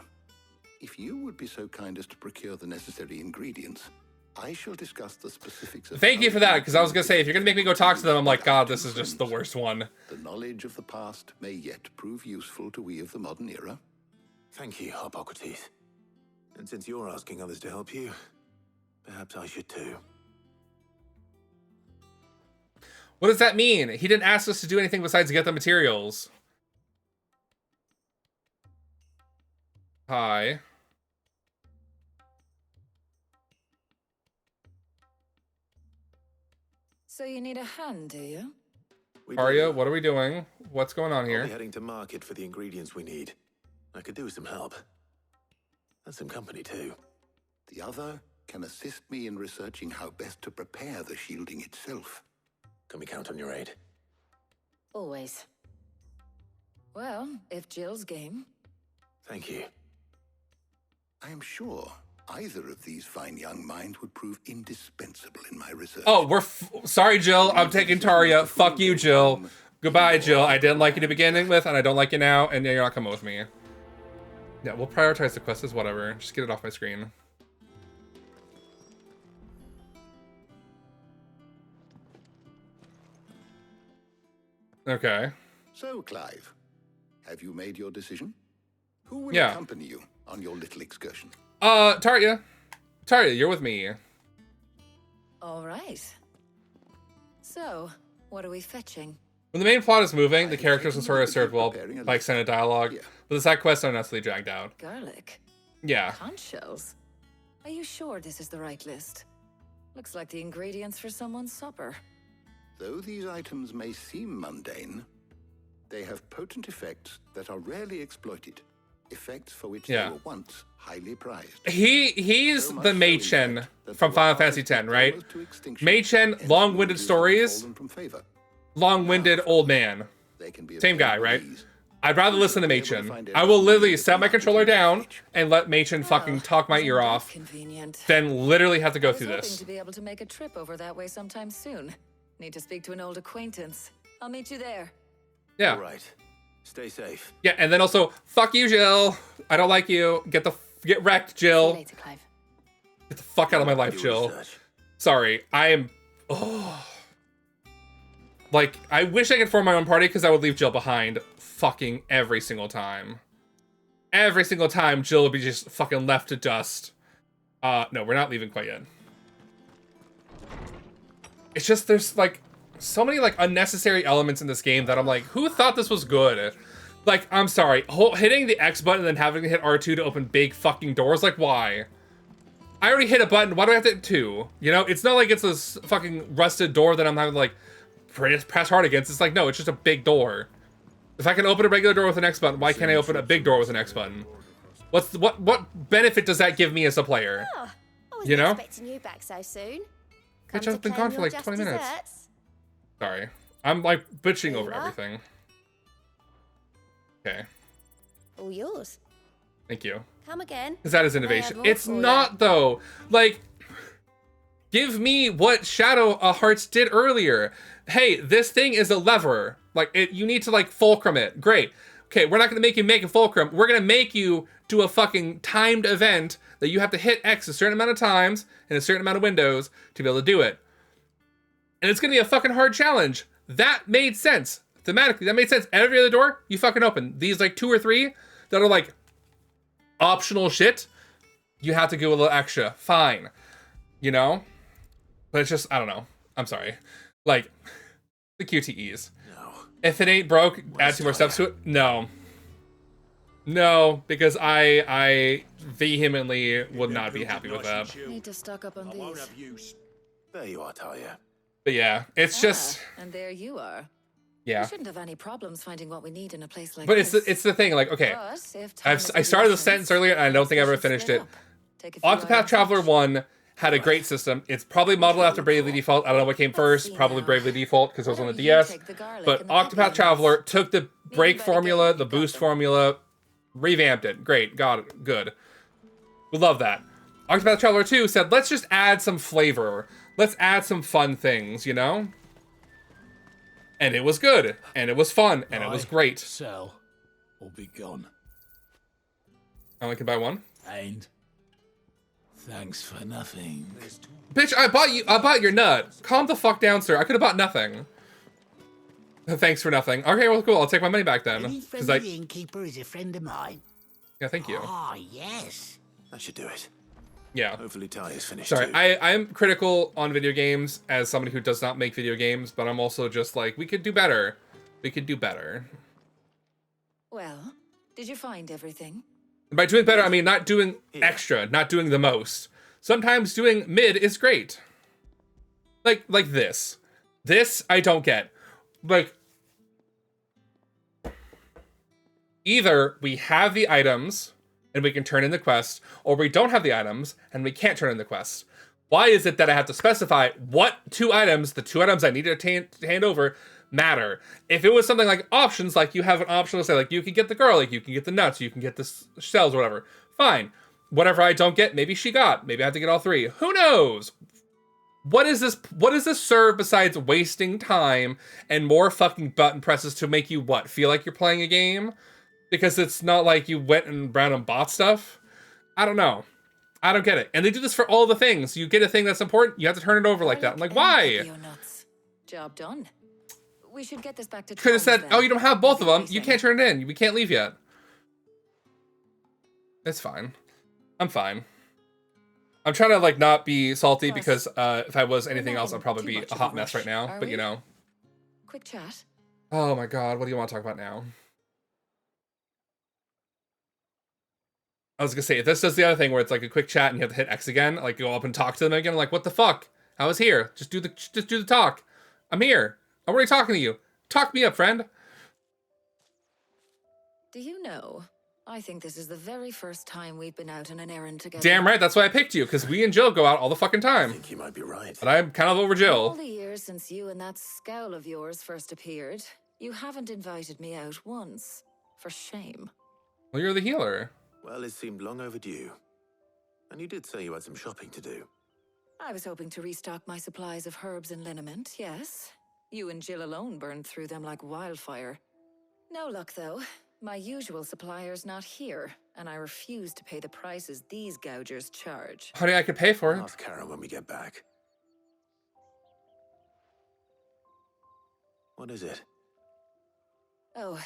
If you would be so kind as to procure the necessary ingredients, I shall discuss the specifics of... Thank you for that, because I was going to say, if you're going to make me go talk to them, I'm like, God, this is just the worst one. The knowledge of the past may yet prove useful to we of the modern era. Thank you, Hippocrates. And since you're asking others to help you, perhaps I should too. What does that mean? He didn't ask us to do anything besides get the materials. Hi. So you need a hand, do you? Arya, what are we doing? What's going on here? I'll be heading to market for the ingredients we need. I could do with some help. And some company too. The other can assist me in researching how best to prepare the shielding itself. Can we count on your aid? Always. Well, if Jill's game. Thank you. I am sure either of these fine young minds would prove indispensable in my research. Oh, sorry, Jill. I'm taking Tarja. Fuck you, Jill. Goodbye, Jill. I didn't like you to begin with, and I don't like you now, and you're not coming with me. Yeah, we'll prioritize the quests as whatever. Just get it off my screen. Okay. So, Clive, have you made your decision? Who will Yeah. accompany you on your little excursion? Tarja. Tarja, you're with me. All right. So, what are we fetching? When the main plot is moving, the characters and story are served well by extended dialogue, but the side quests are unnecessarily dragged out. Garlic. Yeah. Conch shells. Are you sure this is the right list? Looks like the ingredients for someone's supper. Though these items may seem mundane, they have potent effects that are rarely exploited. Effects for which they were once highly prized. He's the Mei-Chen from Final Fantasy X, right? Mei-Chen, long-winded stories, long-winded old man. Same guy, right? I'd rather listen to Mei-Chen. I will literally set my controller down and let Mei-Chen fucking talk my ear off, then literally have to go through this. To be able to make a trip over that way sometime soon. Need to speak to an old acquaintance. I'll meet you there. Yeah. All right. Stay safe. Yeah, and then also, fuck you, Jill. I don't like you. Get wrecked, Jill. See you later, Clive. Get the fuck out of my life, Jill. Sorry, I am. Oh. Like, I wish I could form my own party because I would leave Jill behind fucking every single time. Every single time, Jill would be just fucking left to dust. No, we're not leaving quite yet. It's just, there's like so many like unnecessary elements in this game that I'm like, who thought this was good? Like, I'm sorry, hitting the X button and then having to hit R2 to open big fucking doors, like why? I already hit a button, why do I have to hit 2? You know, it's not like it's this fucking rusted door that I'm having to like press hard against. It's like, no, it's just a big door. If I can open a regular door with an X button, why can't I open a big door with an X button? What benefit does that give me as a player? Oh, I wasn't you know? expecting you back so soon. Bitch, I've been gone for like 20 minutes. Sorry. I'm like bitching over everything. Okay. All yours. Thank you. Come again. Because that is innovation. It's not, though. Like, give me what Shadow Hearts did earlier. Hey, this thing is a lever. Like, you need to, like, fulcrum it. Great. Okay, we're not going to make you make a fulcrum. We're going to make you do a fucking timed event that you have to hit X a certain amount of times in a certain amount of windows to be able to do it. And it's going to be a fucking hard challenge. That made sense. Thematically, that made sense. Every other door, you fucking open. These, like, 2 or 3 that are, like, optional shit, you have to go a little extra. Fine. You know? But it's just, I don't know. I'm sorry. Like, the QTEs. No. If it ain't broke, add 2 more steps to it. No. No, because I vehemently would not be happy with that. Need to stock up on these. There you are, Talia. But yeah, it's just... And there you are. Yeah. We shouldn't have any problems finding what we need in a place like but this. But it's the thing, like, okay. I started the sentence earlier, and I don't think I ever finished it. Octopath Traveler 1 had a great system. It's probably modeled after Bravely Default. I don't know what came first. Probably Bravely Default, because it was on the DS. But Octopath Traveler took the break formula, the boost formula, revamped it. Great. Got it. Good. We love that. Octopath Traveler 2 said, let's just add some flavor. Let's add some fun things, you know? And it was good. And it was fun. And it was great. Sell or be gone. I only can buy one? And thanks for nothing. Bitch, I bought your nut. Calm the fuck down, sir. I could have bought nothing. Thanks for nothing. Okay, well, cool. I'll take my money back then. Any friend of the innkeeper is a friend of mine. Yeah, thank you. Ah, yes. That should do it. Yeah. Hopefully Talia's finished Sorry, too. I'm critical on video games as somebody who does not make video games, but I'm also just like, we could do better. We could do better. Well, did you find everything? And by doing better, I mean not doing extra, not doing the most. Sometimes doing mid is great. Like this. This I don't get. Like, either we have the items and we can turn in the quest, or we don't have the items and we can't turn in the quest. Why is it that I have to specify what 2 items, the 2 items I need to hand over, matter? If it was something like options, like you have an option to say, like, you can get the garlic, you can get the nuts, you can get the shells, or whatever. Fine. Whatever I don't get, maybe she got. Maybe I have to get all 3. Who knows? What is this? What does this serve besides wasting time and more fucking button presses to make you, what, feel like you're playing a game? Because it's not like you went and ran and bought stuff. I don't know. I don't get it. And they do this for all the things. You get a thing that's important, you have to turn it over like that. I'm like, why? Job done. We should get this back to Could have said, oh, you don't have both of them. You can't turn it in. We can't leave yet. It's fine. I'm fine. I'm trying to, like, not be salty because if I was anything else, I'd probably be a hot mess right now. But, you know. Quick chat. Oh my god, what do you want to talk about now? I was gonna say, if this does the other thing where it's like a quick chat and you have to hit X again, like go up and talk to them again, like, what the fuck? I was here. Just do the talk. I'm here. I'm already talking to you. Talk me up, friend. Do you know, I think this is the very first time we've been out on an errand together. Damn right, that's why I picked you, because we and Jill go out all the fucking time. I think you might be right. But I'm kind of over Jill. All the years since you and that scowl of yours first appeared, you haven't invited me out once. For shame. Well, you're the healer. Well, it seemed long overdue. And you did say you had some shopping to do. I was hoping to restock my supplies of herbs and liniment, yes. You and Jill alone burned through them like wildfire. No luck, though. My usual supplier's not here, and I refuse to pay the prices these gougers charge. Honey, I could pay for it. Ask Karen when we get back. What is it? Oh,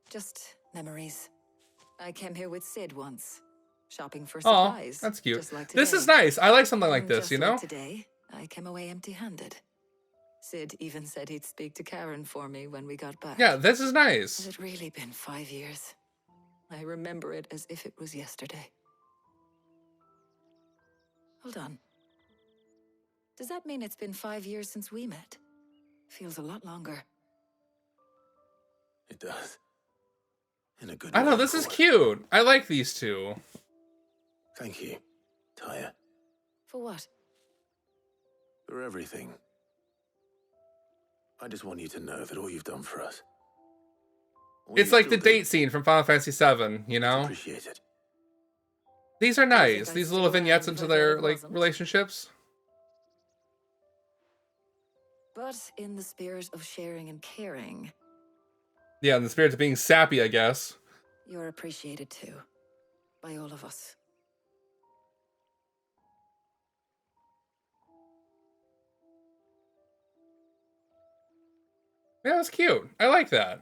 just memories. I came here with Sid once, shopping for Oh, supplies. that's cute. Just like This today. is nice. I like something like And this, just you know? like today, I came away empty-handed. Sid even said he'd speak to Karen for me when we got back. Yeah, this is nice. Has it really been 5 years? I remember it as if it was yesterday. Hold on. Does that mean it's been 5 years since we met? Feels a lot longer. It does. In a good I know, way, this of is course. cute. I like these two. Thank you, Tyre, For what? for everything. I just want you to know that all you've done for us. all It's you like the still do, date scene from Final Fantasy VII, you know? appreciate it. These are nice. I These little still vignettes am, into but their, it like, wasn't. relationships. But in the spirit of sharing and caring, Yeah, in the spirit of being sappy, I guess. you're appreciated too. By all of us. Yeah, that's cute. I like that.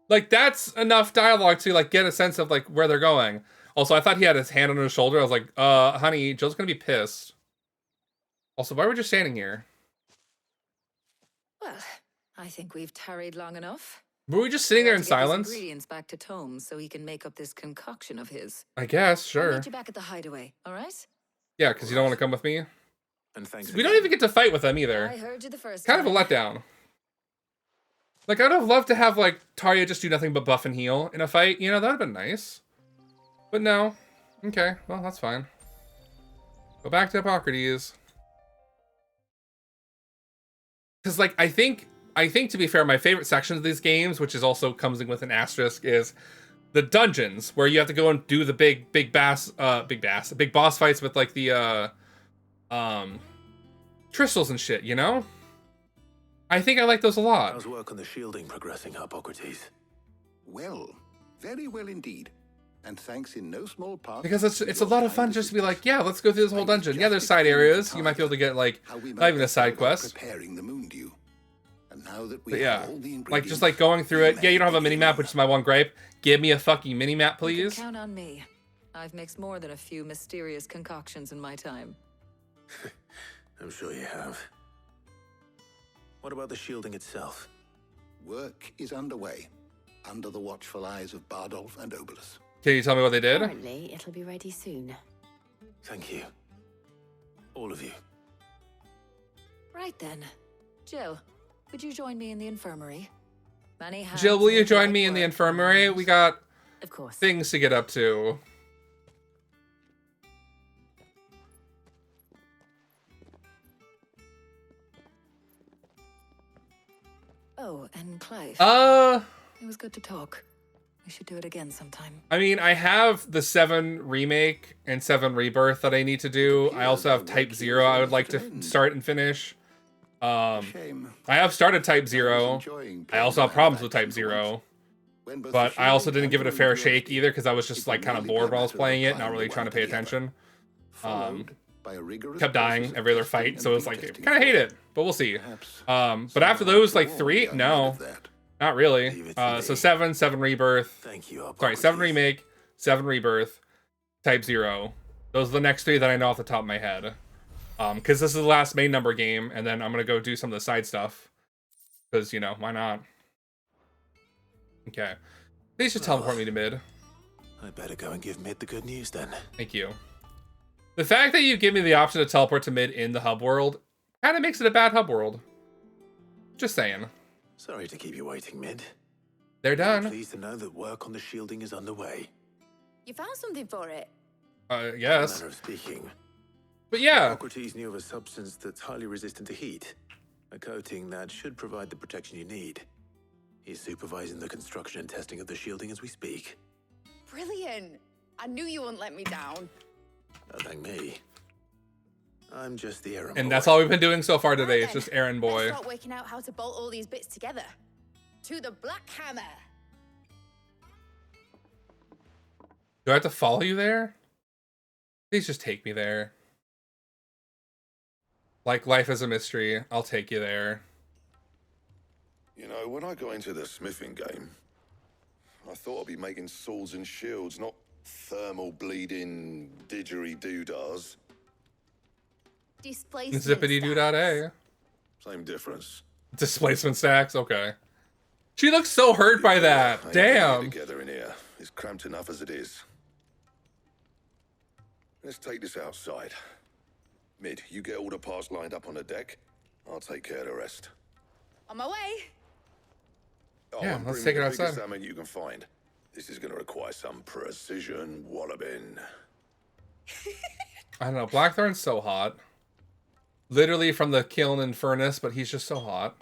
Like, that's enough dialogue to, like, get a sense of, like, where they're going. Also, I thought he had his hand on his shoulder. I was like, honey, Jill's gonna be pissed. Also, why were we just standing here? Well, I think we've tarried long enough. Were we just sitting there in To get his silence? ingredients back to Tome so he can make up this concoction of his. I guess, I'll sure. meet you back at the hideaway, all right? Yeah, because you don't want to come with me. And thanks We don't even get to fight with them either. I heard you the first Kind of a time. letdown. Like, I'd have loved to have, like, Tarya just do nothing but buff and heal in a fight. You know, that would have been nice. But no. Okay, well, that's fine. Go back to Hippocrates. Because, like, I think, to be fair, my favorite section of these games, which is also comes in with an asterisk, is the dungeons, where you have to go and do the big boss fights with, like, the, crystals and shit, you know? I think I like those a lot. How's work on the shielding progressing, Hippocrates? Well, very well indeed. And thanks in no small part... Because it's a lot of fun just to be like, yeah, let's go through this whole dungeon. Yeah, there's side areas. You might be able to get, like, not even a side quest. Preparing the moon dew. And now that we But yeah, have all the like, just, like, going through it. Yeah, you don't have a mini-map, which is my one gripe. Give me a fucking mini-map, You please. can count on me. I've mixed more than a few mysterious concoctions in my time. I'm sure you have. What about the shielding itself? Work is underway, under the watchful eyes of Bardolph and Obolus. Can you tell me what they did? Apparently, it'll be ready soon. Thank you. All of you. Right then. Jill, would you join me in the infirmary? Many hands Jill, will you make join light me in the work. infirmary? We got Of course. things to get up to. Oh, and Clive. It was good to talk. We should do it again sometime. I mean, I have the 7 remake and 7 rebirth that I need to do. I also have Type 0 I would like to start and finish. I have started Type 0. I also have problems with Type 0. But I also didn't give it a fair shake either because I was just like kind of bored while I was playing it, not really trying to pay attention. Kept dying every other fight, so it was like, kind of hate it, but we'll see. But after those like 3, no, not really. So 7 rebirth. Sorry, 7 remake, 7 rebirth, Type 0. Those are the next 3 that I know off the top of my head. Because this is the last main number game, and then I'm gonna go do some of the side stuff. Because, you know, why not? Okay. Please just teleport me to mid. I better go and give Mid the good news then. Thank you. The fact that you give me the option to teleport to mid in the hub world kind of makes it a bad hub world. Just saying. Sorry to keep you waiting, Mid. They're done. Pleased to know that work on the shielding is underway. You found something for it? Yes. Manner of speaking. But yeah. Socrates knew of a substance that's highly resistant to heat. A coating that should provide the protection you need. He's supervising the construction and testing of the shielding as we speak. Brilliant. I knew you wouldn't let me down. Oh, thank me. I'm just the errand boy. And that's all we've been doing so far today. It's just errand boy. Let's start working out how to bolt all these bits together. To the Black Hammer. Do I have to follow you there? Please just take me there. Like life is a mystery. I'll take you there. You know, when I got into the smithing game, I thought I'd be making swords and shields, not thermal bleeding didgeridoo-dahs. Displacement Zippity-doo-dah-day. Same difference. Displacement stacks? Okay. She looks so hurt by that. Damn. Together in here. It's cramped enough as it is. Let's take this outside. Mid, you get all the parts lined up on the deck. I'll take care of the rest. On my way. Oh, Yeah, I'm let's bringing take it the outside. biggest salmon you can find. This is going to require some precision walloping. I don't know. Blackthorn's so hot. Literally from the kiln and furnace, but he's just so hot.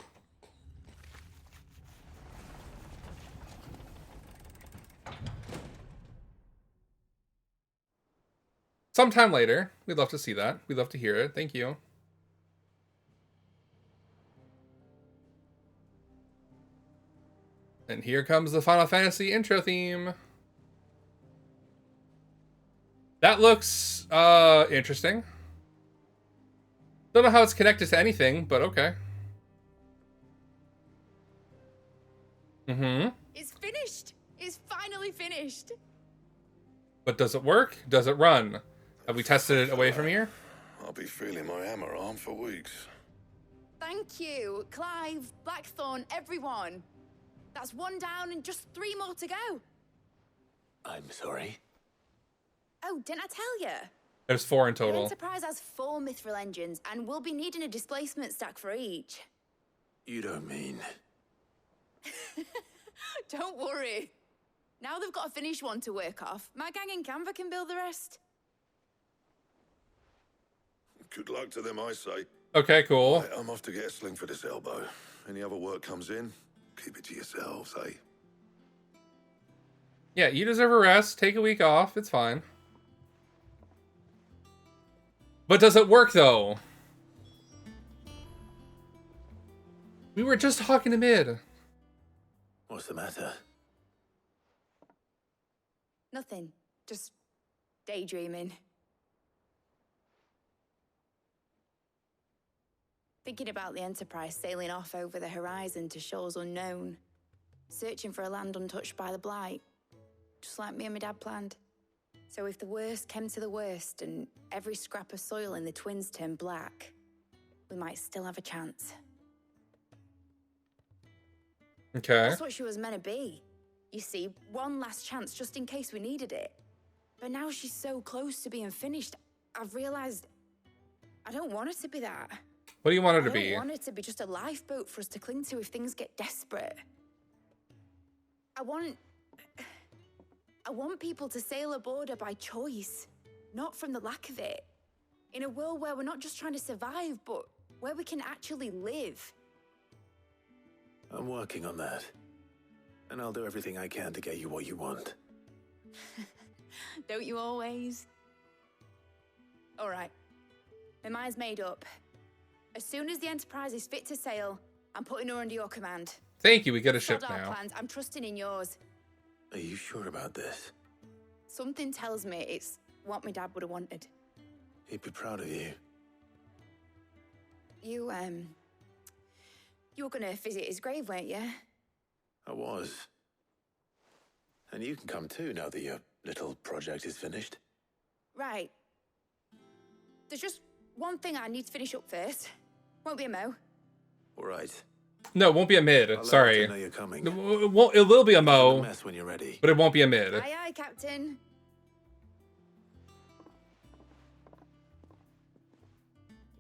Sometime later. We'd love to see that. We'd love to hear it. Thank you. And here comes the Final Fantasy intro theme. That looks interesting. Don't know how it's connected to anything, but okay. Mm-hmm. It's finished. It's finally finished. But does it work? Does it run? Have we tested it away from here? I'll be feeling my hammer arm for weeks. Thank you, Clive, Blackthorn, everyone. That's one down and just 3 more to go. I'm sorry. Oh, didn't I tell you? There's 4 in The total. Enterprise has 4 mithril engines, and we'll be needing a displacement stack for each. You don't mean... Don't worry. Now they've got a finished one to work off. My gang in Canva can build the rest. Good luck to them, I say. Okay, cool. Right, I'm off to get a sling for this elbow. Any other work comes in, keep it to yourselves, eh? Yeah, you deserve a rest. Take a week off. It's fine. But does it work, though? We were just talking to Mid. What's the matter? Nothing. Just daydreaming. Thinking about the Enterprise sailing off over the horizon to shores unknown. Searching for a land untouched by the Blight. Just like me and my dad planned. So if the worst came to the worst and every scrap of soil in the Twins turned black, we might still have a chance. Okay. That's what she was meant to be. You see, one last chance just in case we needed it. But now she's so close to being finished, I've realized I don't want her to be that. What do you want her to I be? don't want her to be just a lifeboat for us to cling to if things get desperate. I want people to sail aboard her by choice, not from the lack of it. In a world where we're not just trying to survive, but where we can actually live. I'm working on that. And I'll do everything I can to get you what you want. Don't you always? All right. My mind's made up. As soon as the Enterprise is fit to sail, I'm putting her under your command. Thank you. We get a ship Sod our now. plans. I'm trusting in yours. Are you sure about this? Something tells me it's what my dad would have wanted. He'd be proud of you. You were gonna visit his grave, weren't you? I was. And you can come too now that your little project is finished. Right. There's just one thing I need to finish up first. Won't be a mo. All right. No, it won't be a mid. I'll Sorry. know you're coming. It will be a mo, Mess when you're ready. but it won't be a mid. Aye, aye, Captain.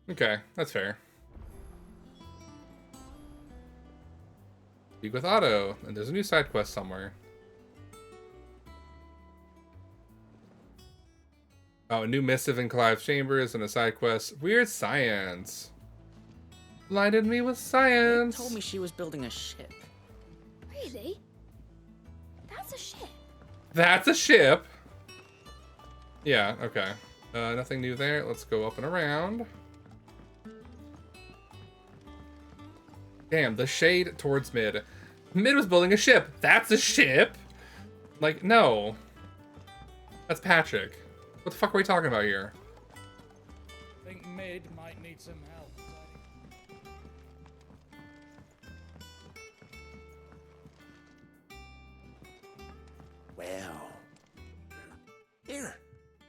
Okay, that's fair. Speak with Otto, and there's a new side quest somewhere. Oh, a new missive in Clive's chambers and a side quest. Weird science. Blinded me with science. Told me she was building a ship. Really? That's a ship. That's a ship. Yeah, okay. Nothing new there. Let's go up and around. Damn, the shade towards mid. Mid was building a ship. That's a ship? Like, no. That's Patrick. What the fuck are we talking about here? I think mid might need some help. Well. Here,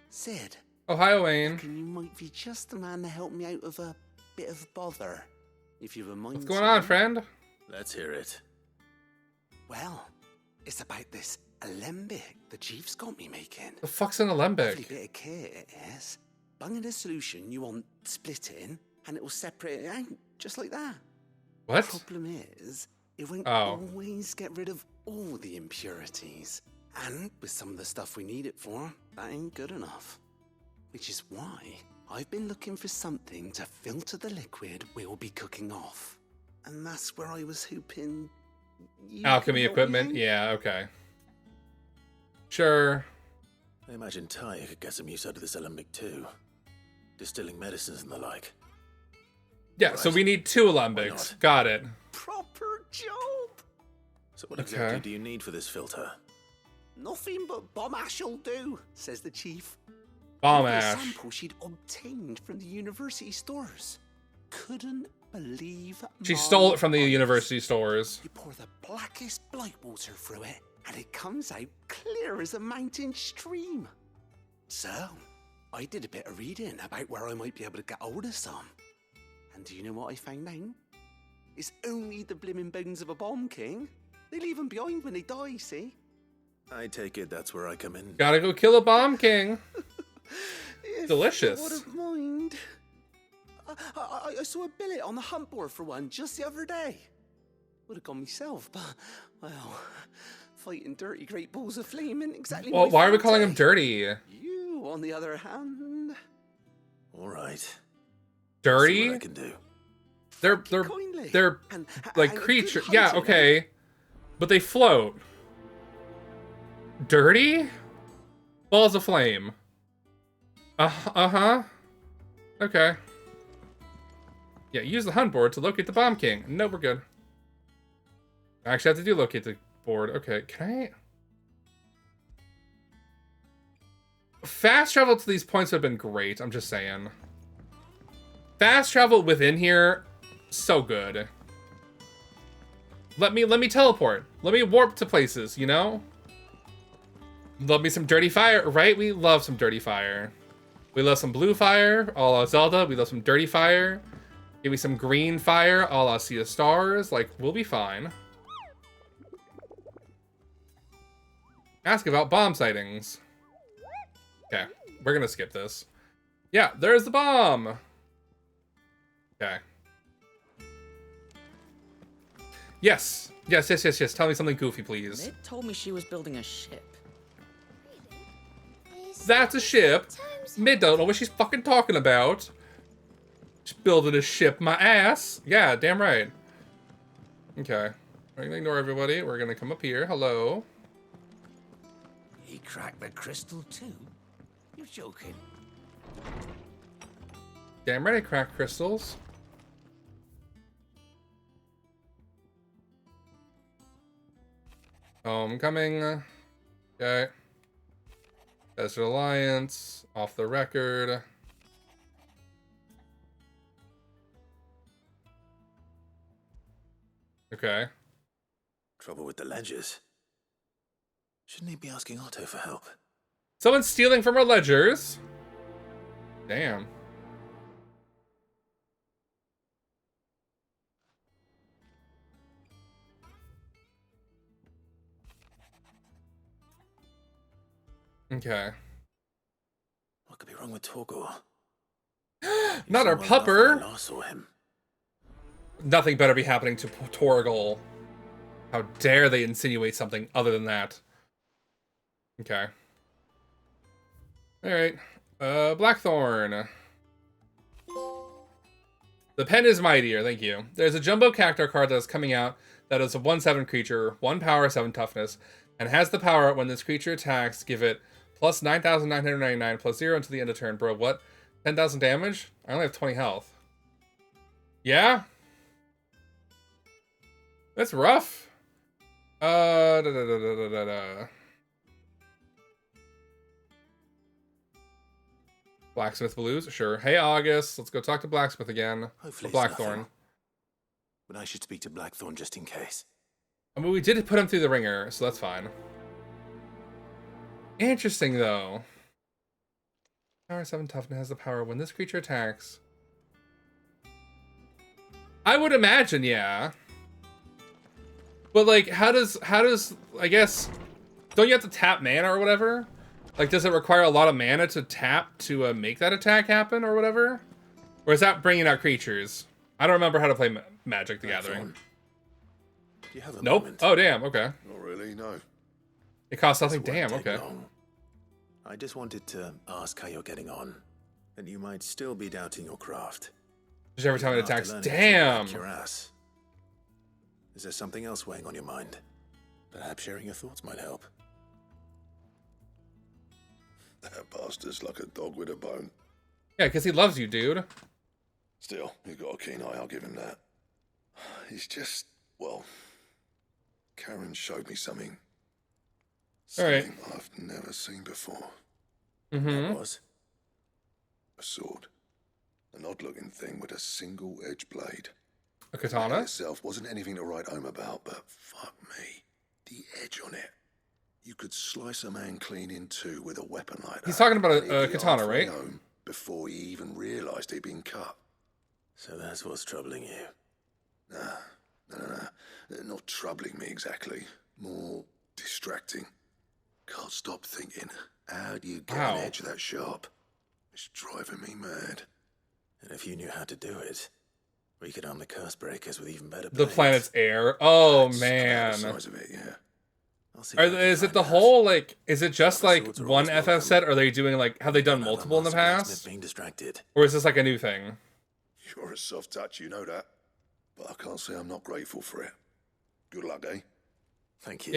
Sid. Oh, hi, Wayne. Reckon you might be just the man to help me out of a bit of bother. If you've a mind. What's going on, friend? Let's hear it. Well, it's about this alembic the chief's got me making. The fuck's an alembic? Lovely bit of kit it is. Bung in a solution you want splitting, and it will separate it out just like that. What? Problem is, it won't Oh. always get rid of all the impurities. And with some of the stuff we need it for, that ain't good enough. Which is why I've been looking for something to filter the liquid we'll be cooking off. And that's where I was hoping you Alchemy could help me equipment? out. Yeah, okay. Sure. I imagine Ty could get some use out of this alembic too. Distilling medicines and the like. Yeah, so we need 2 alembics. Got it. Proper job! So what exactly do you need for this filter? Nothing but bomb ash'll do, says the chief. Bomb The ash. sample she'd obtained from the university stores. Couldn't believe She my stole it from the eyes. university stores. You pour the blackest blight water through it, and it comes out clear as a mountain stream. So, I did a bit of reading about where I might be able to get hold of some. And do you know what I found out? It's only the blimmin' bones of a bomb king. They leave them behind when they die, see? I take it that's where I come in. Gotta go kill a bomb king. Delicious. I wouldn't mind. I saw a billet on the hunt board for one just the other day. Would have gone myself, but, well, fighting dirty great balls of flame isn't exactly Well, my why are we calling him forte. dirty? You, on the other hand... All right. Dirty? See what I can do. They're like creatures. Yeah, okay. But they float. Dirty? Balls of flame. Uh-huh. Okay. Yeah, use the hunt board to locate the bomb king. No, we're good. I actually have to do locate the board. Okay, can I... Fast travel to these points would have been great, I'm just saying. Fast travel within here, so good. Let me teleport. Let me warp to places, you know? Love me some dirty fire, right? We love some dirty fire. We love some blue fire, a la Zelda. We love some dirty fire. Give me some green fire, a la Sea of Stars. Like, we'll be fine. Ask about bomb sightings. Okay, we're gonna skip this. Yeah, there's the bomb. Okay. Yes. Yes. Tell me something goofy, please. Mid told me she was building a ship. That's a ship. Mid don't know what she's fucking talking about. She's building a ship, my ass. Yeah, damn right. Okay. We're gonna ignore everybody. We're gonna come up here. Hello. He cracked the crystal too? You're joking. Damn right I crack crystals. Homecoming. Okay. Desert Alliance. Off the record. Okay. Trouble with the ledgers. Shouldn't he be asking Otto for help? Someone's stealing from our ledgers. Damn. Okay. What could be wrong with Torgor? Not our Someone pupper. laughed when I last saw him. Nothing better be happening to Torgal. How dare they insinuate something other than that? Okay. Alright. Blackthorn. The pen is mightier, thank you. There's a jumbo cactar card that is coming out that is a 1/7 creature, 1 power, 7 toughness, and has the power when this creature attacks, give it plus 9,999 plus 0 until the end of turn. Bro, what? 10,000 damage? I only have 20 health. Yeah? That's rough. Blacksmith Blues, sure. Hey, August, let's go talk to Blacksmith again. Hopefully it's Blackthorn. nothing. But I should speak to Blackthorn just in case. I mean, we did put him through the ringer, so that's fine. Interesting, though. Power 7 toughness has the power when this creature attacks. I would imagine, yeah. But, like, how does, I guess, don't you have to tap mana or whatever? Like, does it require a lot of mana to tap to make that attack happen or whatever? Or is that bringing out creatures? I don't remember how to play Magic the Gathering. Do you have a Nope. moment? Oh, damn, okay. Not really, no. It costs nothing, This won't damn, take okay. long. I just wanted to ask how you're getting on. And you might still be doubting your craft. Just every time it After attacks, learning to damn! back your ass. Is there something else weighing on your mind? Perhaps sharing your thoughts might help. That bastard's like a dog with a bone. Yeah, because he loves you, dude. Still, he's got a keen eye, I'll give him that. He's just, well, Karen showed me something. Alright. Something I've never seen before. Mm-hmm. What was? A sword. An odd-looking thing with a single edge blade. A The katana? blade itself wasn't anything to write home about, but fuck me. The edge on it. You could slice a man clean in two with a weapon like that. He's talking about and he'd a be katana, halfway right? home before he even realised he'd been cut. So that's what's troubling you. No. Not troubling me exactly. More distracting. Can't stop thinking, how do you get Wow. an edge that sharp? It's driving me mad. And if you knew how to do it, we could arm the curse breakers with even better The blades. planet's air. Oh, That's man. about the size of it, yeah. I'll see if I can Is it find the out. whole, like, is it just, Other like, swords are one always FF welcome. set? Or are they doing, like, have they done Another multiple in the master blacksmith past? being distracted. Or is this, like, a new thing? You're a soft touch, you know that. But I can't say I'm not grateful for it. Good luck, eh? Thank you.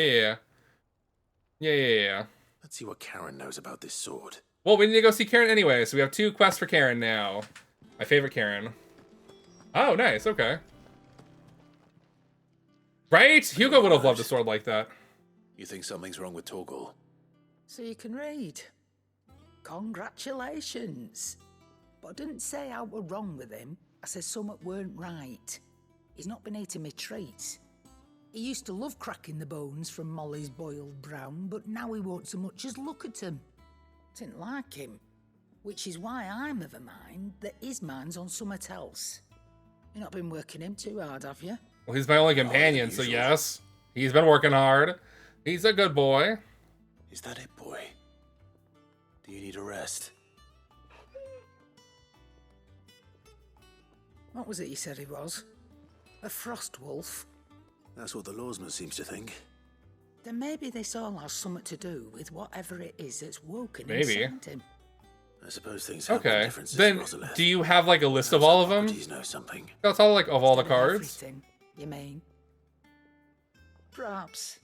Yeah. Let's see what Karen knows about this sword. Well, we need to go see Karen anyway, so we have 2 quests for Karen now. My favorite Karen. Oh, nice, okay. Right? Hugo would have loved a sword like that. You think something's wrong with Torgal? So you can read. Congratulations. But I didn't say I were wrong with him. I said something weren't right. He's not been eating me treats. He used to love cracking the bones from Molly's boiled brown, but now he won't so much as look at them. Didn't like him. Which is why I'm of a mind that his mind's on something else. You've not been working him too hard, have you? Well, he's my only companion, so yes. He's been working hard. He's a good boy. Is that it, boy? Do you need a rest? What was it you said he was? A frost wolf? That's what the lawsman seems to think. Then maybe this all has something to do with whatever it is that's woken Maybe. inside him. I suppose things have Okay. differences, Then, Rosalith. do you have, like, a list of all of them? Properties know something. That's all, like, of all the Instead of cards? everything, you mean? Perhaps.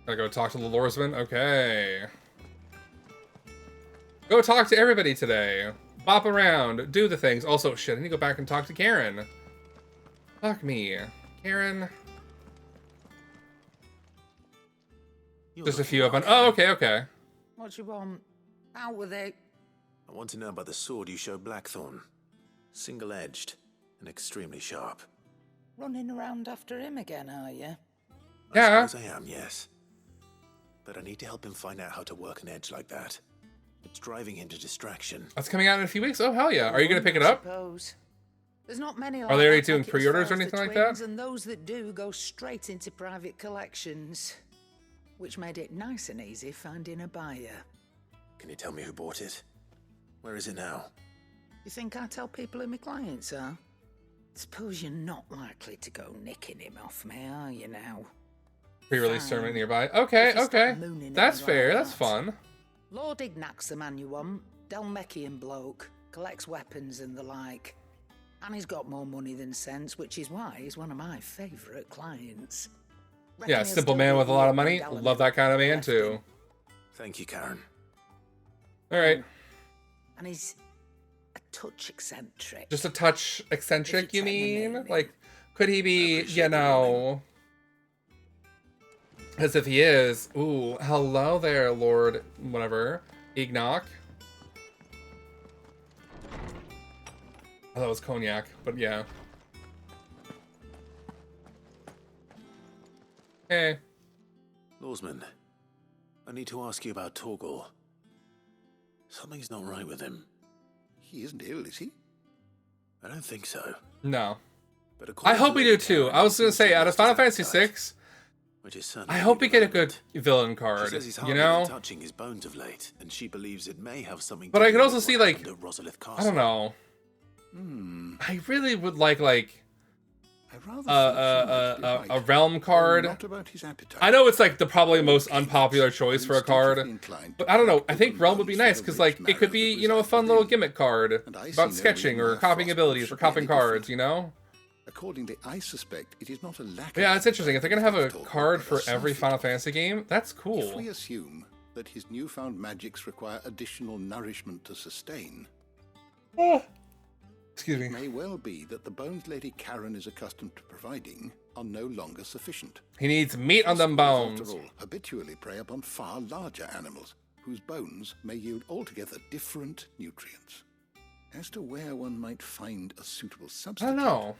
Gotta go talk to the lawsman? Okay. Go talk to everybody today. Bop around. Do the things. Also, shit, I need to go back and talk to Karen. Fuck me. Karen. Just a few up on... Oh, okay. What do you want? Out with it. I want to know about the sword you showed Blackthorn. Single-edged and extremely sharp. Running around after him again, are you? Yeah. I suppose I am, yes. But I need to help him find out how to work an edge like that. It's driving him to distraction. That's coming out in a few weeks? Oh, hell yeah. Are you gonna pick it up? Suppose. There's not many Are like they already that, doing like it, as pre-orders far or as the anything like that? twins, and those that do go straight into private collections. which made it nice and easy finding a buyer. Can you tell me who bought it? Where is it now? You think I tell people who my clients are? Suppose you're not likely to go nicking him off me, are you now? Pre-release tournament nearby. Okay, okay. That's fair. That's fun. Lord Ignac's the man you want. Dalmekian bloke. Collects weapons and the like. And he's got more money than sense, which is why he's one of my favourite clients. Yeah, simple man with a lot of money. Love that kind of man too. Thank you, Karen. All right. And he's a touch eccentric. Just a touch eccentric, you mean? Like, could he be, you know... As if he is. Ooh, hello there, Lord whatever. Ignac. I thought it was cognac, but yeah. Hey. Lawsman, I need to ask you about Torgal. Something's not right with him. He isn't ill, is he? I don't think so. No. But I hope we do too. I was gonna say, out of Final Fantasy VI, which is I hope we get a good villain card, She says he's you hardly know? been touching his bones of late, and she believes it may have something But to I do could also with see, what like, happened at Rosalith Castle. I don't know. I really would like a realm card. I know it's like the probably most unpopular choice for a card, but I don't know. I think realm would be nice because like it could be, you know, a fun little gimmick card about sketching or copying abilities or copying cards, you know. Accordingly, I suspect it is not a lack. Yeah, it's interesting. If they're gonna have a card for every Final Fantasy game, that's If cool. we assume that his newfound magics require additional nourishment to sustain, Excuse me. It may well be that the bones Lady Karen is accustomed to providing are no longer sufficient. He needs meat on them bones. After all, habitually prey upon far larger animals, whose bones may yield altogether different nutrients. As to where one might find a suitable I substitute, don't know.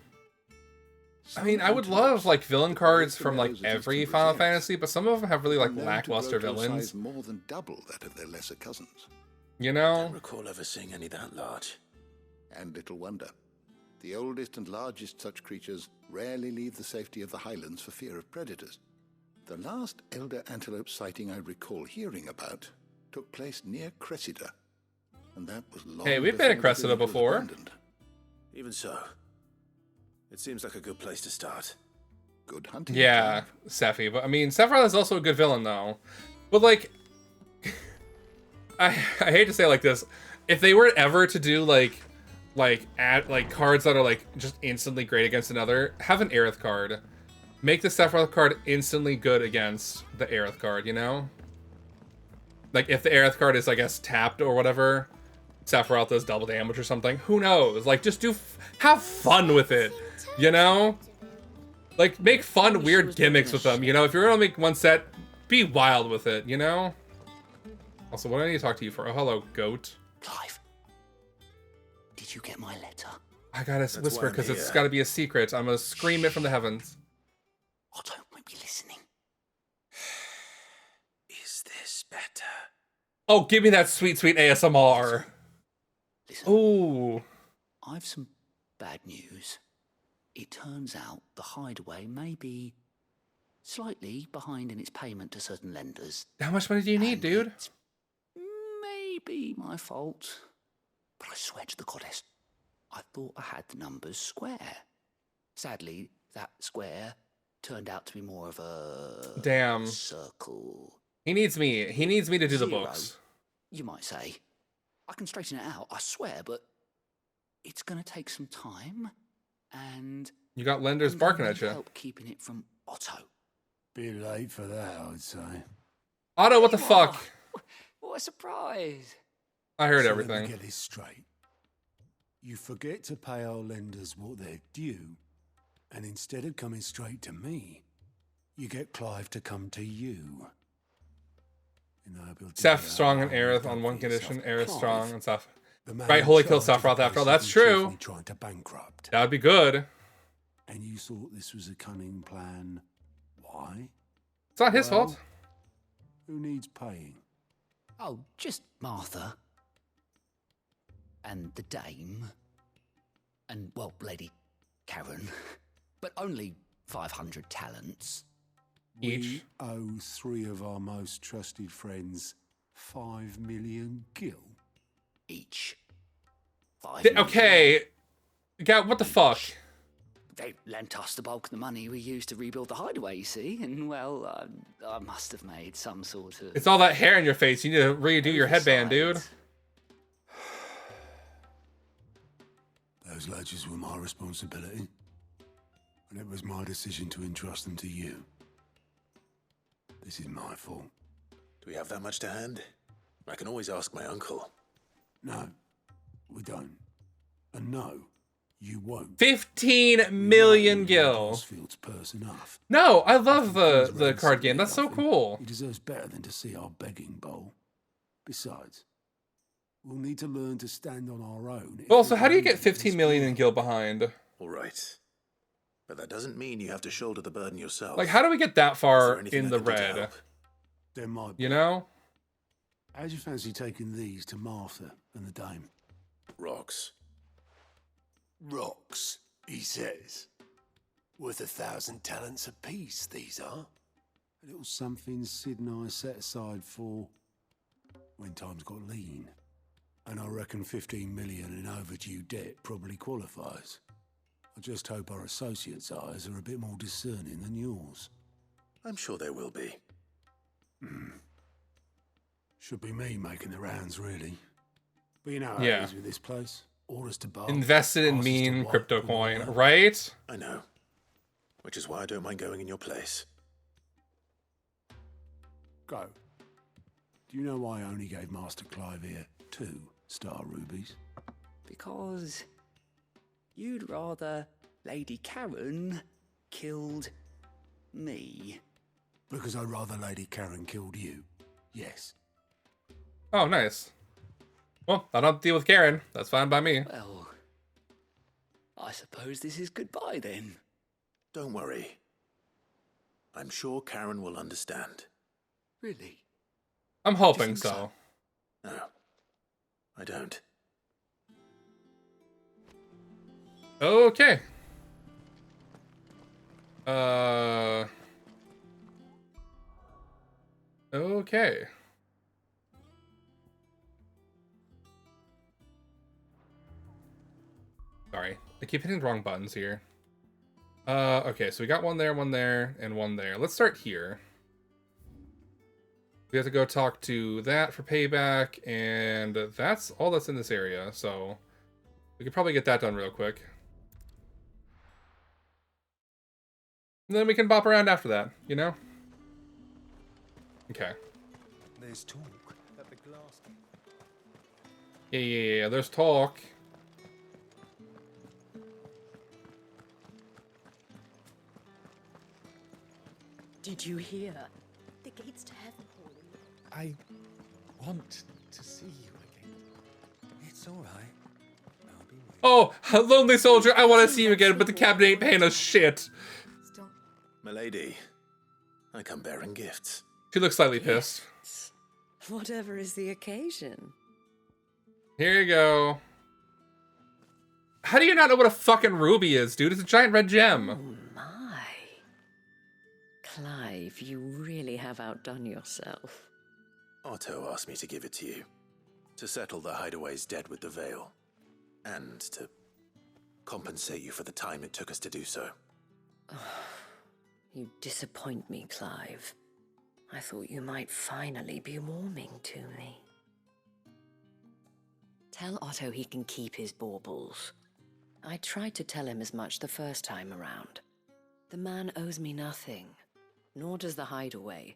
I mean, I would love like villain cards from like every Final Fantasy, but some of them have really like are known to lackluster grow to a villains. size more than double that of their lesser cousins. You I know? don't recall ever seeing any that large. And little wonder. The oldest and largest such creatures rarely leave the safety of the highlands for fear of predators. The last elder antelope sighting I recall hearing about took place near Cressida, and that was long Hey, we've been at before the Cressida village was before. abandoned. Even so, it seems like a good place to start. Good hunting. Yeah, Sephi. But I mean, Sephiroth is also a good villain though. But like, I hate to say it like this, if they were ever to do add cards that are like just instantly great against another, have an Aerith card. Make the Sephiroth card instantly good against the Aerith card, you know? Like if the Aerith card is, I guess, tapped or whatever, Sephiroth does double damage or something. Who knows? Like just have fun with it, you know? Like make fun, weird gimmicks with them, you know? If you're gonna make one set, be wild with it, you know? Also, what do I need to talk to you for? Oh, hello, goat. Clive, did you get my letter? I gotta whisper because it's gotta be a secret. I'm gonna scream it from the heavens. Otto might be listening. Is this better? Oh, give me that sweet, sweet ASMR. Listen, Ooh. I've some bad news. It turns out the hideaway may be slightly behind in its payment to certain lenders. How much money do you need, dude? Maybe my fault. But I swear to the goddess, I thought I had the numbers square. Sadly, that square turned out to be more of a Damn. circle. He needs me. He needs me to do the Zero, books. you might say. I can straighten it out, I swear, but it's going to take some time, and You got lenders I'm gonna barking at need you. help keeping it from Otto. Be late for that, I would say. Otto, what the fuck? What a surprise! I heard So everything. Let me get this straight. You forget to pay our lenders what they're due, and instead of coming straight to me, you get Clive to come to you. Seth strong and Aerith on one condition. Aerith strong and stuff. The man Right, in holy kill charge of Sephiroth the after all. place That's you've been true. chiefly trying to bankrupt. That would be good. And you thought this was a cunning plan. Why? It's not his fault. Who needs paying? Oh, just Martha. And the dame. And, well, Lady Karen. But only 500 talents. each. We owe 3 of our most trusted friends 5 million gil. Each. 5 million. Okay. God, what the fuck? They lent us the bulk of the money we used to rebuild the hideaway, you see, and well, I must have made some sort of... It's all that hair in your face. You need to redo your headband, dude. Those ledgers were my responsibility, and it was my decision to entrust them to you. This is my fault. Do we have that much to hand? I can always ask my uncle. No, we don't. And no, you won't. 15 million gil. Field's purse enough. No, I love the card game. That's so cool. He deserves better than to see our begging bowl. Besides, we'll need to learn to stand on our own. Well, so how do you get 15 million in gil behind? All right. But that doesn't mean you have to shoulder the burden yourself. Like, how do we get that far in the red? There might be. You know? How'd you fancy taking these to Martha and the dame? Rocks. Rocks, he says. Worth 1,000 talents apiece, these are. A little something Sid and I set aside for when times got lean. And I reckon 15 million in overdue debt probably qualifies. I just hope our associates' eyes are a bit more discerning than yours. I'm sure there will be. Should be me making the rounds, really. But you know how it is with this place. Orders to bar. Invested in mean crypto coin, right? I know. Which is why I don't mind going in your place. Go. Do you know why I only gave Master Clive here 2 star rubies? Because you'd rather Lady Karen killed me. Because I'd rather Lady Karen killed you. Yes. Oh, nice. Well, I don't deal with Karen. That's fine by me. Well, I suppose this is goodbye then. Don't worry. I'm sure Karen will understand. Really? I'm hoping so. No, I don't. Okay. Okay. Sorry, I keep hitting the wrong buttons here. Okay, so we got one there, and one there. Let's start here. We have to go talk to that for payback, and that's all that's in this area, so we could probably get that done real quick. And then we can bop around after that, you know? Okay. There's talk that the glass... Yeah, there's talk. Did you hear? The gates to heaven, I want to see you again. It's all right. I'll be waiting. Oh, lonely soldier, I want to see you again, but the cabinet ain't paying us shit. Milady, I come bearing gifts. She looks slightly pissed. Whatever is the occasion. Here you go. How do you not know what a fucking ruby is, dude? It's a giant red gem. Oh my. Clive, you really have outdone yourself. Otto asked me to give it to you. To settle the hideaway's debt with the veil. And to compensate you for the time it took us to do so. You disappoint me, Clive. I thought you might finally be warming to me. Tell Otto he can keep his baubles. I tried to tell him as much the first time around. The man owes me nothing, nor does the hideaway.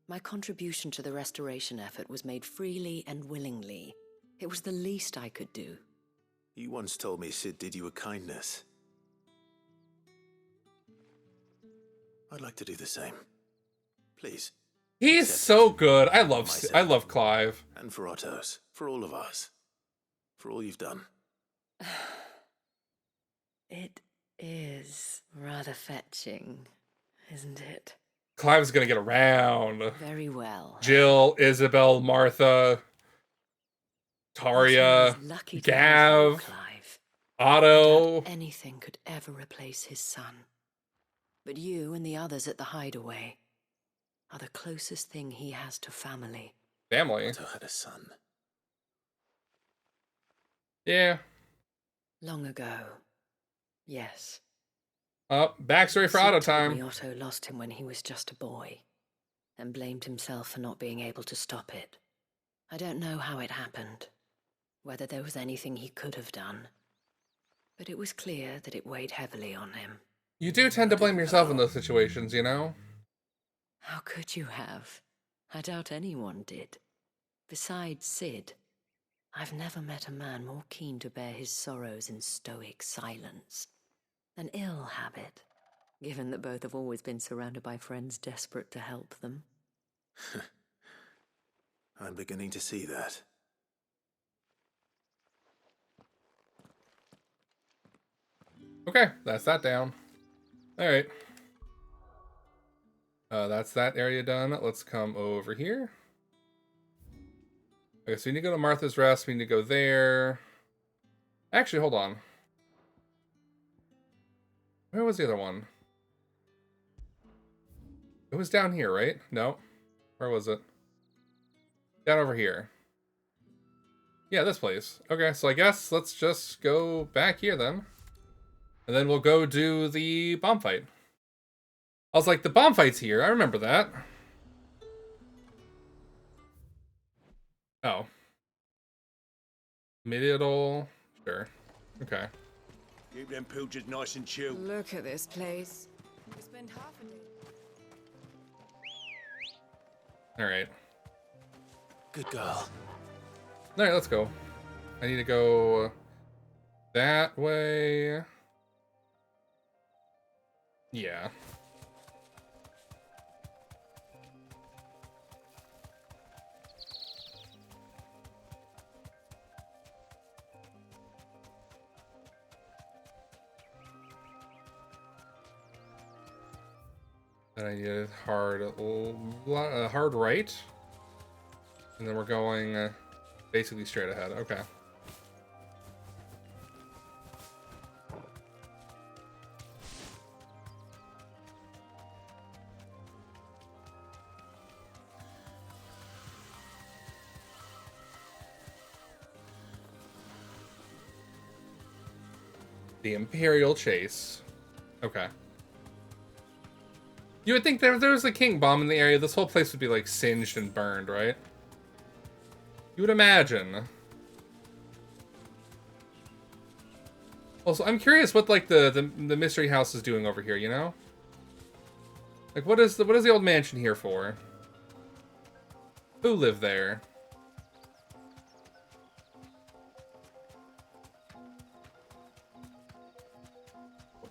My contribution to the restoration effort was made freely and willingly. It was the least I could do. You once told me Sid did you a kindness. I'd like to do the same. Please. He's so good. I love Clive. And for Otto's. For all of us. For all you've done. It is rather fetching, isn't it? Clive's gonna get around. Very well. Jill, Isabel, Martha, Taria, Gav, Otto. Anything could ever replace his son. But you and the others at the hideaway, are the closest thing he has to family. Family? Otto had a son. Yeah. Long ago. Yes. Backstory for Otto time. Otto lost him when he was just a boy, and blamed himself for not being able to stop it. I don't know how it happened, whether there was anything he could have done, but it was clear that it weighed heavily on him. You do tend to blame yourself in those situations, you know? How could you have? I doubt anyone did. Besides Sid, I've never met a man more keen to bear his sorrows in stoic silence. An ill habit, given that both have always been surrounded by friends desperate to help them. I'm beginning to see that. Okay, that's that down. Alright. That's that area done. Let's come over here. Okay, so we need to go to Martha's Rest. We need to go there. Actually, hold on. Where was the other one? It was down here, right? No. Where was it? Down over here. Yeah, this place. Okay, so I guess let's just go back here then. And then we'll go do the bomb fight. I was like, the bomb fight's here. I remember that. Oh. Middle. Sure. Okay. Keep them pilchers nice and chill. Look at this place. We spend half a day. Alright. Good girl. Alright, let's go. I need to go that way. Yeah. Then I need a hard right. And then we're going basically straight ahead. Okay. The Imperial Chase. Okay. You would think there was a king bomb in the area, this whole place would be like singed and burned, right? You would imagine. Also, I'm curious what like the mystery house is doing over here, you know? Like what is the old mansion here for? Who lived there?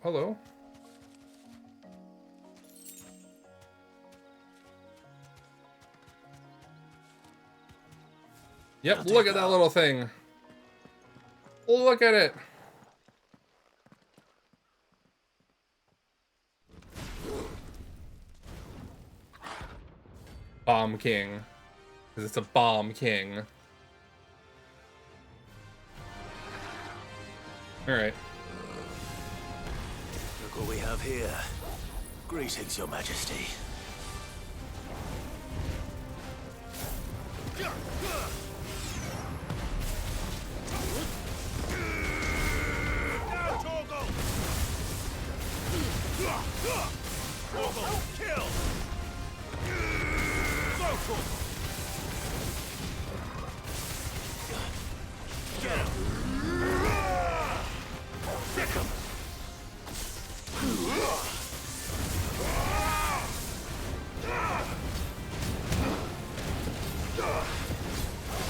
Hello? Yep, look at that little thing. Look at it. Bomb King. Because it's a Bomb King. Alright. Look what we have here. Greetings, Your Majesty. Kill! Go for it! Get him! Sick him!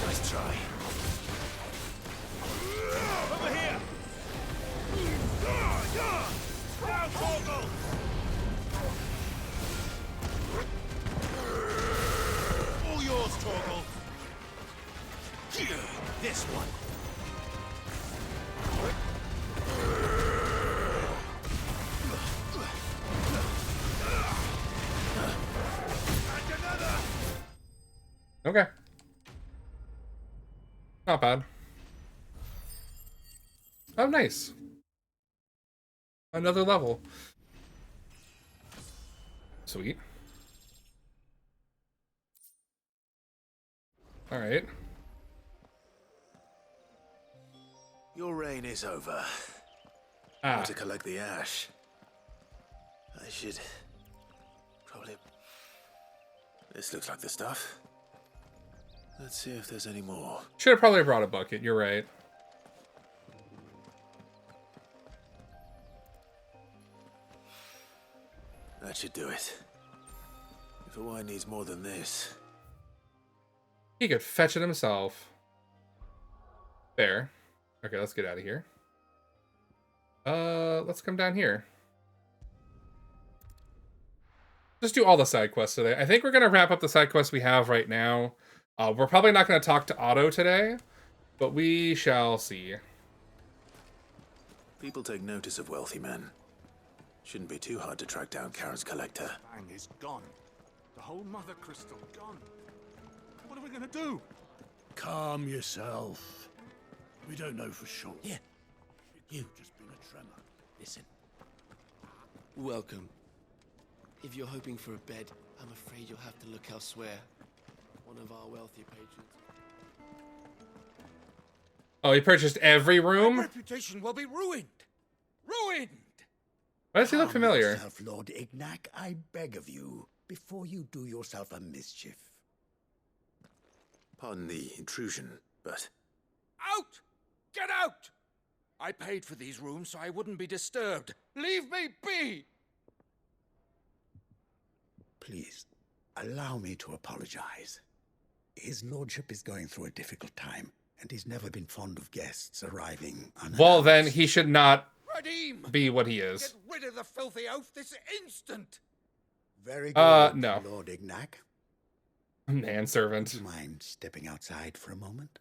Nice try. Over here! Now, Torgal! All yours, Torgal. This one. And another. Okay. Not bad. Oh, nice. Another level. Sweet. All right. Your reign is over. Ah. Want to collect the ash? I should probably. This looks like the stuff. Let's see if there's any more. Should have probably brought a bucket. You're right. That should do it. If a wine needs more than this. He could fetch it himself. Fair. Okay, let's get out of here. Let's come down here. Just do all the side quests today. I think we're going to wrap up the side quests we have right now. We're probably not going to talk to Otto today, but we shall see. People take notice of wealthy men. Shouldn't be too hard to track down Karen's collector. Bang is gone. The whole mother crystal gone. What are we gonna do? Calm yourself. We don't know for sure. Yeah. You've just been a tremor. Listen. Welcome. If you're hoping for a bed, I'm afraid you'll have to look elsewhere. One of our wealthier patrons. Oh, he purchased every room? My reputation will be ruined. Ruined! Why does he look Calm familiar? yourself, Lord Ignac, I beg of you, before you do yourself a mischief. Pardon the intrusion, but Out! Get out! I paid for these rooms so I wouldn't be disturbed. Leave me be! Please, allow me to apologize. His lordship is going through a difficult time, and he's never been fond of guests arriving unannounced. Well, then he should not Radim! be what he is. Get rid of the filthy oaf this instant! Very good, no. Lord Ignac. Manservant. Would you mind stepping outside for a moment?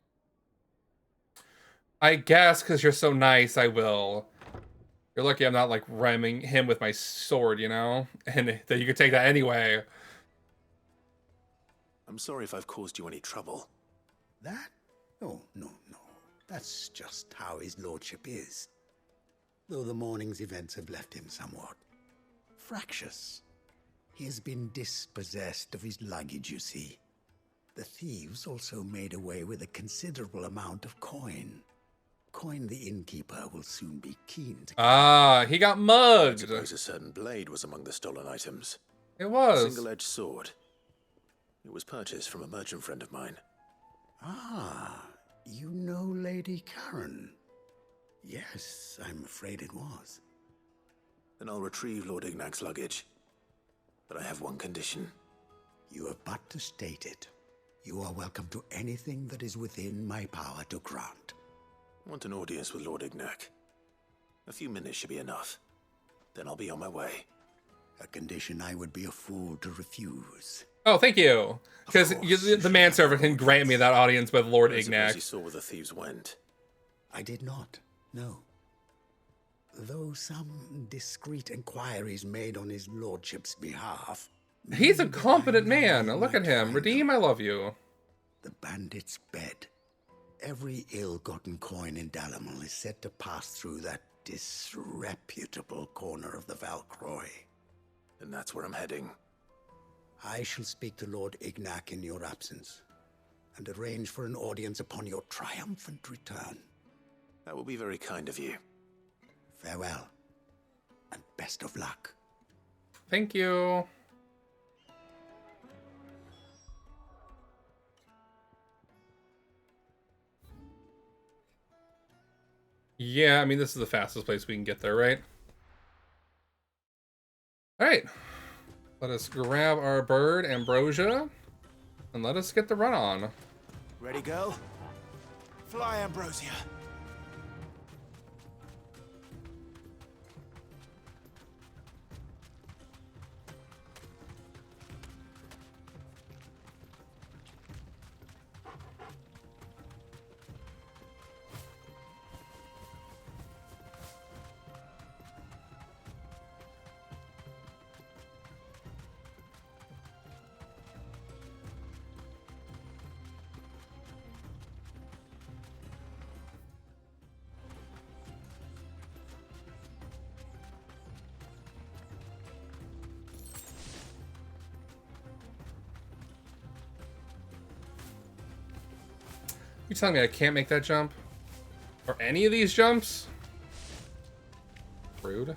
I guess because you're so nice, I will. You're lucky I'm not like ramming him with my sword, you know? And that you could take that anyway. I'm sorry if I've caused you any trouble. That? Oh, no. That's just how his lordship is. Though the morning's events have left him somewhat fractious. He has been dispossessed of his luggage, you see. The thieves also made away with a considerable amount of coin. Coin the innkeeper will soon be keen to... Ah, he got mugged. I suppose a certain blade was among the stolen items. It was. A single-edged sword. It was purchased from a merchant friend of mine. Ah, you know Lady Karen. Yes, I'm afraid it was. Then I'll retrieve Lord Ignac's luggage. But I have one condition. You have but to state it. You are welcome to anything that is within my power to grant. I want an audience with Lord Ignac. A few minutes should be enough. Then I'll be on my way. A condition I would be a fool to refuse. Oh, thank you. Because the manservant can grant me that audience with Lord I suppose Ignac. you saw where the thieves went. I did not, no. Though some discreet inquiries made on his lordship's behalf... He's a competent man. Look at him. Redeem, I love you. The bandit's bed. Every ill-gotten coin in Dalamal is said to pass through that disreputable corner of the Valcroy. And that's where I'm heading. I shall speak to Lord Ignac in your absence, and arrange for an audience upon your triumphant return. That will be very kind of you. Farewell, and best of luck. Thank you. Yeah, I mean, this is the fastest place we can get there, right? All right. Let us grab our bird, Ambrosia, and let us get the run on. Ready, girl? Fly, Ambrosia. You telling me I can't make that jump? Or any of these jumps? Rude.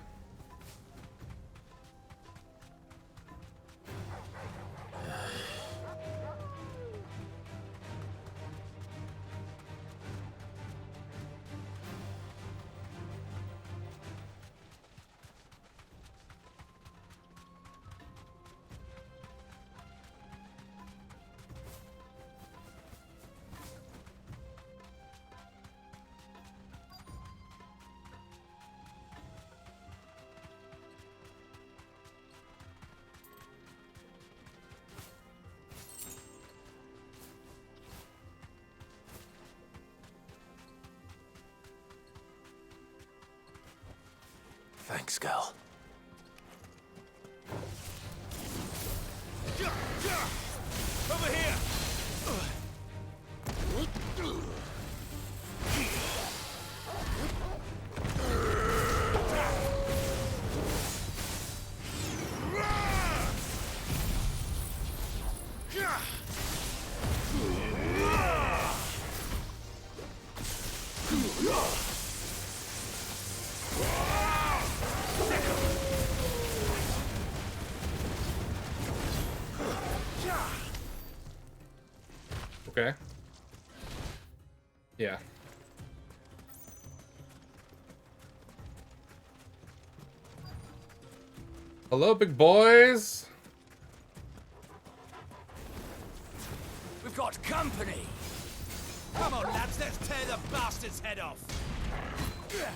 Thanks, girl. Over here! Okay. Yeah. Hello, big boys. We've got company! Come on, lads, let's tear the bastard's head off! Get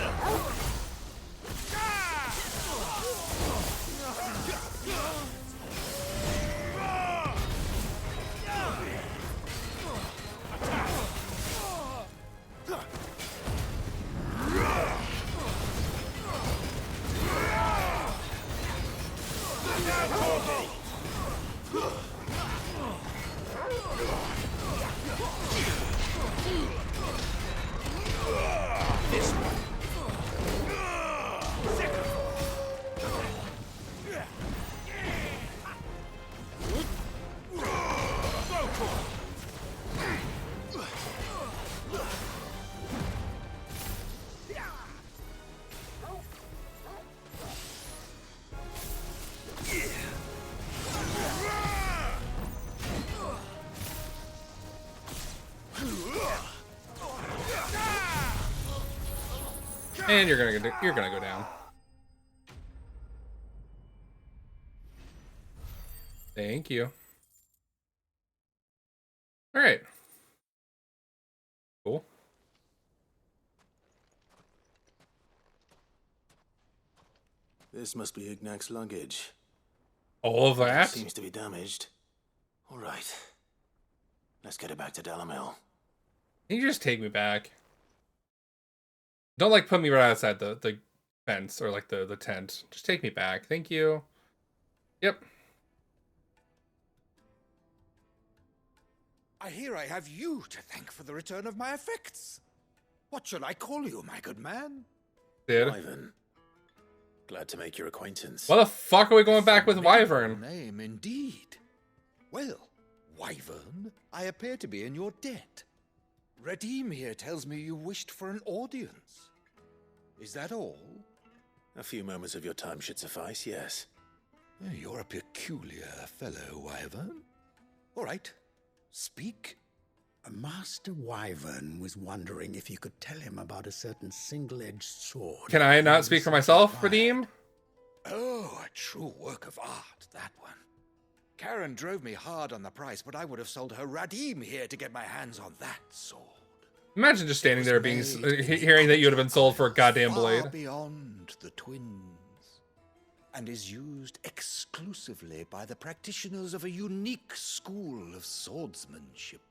him! And you're gonna go down. Thank you. All right. Cool. This must be Ignac's luggage. All of that? Seems to be damaged. All right. Let's get it back to Delamil. Can you just take me back? Don't like put me right outside the fence or like the tent. Just take me back. Thank you. Yep. I hear I have you to thank for the return of my effects. What shall I call you, my good man? Dude. Wyvern. Glad to make your acquaintance. Why the fuck are we going back with Wyvern? Name indeed. Well, Wyvern, I appear to be in your debt. Redeem here tells me you wished for an audience. Is that all? A few moments of your time should suffice, yes. You're a peculiar fellow, Wyvern. All right, speak. Master Wyvern was wondering if you could tell him about a certain single-edged sword. Can I not speak for myself, Redeem? Oh, a true work of art, that one. Karen drove me hard on the price, but I would have sold her Radim here to get my hands on that sword. Imagine just standing there being hearing that you would have been sold for a goddamn blade. Far beyond the twins, and is used exclusively by the practitioners of a unique school of swordsmanship.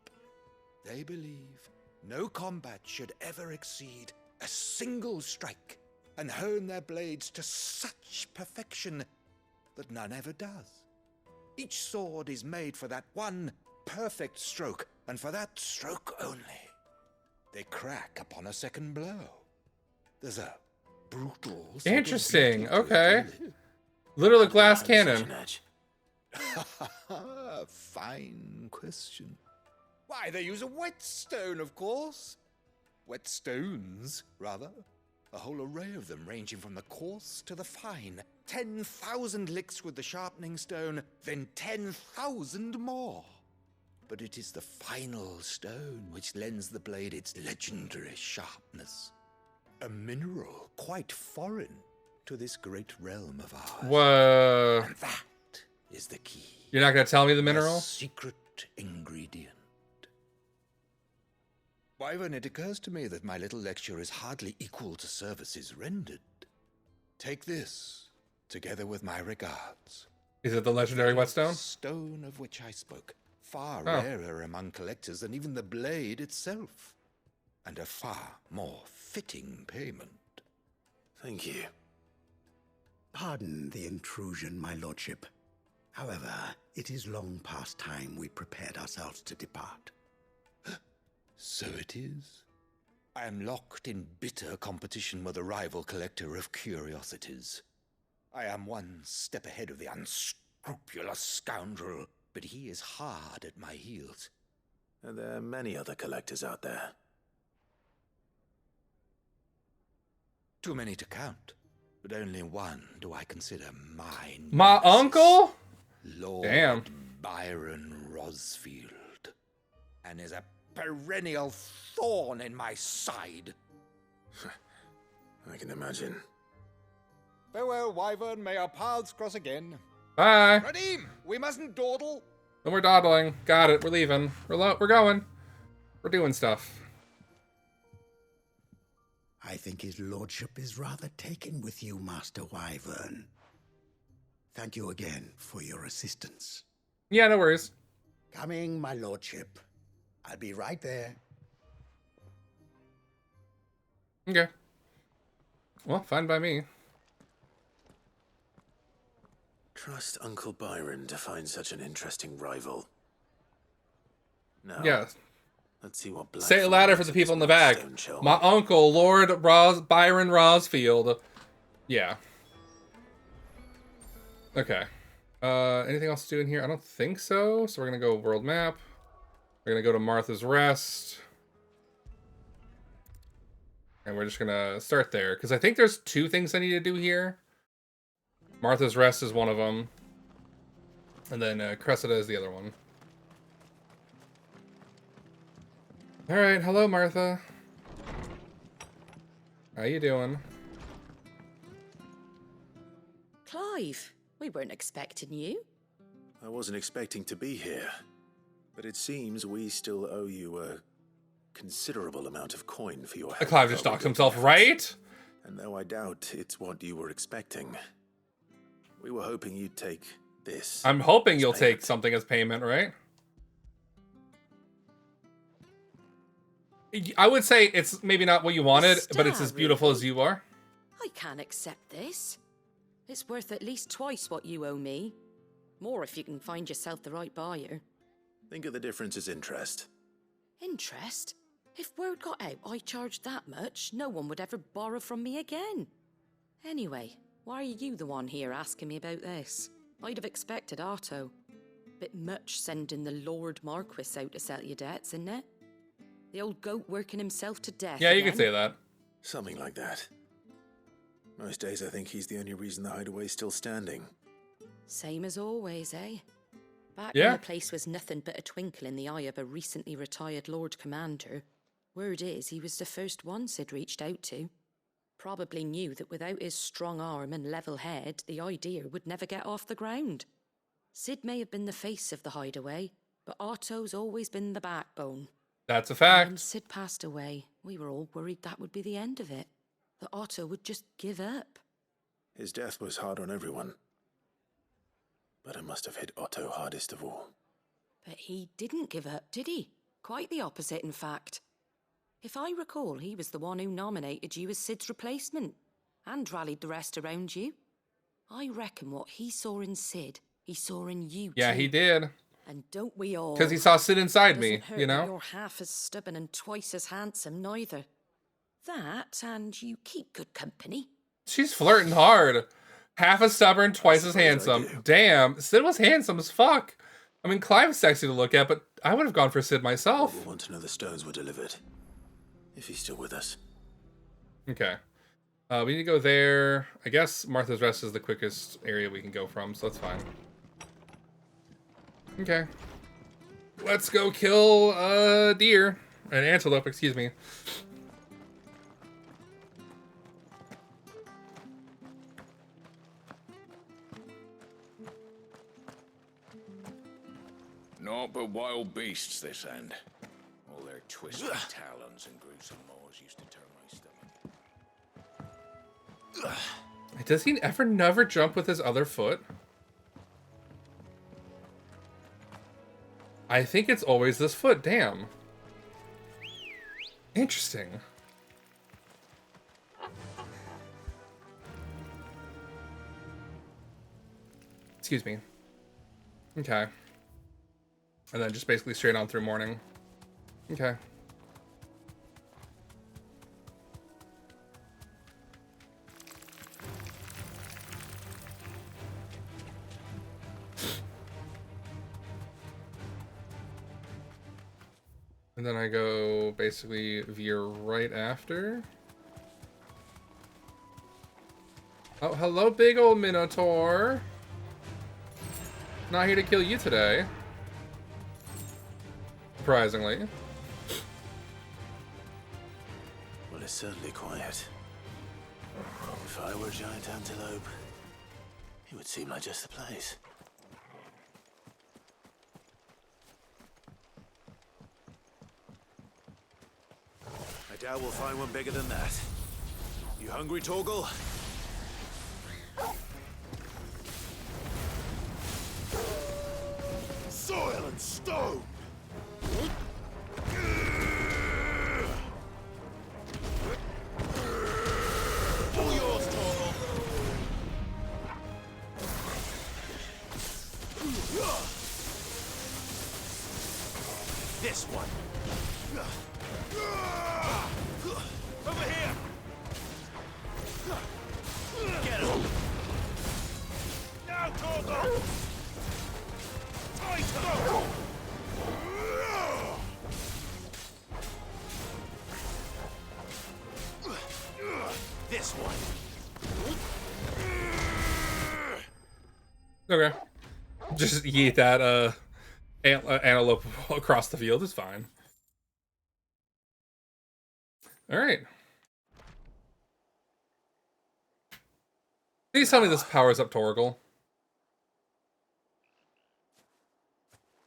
They believe no combat should ever exceed a single strike, and hone their blades to such perfection that none ever does. Each sword is made for that one perfect stroke, and for that stroke only. They crack upon a second blow. There's a brutal... Interesting. Okay. Little glass cannon. Fine question. Why, they use a whetstone, of course. Whetstones, rather. A whole array of them, ranging from the coarse to the fine. 10,000 licks with the sharpening stone, then 10,000 more. But it is the final stone which lends the blade its legendary sharpness. A mineral quite foreign to this great realm of ours. Whoa. And that is the key. You're not going to tell me the mineral? The secret ingredient. Wyvern, it occurs to me that my little lecture is hardly equal to services rendered. Take this, together with my regards. Is it the legendary whetstone? Stone of which I spoke. Far Oh. rarer among collectors than even the blade itself. And a far more fitting payment. Thank you. Pardon the intrusion, my lordship. However, it is long past time we prepared ourselves to depart. So it is. I am locked in bitter competition with a rival collector of curiosities. I am one step ahead of the unscrupulous scoundrel, but he is hard at my heels. And there are many other collectors out there. Too many to count, but only one do I consider mine. My uncle? Lord Damn. Byron Rosfield. And is a perennial thorn in my side. I can imagine. Farewell, Wyvern. May our paths cross again. Bye. Radim, we mustn't dawdle. No more dawdling. Got it. We're leaving. We're going. We're doing stuff. I think his lordship is rather taken with you, Master Wyvern. Thank you again for your assistance. Yeah, no worries. Coming, my lordship. I'll be right there. Okay. Well, fine by me. Trust Uncle Byron to find such an interesting rival. Now, Yeah. let's see what Say it louder for the people in the back. Stone shall My uncle, Lord Byron Rosfield. Yeah. Okay. Anything else to do in here? I don't think so. So we're going to go world map. We're going to go to Martha's Rest. And we're just going to start there. Because I think there's 2 things I need to do here. Martha's Rest is one of them. And then Cressida is the other one. Alright, hello Martha. How you doing? Clive, we weren't expecting you. I wasn't expecting to be here, but it seems we still owe you a considerable amount of coin for your help. Clive just stalks himself, right? And though I doubt it's what you were expecting, we were hoping you'd take this. I'm hoping you'll as take something as payment, right? I would say it's maybe not what you wanted, but it's as beautiful as you are. I can't accept this. It's worth at least twice what you owe me. More if you can find yourself the right buyer. Think of the difference as interest. Interest? If word got out I charged that much, no one would ever borrow from me again. Anyway, why are you the one here asking me about this? I'd have expected Otto. Bit much sending the Lord Marquis out to settle your debts, isn't it? The old goat working himself to death. Yeah, you again? could say that. Something like that. Most days I think he's the only reason the hideaway's still standing. Same as always, eh? Back Yeah. when the place was nothing but a twinkle in the eye of a recently retired Lord Commander, word is he was the first one Sid reached out to. Probably knew that without his strong arm and level head, the idea would never get off the ground. Sid may have been the face of the hideaway, but Otto's always been the backbone. That's a And fact. when Sid passed away, we were all worried that would be the end of it. That Otto would just give up. His death was hard on everyone. But it must have hit Otto hardest of all. But he didn't give up, did he? Quite the opposite, in fact. If I recall, he was the one who nominated you as Sid's replacement, and rallied the rest around you. I reckon what he saw in Sid, he saw in you Yeah, too. he did. And don't we all? Because he saw Sid inside me, Doesn't hurt you that know? You're half as stubborn and twice as handsome, neither. That, and you keep good company. She's flirting hard. Half as stubborn, twice as handsome. Damn, Sid was handsome as fuck. I mean, Clive's sexy to look at, but I would have gone for Sid myself. We'll want to know the stones were delivered. If he's still with us. Okay. We need to go there. I guess Martha's Rest is the quickest area we can go from, so that's fine. Okay. Let's go kill a deer. An antelope, excuse me. Naught but wild beasts, this end. All their twisted talons and gruesome maws used to turn my stomach. Does he ever never jump with his other foot? I think it's always this foot, damn. Interesting. Excuse me. Okay. And then just basically straight on through morning. Okay. And then I go basically veer right after. Oh, hello, big old Minotaur. Not here to kill you today. Surprisingly. Well, it's certainly quiet. If I were a giant antelope, it would seem like just the place. I doubt we'll find one bigger than that. You hungry, Torgal? Soil and stone! All yours, Torgal! This one! Over here! Get him! Now, Torgal! Tighter! This one! Okay. Just yeet that antelope across the field is fine. Alright. Please tell me this powers up Torgal.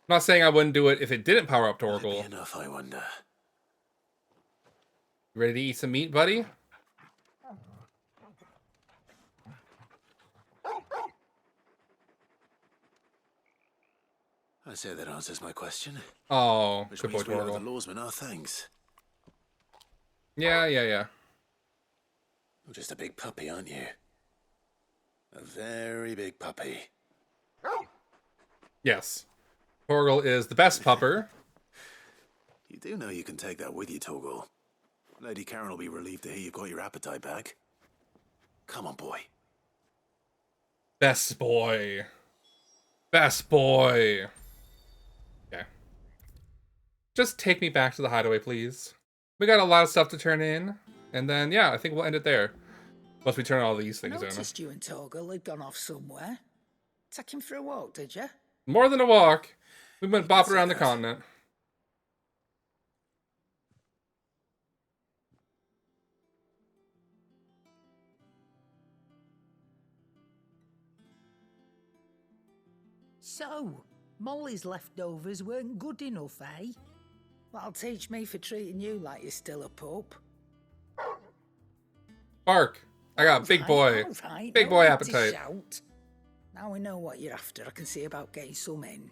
I'm not saying I wouldn't do it if it didn't power up Torgal. Enough, I wonder. You ready to eat some meat, buddy? I say that answers my question. Oh, which good boy, means we owe Torgal. the lawsman our thanks. Yeah. You're just a big puppy, aren't you? A very big puppy. Yes. Torgal is the best pupper. You do know you can take that with you, Torgal. Lady Karen will be relieved to hear you've got your appetite back. Come on, boy. Best boy. Best boy. Okay. Just take me back to the hideaway, please. We got a lot of stuff to turn in. And then, yeah, I think we'll end it there. Once we turn all these things in. I noticed you and Torgal had gone off somewhere. Take him for a walk, did you? More than a walk. We went bopping around the continent. So, Molly's leftovers weren't good enough, eh? That'll teach me for treating you like you're still a pup. Bark. I got a big boy. Right, Big no boy need to appetite. shout. Now we know what you're after. I can see about getting some in.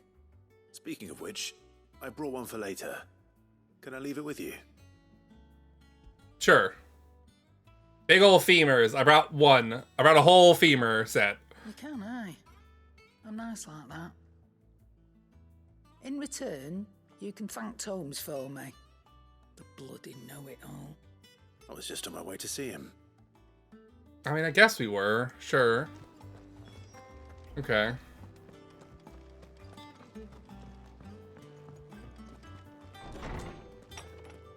Speaking of which, I brought one for later. Can I leave it with you? Sure. Big old femurs. I brought one. I brought a whole femur set. You can, aye. I'm nice like that. In return, you can thank Tomes for me. The bloody know-it-all. I was just on my way to see him. I mean, I guess we were. Sure. Okay.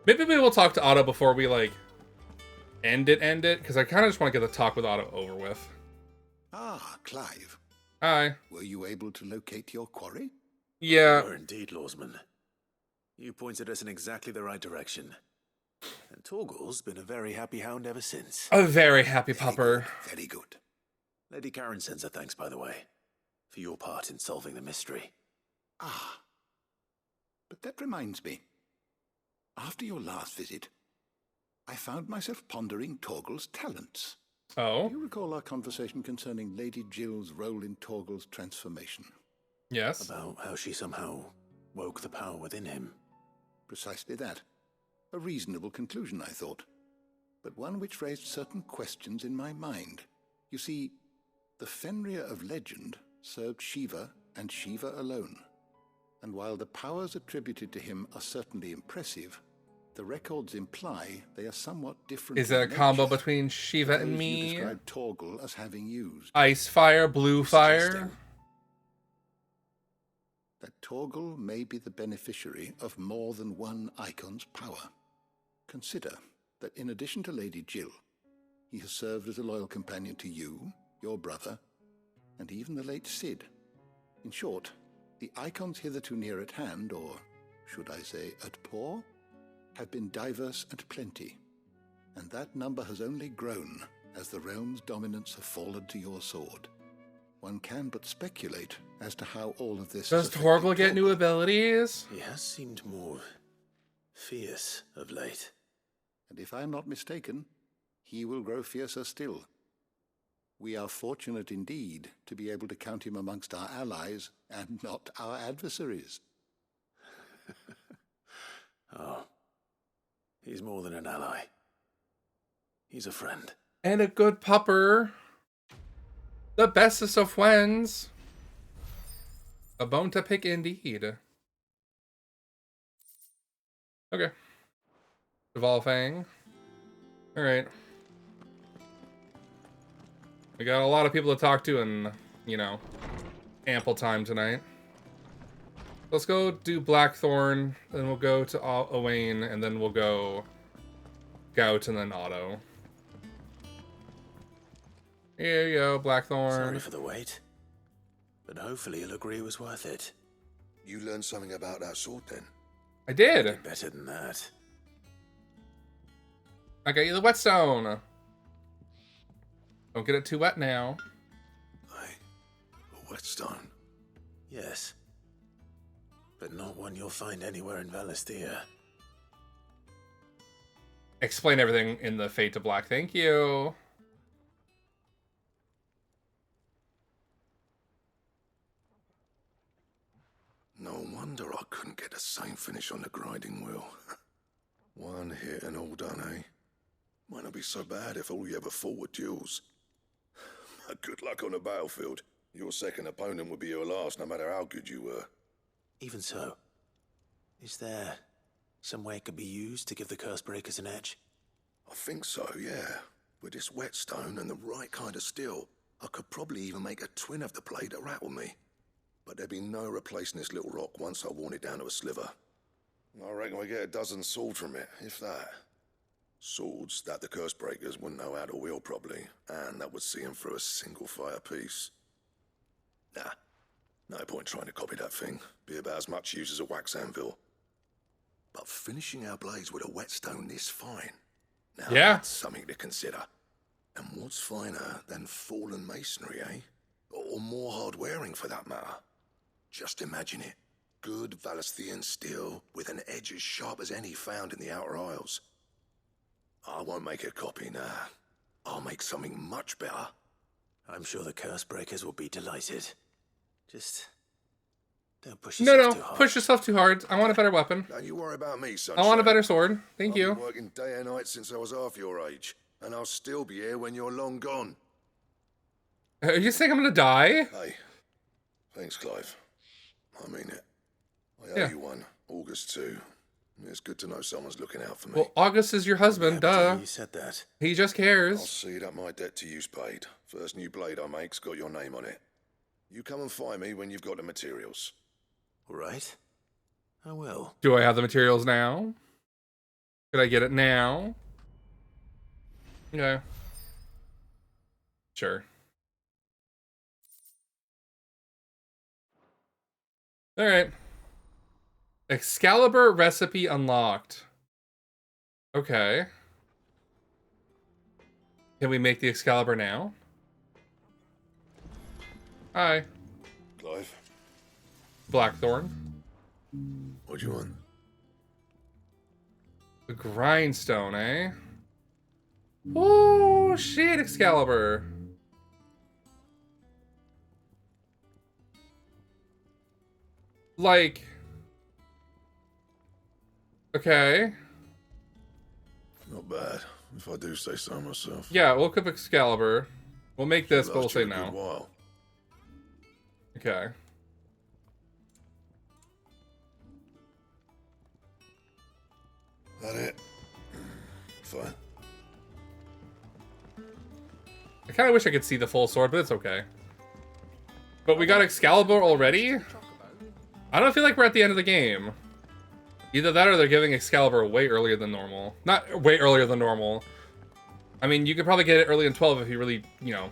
Maybe we will talk to Otto before we, like, end it, because I kind of just want to get the talk with Otto over with. Ah, Clive. Hi. Were you able to locate your quarry? Yeah. You were indeed, Lawsman. You pointed us in exactly the right direction. And Torgal's been a very happy hound ever since. A very happy pupper. Very good. Lady Karen sends her thanks, by the way, for your part in solving the mystery. Ah. But that reminds me. After your last visit, I found myself pondering Torgal's talents. Oh? Do you recall our conversation concerning Lady Jill's role in Torgal's transformation? Yes. About how she somehow woke the power within him. Precisely that. A reasonable conclusion, I thought, but one which raised certain questions in my mind. You see, the Fenrir of legend served Shiva and Shiva alone. And while the powers attributed to him are certainly impressive, the records imply they are somewhat different. Is it a combo between Shiva and You me? described Torgal as having used Ice fire, blue fire? that Torgal may be the beneficiary of more than one icon's power. Consider that in addition to Lady Jill, he has served as a loyal companion to you, your brother, and even the late Cid. In short, the icons hitherto near at hand, or should I say at paw, have been diverse and plenty, and that number has only grown as the realm's dominance have fallen to your sword. One can but speculate as to how all of this... Does Torgal get new abilities? He has seemed more fierce of late. And if I'm not mistaken, he will grow fiercer still. We are fortunate indeed to be able to count him amongst our allies and not our adversaries. Oh, he's more than an ally. He's a friend. And a good pupper. The bestest of friends. A bone to pick indeed. Okay. Devolving. Alright. We got a lot of people to talk to and, you know, ample time tonight. Let's go do Blackthorn, then we'll go to Owain, and then we'll go Gout and then Otto. Here you go, Blackthorn. Sorry for the wait, but hopefully you'll agree it was worth it. You learned something about that sword then? I did. Better than that. I got you the whetstone. Don't get it too wet now. A whetstone? Yes. But not one you'll find anywhere in Valisthea. Explain everything in the Fade to Black. Thank you. No wonder I couldn't get the same finish on the grinding wheel. One hit and all done, eh? Might not be so bad if all you ever fought were duels. Good luck on the battlefield. Your second opponent would be your last, no matter how good you were. Even so, is there some way it could be used to give the curse breakers an edge? I think so, yeah. With this whetstone and the right kind of steel, I could probably even make a twin of the blade that rattled me. But there'd be no replacing this little rock once I worn it down to a sliver. I reckon we get a dozen swords from it, if that. Swords that the curse breakers wouldn't know how to wield properly, and that would see them through a single fire piece. Nah, no point trying to copy that thing. Be about as much use as a wax anvil. But finishing our blades with a whetstone this fine, now that's something to consider. And what's finer than fallen masonry, eh? Or more hard-wearing, for that matter. Just imagine it. Good Valisthean steel with an edge as sharp as any found in the Outer Isles. I won't make a copy, nah. I'll make something much better. I'm sure the curse breakers will be delighted. Just don't push No, yourself too hard. push yourself too hard. I want a better weapon. Don't you worry about me, sunshine. I want a better sword. Thank I've you. been working day and night since I was half your age, and I'll still be here when you're long gone. Are you saying I'm gonna die? Hey, thanks, Clive. I mean it. I owe you one. August too. It's good to know someone's looking out for me. Well, August is your husband, duh. You said that. He just cares. I'll see that my debt to you's paid. First new blade I make's got your name on it. You come and find me when you've got the materials. All right. I will. Do I have the materials now? Could I get it now? Okay. Sure. Alright. Excalibur recipe unlocked. Okay. Can we make the Excalibur now? Hi. Clive? Blackthorn. What do you want? The grindstone, eh? Oh, shit, Excalibur. Like... Okay. Not bad, if I do say so myself. Yeah, we'll equip Excalibur. We'll make this, but we'll say no. While. Okay. That it? Fine. I kind of wish I could see the full sword, but it's okay. But we got Excalibur already? I don't feel like we're at the end of the game. Either that or they're giving Excalibur way earlier than normal. Not way earlier than normal. I mean, you could probably get it early in 12 if you really, you know,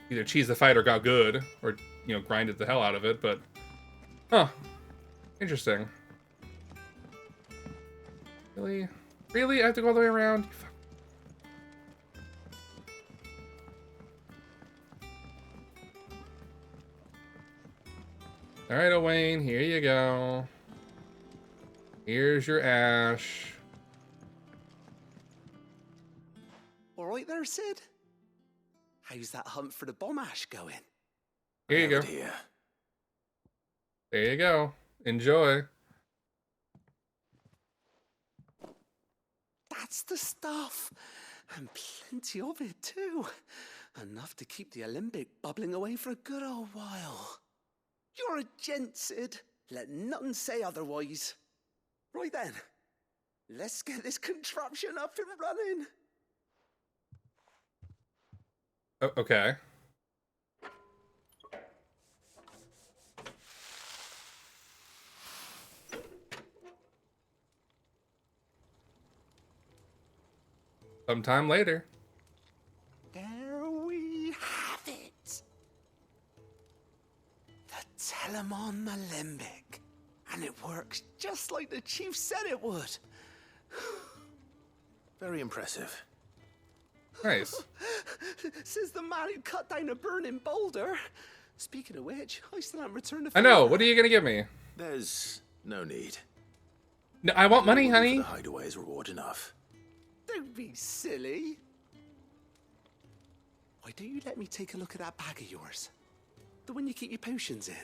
either cheese the fight or got good, or, you know, grinded the hell out of it, but... Huh. Interesting. Really? Really? I have to go all the way around? Alright, Owain, here you go. Here's your ash. All right there, Sid? How's that hunt for the bomb ash going? Here you go. There you go. Enjoy. That's the stuff. And plenty of it, too. Enough to keep the Olympic bubbling away for a good old while. You're a gent, Sid. Let nothing say otherwise. Right then, let's get this contraption up and running. Okay. Sometime later. There we have it. The Telemon Alembic. And it works just like the chief said it would. Very impressive. Nice. Says the man who cut down a burning boulder. Speaking of which, I still haven't returned the I know. favor. What are you gonna give me? There's no need. No, I want money, honey. The hideaway is reward enough. Don't be silly. Why don't you let me take a look at that bag of yours? The one you keep your potions in.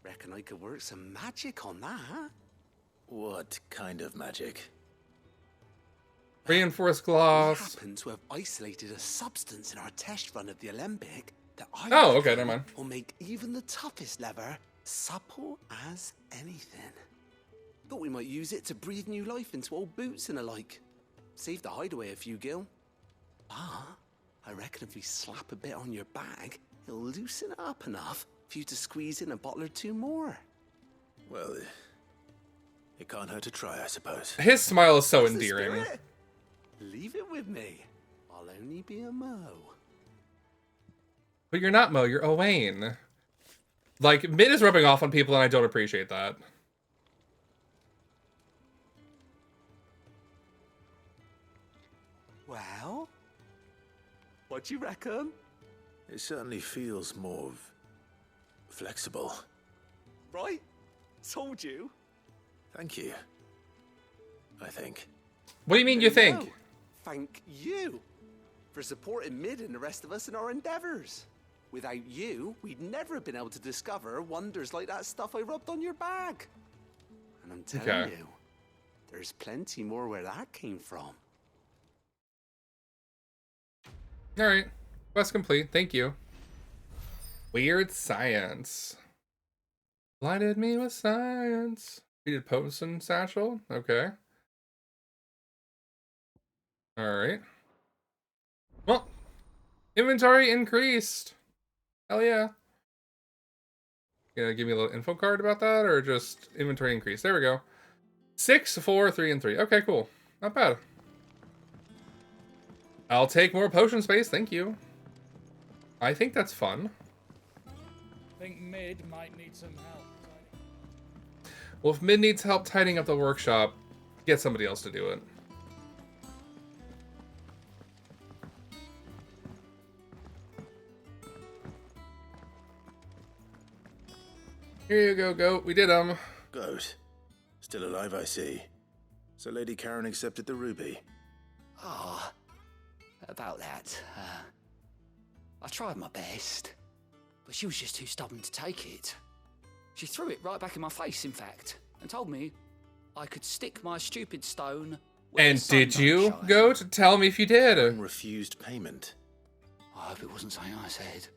Reckon I could work some magic on that, huh? What kind of magic? Reinforced We gloss. happen to have isolated a substance in our test run of the Alembic that I Oh, okay, reckon never mind. will make even the toughest lever supple as anything. Thought we might use it to breathe new life into old boots and the like. Save the hideaway a few gil. Ah, I reckon if we slap a bit on your bag, it'll loosen it up enough for you to squeeze in a bottle or two more. Well, it can't hurt to try, I suppose. His smile is so That's the endearing. spirit. Leave it with me. I'll only be a mo. But you're not Mo, you're Owain. Like, Mid is rubbing off on people and I don't appreciate that. Well, what do you reckon? It certainly feels more flexible. Right? Told you. Thank you. I think. What do you mean you think? No. Thank you for supporting Mid and the rest of us in our endeavors. Without you, we'd never have been able to discover wonders like that stuff I rubbed on your bag. And I'm telling you, there's plenty more where that came from. Alright. Quest complete. Thank you. Weird science. Blinded me with science. Treated potion satchel. Okay. Alright. Well, inventory increased. Hell yeah. You gonna give me a little info card about that, or just inventory increase? There we go. 6, 4, 3, and 3. Okay, cool. Not bad. I'll take more potion space, thank you. I think that's fun. I think Mid might need some help. Well, if Mid needs help tidying up the workshop, get somebody else to do it. Here you go, Goat. We did them. Goat. Still alive, I see. So Lady Karen accepted the ruby. Ah, about that. I tried my best, but she was just too stubborn to take it. She threw it right back in my face, in fact, and told me I could stick my stupid stone where the And sun did don't you, shine. Goat? Tell me if you did. Refused payment. I hope it wasn't something I said.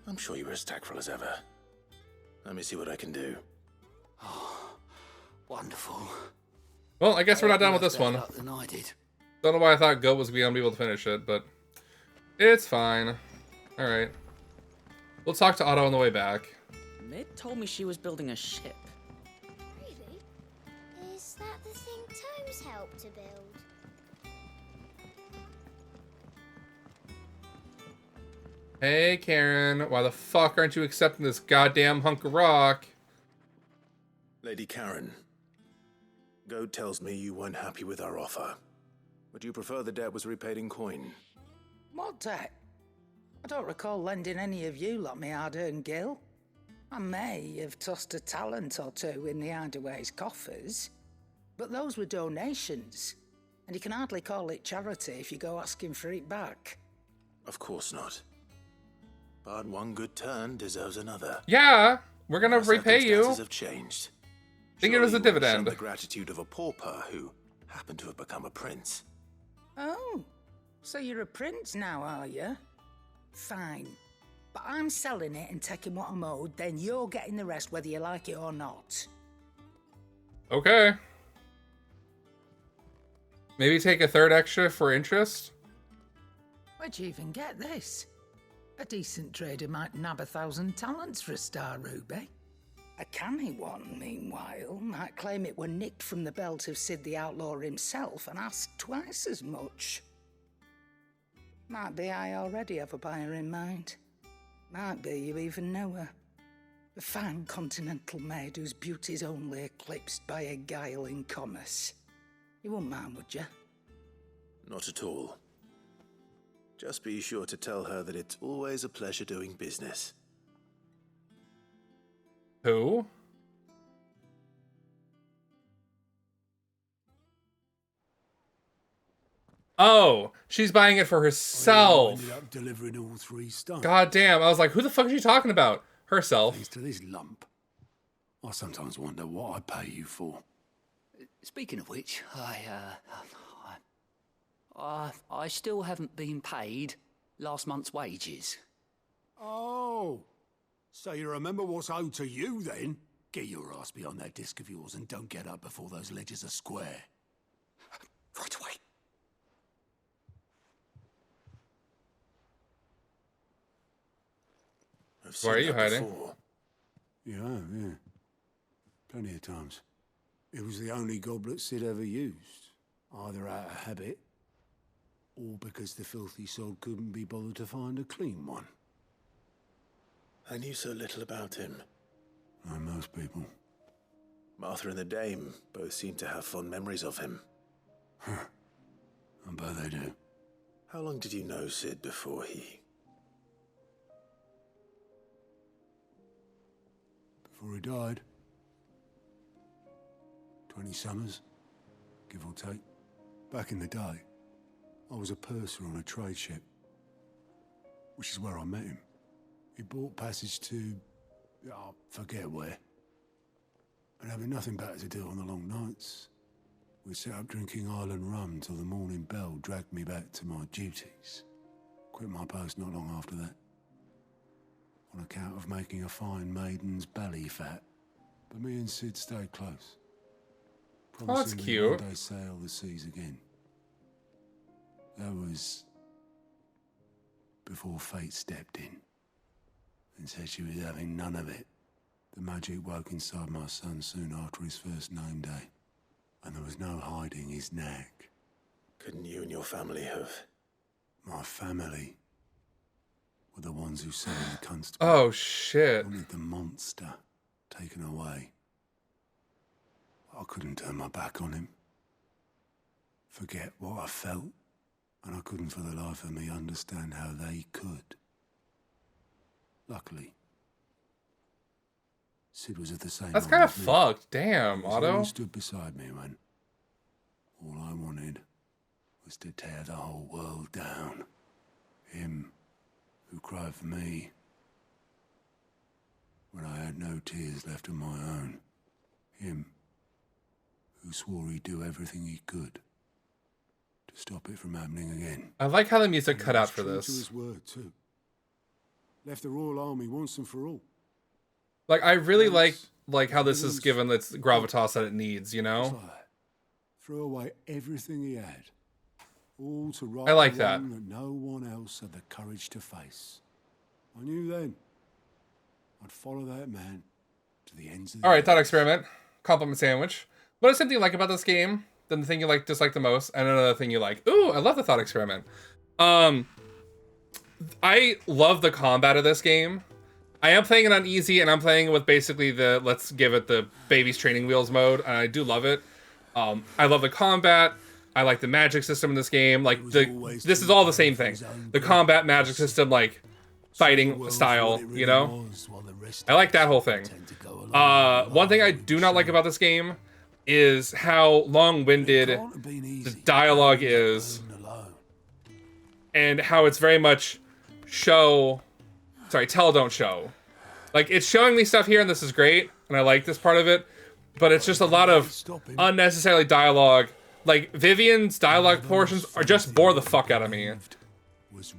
I'm sure you were as tactful as ever. Let me see what I can do. Oh, wonderful. Well, I guess we're not done with You have this better one. luck than I did. Don't know why I thought Goat was going to be able to finish it, but it's fine. Alright. We'll talk to Otto on the way back. Mid told me she was building a ship. Really? Is that the thing Tomes helped to build? Hey, Karen. Why the fuck aren't you accepting this goddamn hunk of rock? Lady Karen, Goat tells me you weren't happy with our offer. Would you prefer the debt was repaid in coin? What debt? I don't recall lending any of you lot me hard-earned gil. I may have tossed a talent or two in the Hardaway's coffers, but those were donations, and you can hardly call it charity if you go asking for it back. Of course not. But one good turn deserves another. Yeah, we're gonna Our repay you. circumstances have changed. Think it was a Surely you wouldn't dividend. shun the gratitude of a pauper who happened to have become a prince. Oh, so you're a prince now, are you? Fine. But I'm selling it and taking what I'm owed, then you're getting the rest whether you like it or not. Okay. Maybe take a third extra for interest? Where'd you even get this? A decent trader might nab 1,000 talents for a star ruby. A canny one, meanwhile, might claim it were nicked from the belt of Sid the Outlaw himself and ask twice as much. Might be I already have a buyer in mind. Might be you even know her. A fine continental maid whose beauty's only eclipsed by a guile in commerce. You wouldn't mind, would you? Not at all. Just be sure to tell her that it's always a pleasure doing business. Who? Oh, she's buying it for herself. Ended up delivering all 3 stones. God damn. I was like, who the fuck is she talking about? Herself. Thanks to this lump. I sometimes wonder what I pay you for. Speaking of which, I still haven't been paid last month's wages. Oh, so you remember what's owed to you then? Get your ass behind that disc of yours and don't get up before those ledgers are square. Right away. Why are you hiding? Yeah, yeah. Plenty of times. It was the only goblet Sid ever used. Either out of habit, or because the filthy sod couldn't be bothered to find a clean one. I knew so little about him. Like most people. Martha and the Dame both seem to have fond memories of him. I bet they do. How long did you know Sid before he... Before he died. 20 summers, give or take. Back in the day, I was a purser on a trade ship, which is where I met him. He bought passage to, forget where. And having nothing better to do on the long nights, we set up drinking island rum till the morning bell dragged me back to my duties. Quit my post not long after that, on account of making a fine maiden's belly fat. But me and Sid stayed close. Oh, that's Promising we'd cute. one day sail the seas again. That was before fate stepped in and said she was having none of it. The magic woke inside my son soon after his first name day, and there was no hiding his knack Couldn't you and your family have... My family were the ones who sent the constable. Oh, shit. Wanted the monster taken away. I couldn't turn my back on him. Forget what I felt, and I couldn't for the life of me understand how they could. Luckily, Sid was at the same. That's kind of fucked. Damn, Otto. He stood beside me when all I wanted was to tear the whole world down. Him, who cried for me when I had no tears left of my own. Him, who swore he'd do everything he could to stop it from happening again. I like how the music cut out for True this. to his word too. Left the Royal Army once and for all. Like, I really like how this is given its gravitas that it needs, you know? Threw away everything he had. All to right I like the wrong that no one else had the courage to face. I knew then I'd follow that man to the ends of the Alright, thought experiment. Compliment sandwich. What is something you like about this game? Then the thing you dislike the most, and another thing you like. Ooh, I love the thought experiment. I love the combat of this game. I am playing it on easy, and I'm playing it with basically the let's give it the baby's training wheels mode, and I do love it. I love the combat. I like the magic system in this game. Like this is all the same thing. The combat magic system, like fighting style, you know? I like that whole thing. One thing I do not like about this game is how long-winded the dialogue is, and how it's very much tell, don't show. Like, it's showing me stuff here, and this is great, and I like this part of it, but it's just a lot of unnecessarily dialogue. Like, Vivian's dialogue portions are just bore the fuck out of me,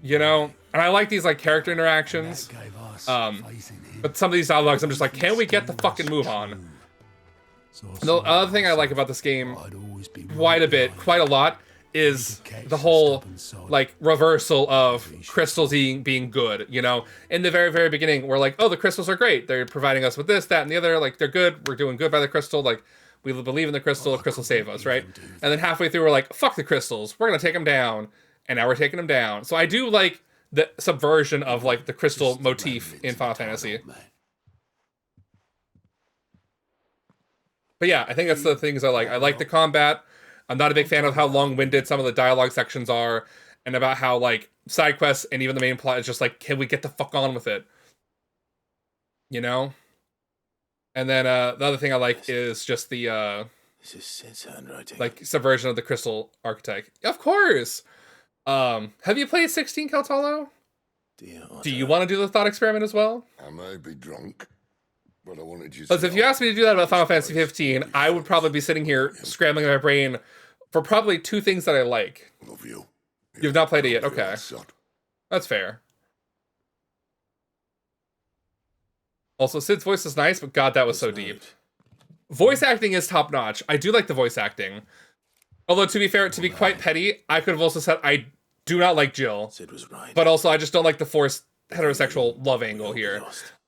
you know? And I like these, like, character interactions, but some of these dialogues, I'm just like, can we get the fucking move on? The other thing I like about this game quite a lot, is the whole, like, reversal of crystals being good, you know? In the very, very beginning, we're like, oh, the crystals are great. They're providing us with this, that, and the other. Like, they're good. We're doing good by the crystal. Like, we believe in the crystal. Crystal save us, right? And then halfway through, we're like, fuck the crystals. We're going to take them down. And now we're taking them down. So I do like the subversion of, like, the crystal motif in Final Fantasy. But yeah, I think that's the things I like. I like the combat. I'm not a big fan of how long-winded some of the dialogue sections are, and about how, like, side quests and even the main plot is just like, can we get the fuck on with it? You know? And then the other thing I like is just the This is Sid's handwriting. like, subversion of the crystal archetype. Of course. Have you played 16, Caltolo? Do you want to do the thought experiment as well? I may be drunk, but I wanted you to. Because if you asked me to do that about Final Fantasy 15, I would probably be sitting here scrambling my brain for probably two things that I like. Love you. You've not played it yet, okay. That's fair. Also, Sid's voice is nice, but god, that was so deep. Voice acting is top notch. I do like the voice acting. Although, to be fair, to be quite petty, I could have also said I do not like Jill. Sid was right. But also, I just don't like the forced heterosexual love angle here.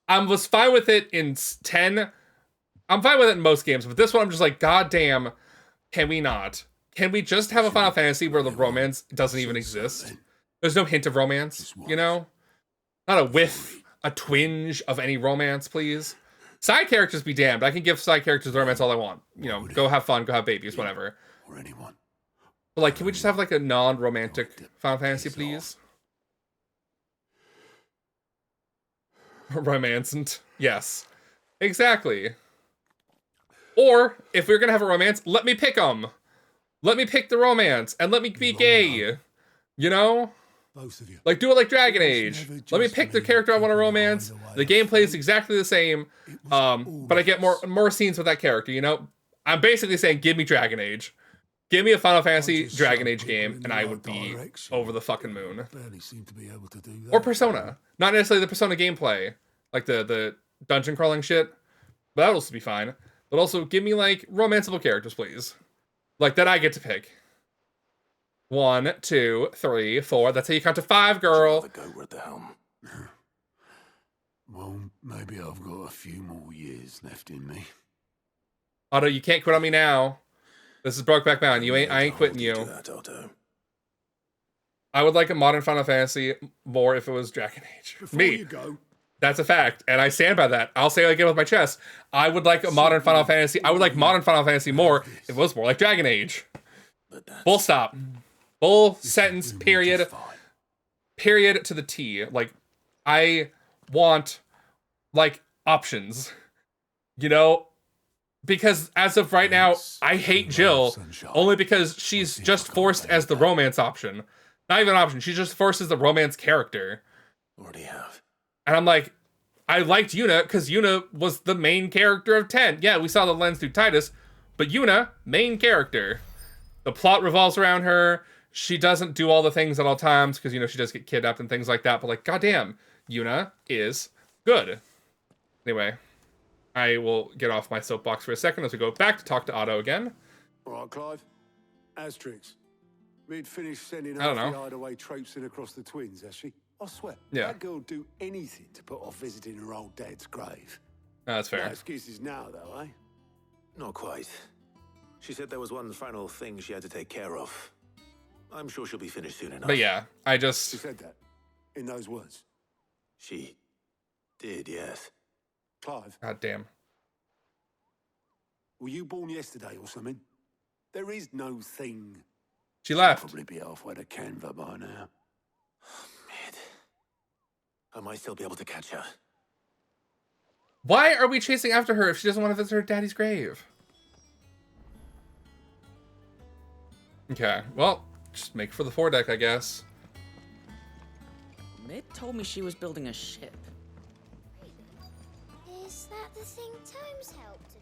I was fine with it in 10. I'm fine with it in most games, but this one I'm just like, god damn, can we not? Can we just have a Final Fantasy where the romance doesn't even exist? There's no hint of romance, you know? Not a whiff, a twinge of any romance, please. Side characters be damned. I can give side characters romance all I want. You know, go have fun, go have babies, whatever. Or anyone. But, like, can we just have, like, a non-romantic Final Fantasy, please? Romancent. Yes. Exactly. Or, if we're gonna have a romance, let me pick them. Let me pick the romance, and let me be gay. You know? Both of you. Like, do it like Dragon Age. Let me pick the character I want to romance. The gameplay is exactly the same, but I get more scenes with that character, you know? I'm basically saying, give me Dragon Age. Give me a Final Fantasy Dragon Age game, and I would be over the fucking moon. Barely seem to be able to do that. Or Persona. Not necessarily the Persona gameplay. Like the dungeon crawling shit. But that would also be fine. But also, give me, like, romanceable characters, please. Like, that I get to pick. 1, 2, 3, 4. That's how you count to 5, girl. Go with the helm. Well, maybe I've got a few more years left in me. Otto, you can't quit on me now. This is Brokeback Mountain. I ain't quitting you. That, Otto. I would like a modern Final Fantasy more if it was Dragon Age. Before Me. you go, That's a fact, and I stand by that. I'll say it again with my chest. I would like a modern Final Fantasy. I would like modern Final Fantasy more if it was more like Dragon Age. Full stop. Full sentence, period. Period to the T. Like, I want, like, options. You know? Because as of right now, I hate Jill only because she's just forced as the romance option. Not even an option. She's just forced as the romance character. Already have. And I'm like, I liked Yuna because Yuna was the main character of 10. Yeah, we saw the lens through Titus, but Yuna, main character. The plot revolves around her. She doesn't do all the things at all times because, you know, she does get kidnapped and things like that. But, like, goddamn, Yuna is good. Anyway, I will get off my soapbox for a second as we go back to talk to Otto again. all right, Clive. Asterix. Mid finished sending I don't half the know. hideaway traipsing across the twins, has she? I swear, Yeah. that girl do anything to put off visiting her old dad's grave. That's fair. No excuses now, though, eh? Not quite. She said there was one final thing she had to take care of. I'm sure she'll be finished soon enough. But yeah, I just... She said that in those words. She did, yes. Clive, God damn. were you born yesterday or something? There is no thing. She left. Probably be halfway to Canva by now. I might still be able to catch her. Why are we chasing after her if she doesn't want to visit her daddy's grave? Okay, well, just make for the foredeck, I guess. Mid told me she was building a ship. Is that the thing Tomes helped?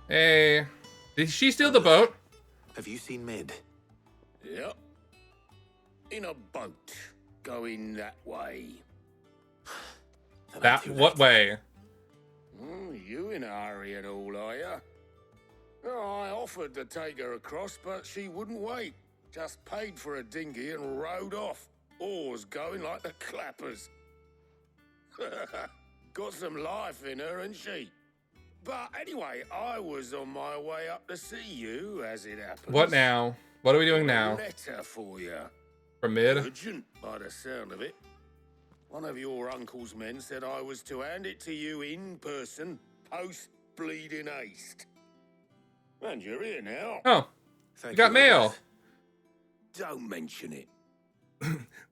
Hey, did she steal the boat? Have you seen Mid? Yep. In a boat, going that way. That, what way? You in a hurry and all, are ya? Oh, I offered to take her across, but she wouldn't wait. Just paid for a dinghy and rowed off. Oars going like the clappers. Got some life in her, ain't she? But anyway, I was on my way up to see you, as it happens. What now? What are we doing now? A letter for you. From Mid? Urgent, by the sound of it. One of your uncle's men said I was to hand it to you in person, post-bleeding haste. And you're here now. Oh, you got mail. Don't mention it.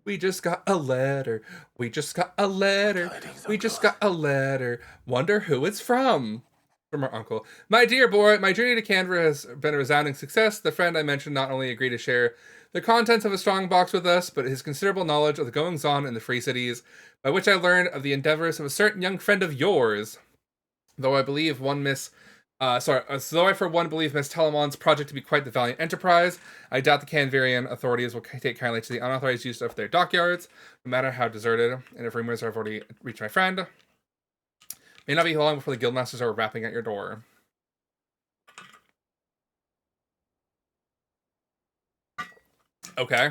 We just got a letter. We just got a letter. We just got a letter. Wonder who it's from. From our uncle. My dear boy, my journey to Canberra has been a resounding success. The friend I mentioned not only agreed to share the contents of a strong box with us, but his considerable knowledge of the goings-on in the Free Cities, by which I learned of the endeavors of a certain young friend of yours. Though I believe though I for one believe Miss Telemon's project to be quite the valiant enterprise, I doubt the Canverian authorities will take kindly to the unauthorized use of their dockyards, no matter how deserted, and if rumors have already reached my friend. May not be long before the guildmasters are rapping at your door. Okay.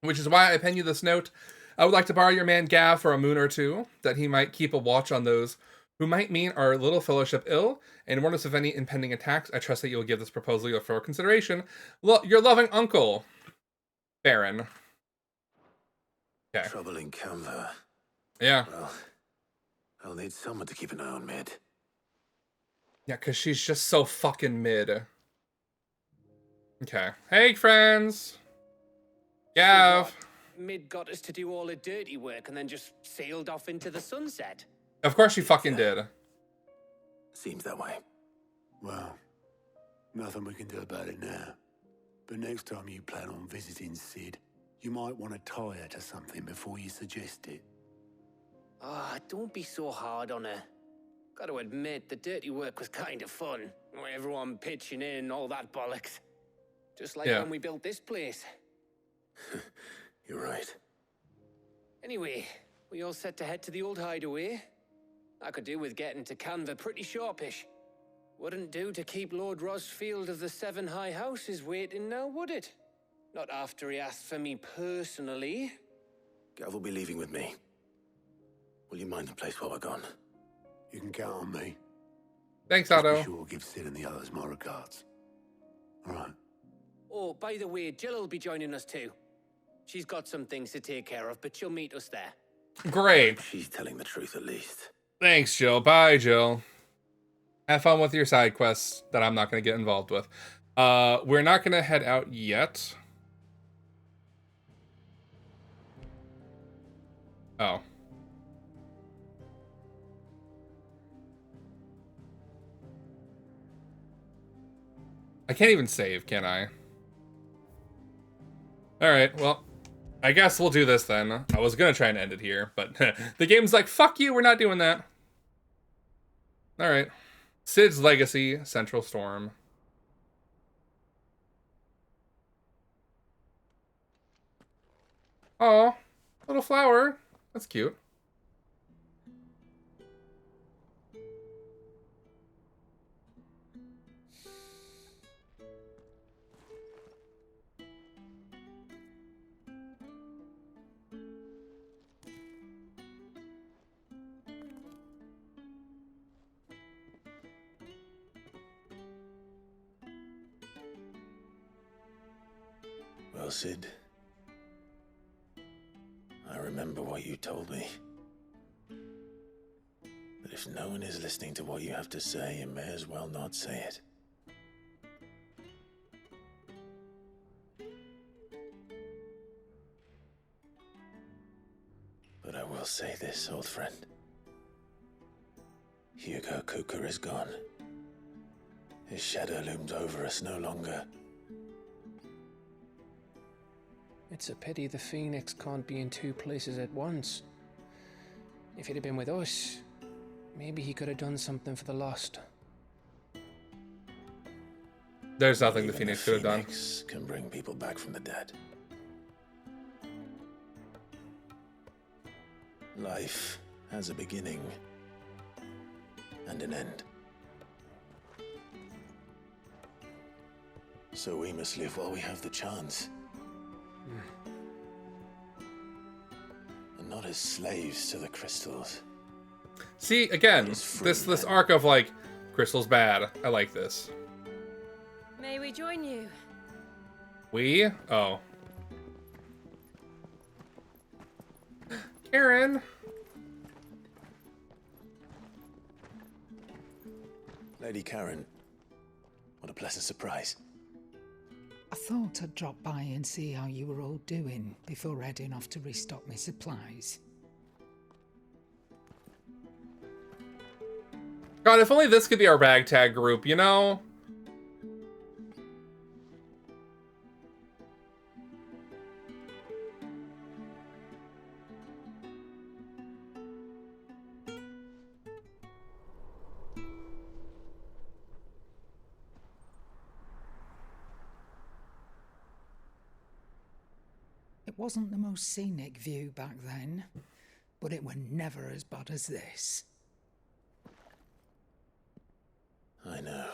Which is why I pen you this note. I would like to borrow your man Gav for a moon or two, that he might keep a watch on those who might mean our little fellowship ill, and warn us of any impending attacks. I trust that you will give this proposal your thorough consideration. Your loving uncle, Baron. Okay. Trouble in Canva. Yeah. Well, I'll need someone to keep an eye on Mid. Yeah, because she's just so fucking mid. Okay. Hey, friends. Gav. So Mid got us to do all the dirty work and then just sailed off into the sunset. Of course she fucking did. Seems that way. Well, nothing we can do about it now. But next time you plan on visiting Sid, you might want to tie her to something before you suggest it. Ah, don't be so hard on her. Gotta admit, the dirty work was kind of fun. Everyone pitching in, all that bollocks. Just like when we built this place. You're right. Anyway, we all set to head to the old hideaway. I could do with getting to Canva pretty sharpish. Wouldn't do to keep Lord Rosfield of the Seven High Houses waiting now, would it? Not after he asked for me personally. Gav will be leaving with me. Will you mind the place while we're gone? You can count on me. Thanks, Just Otto. be sure to give Sid and the others my regards. All right. Oh, by the way, Jill will be joining us too. She's got some things to take care of, but she'll meet us there. Great. She's telling the truth at least. Thanks, Jill. Bye, Jill. Have fun with your side quests that I'm not going to get involved with. We're not going to head out yet. Oh. I can't even save, can I? Alright, well, I guess we'll do this then. I was gonna try and end it here, but the game's like, fuck you, we're not doing that. Alright. Sid's Legacy, Central Storm. Oh, little flower. That's cute. Well, Sid, I remember what you told me. But if no one is listening to what you have to say, you may as well not say it. But I will say this, old friend. Hugo Cooker is gone. His shadow looms over us no longer. It's a pity the Phoenix can't be in two places at once. If he'd have been with us, maybe he could have done something for the Lost. There's nothing the Even Phoenix could have done. Phoenix can bring people back from the dead. Life has a beginning and an end. So we must live while we have the chance. And not as slaves to the crystals. See, again, this arc of like, crystal's bad. I like this. May we join you? We? Oh. Karen. Lady Karen, what a pleasant surprise. I thought I'd drop by and see how you were all doing before heading off to restock my supplies. God, if only this could be our ragtag group, you know? It wasn't the most scenic view back then, but it were never as bad as this. I know.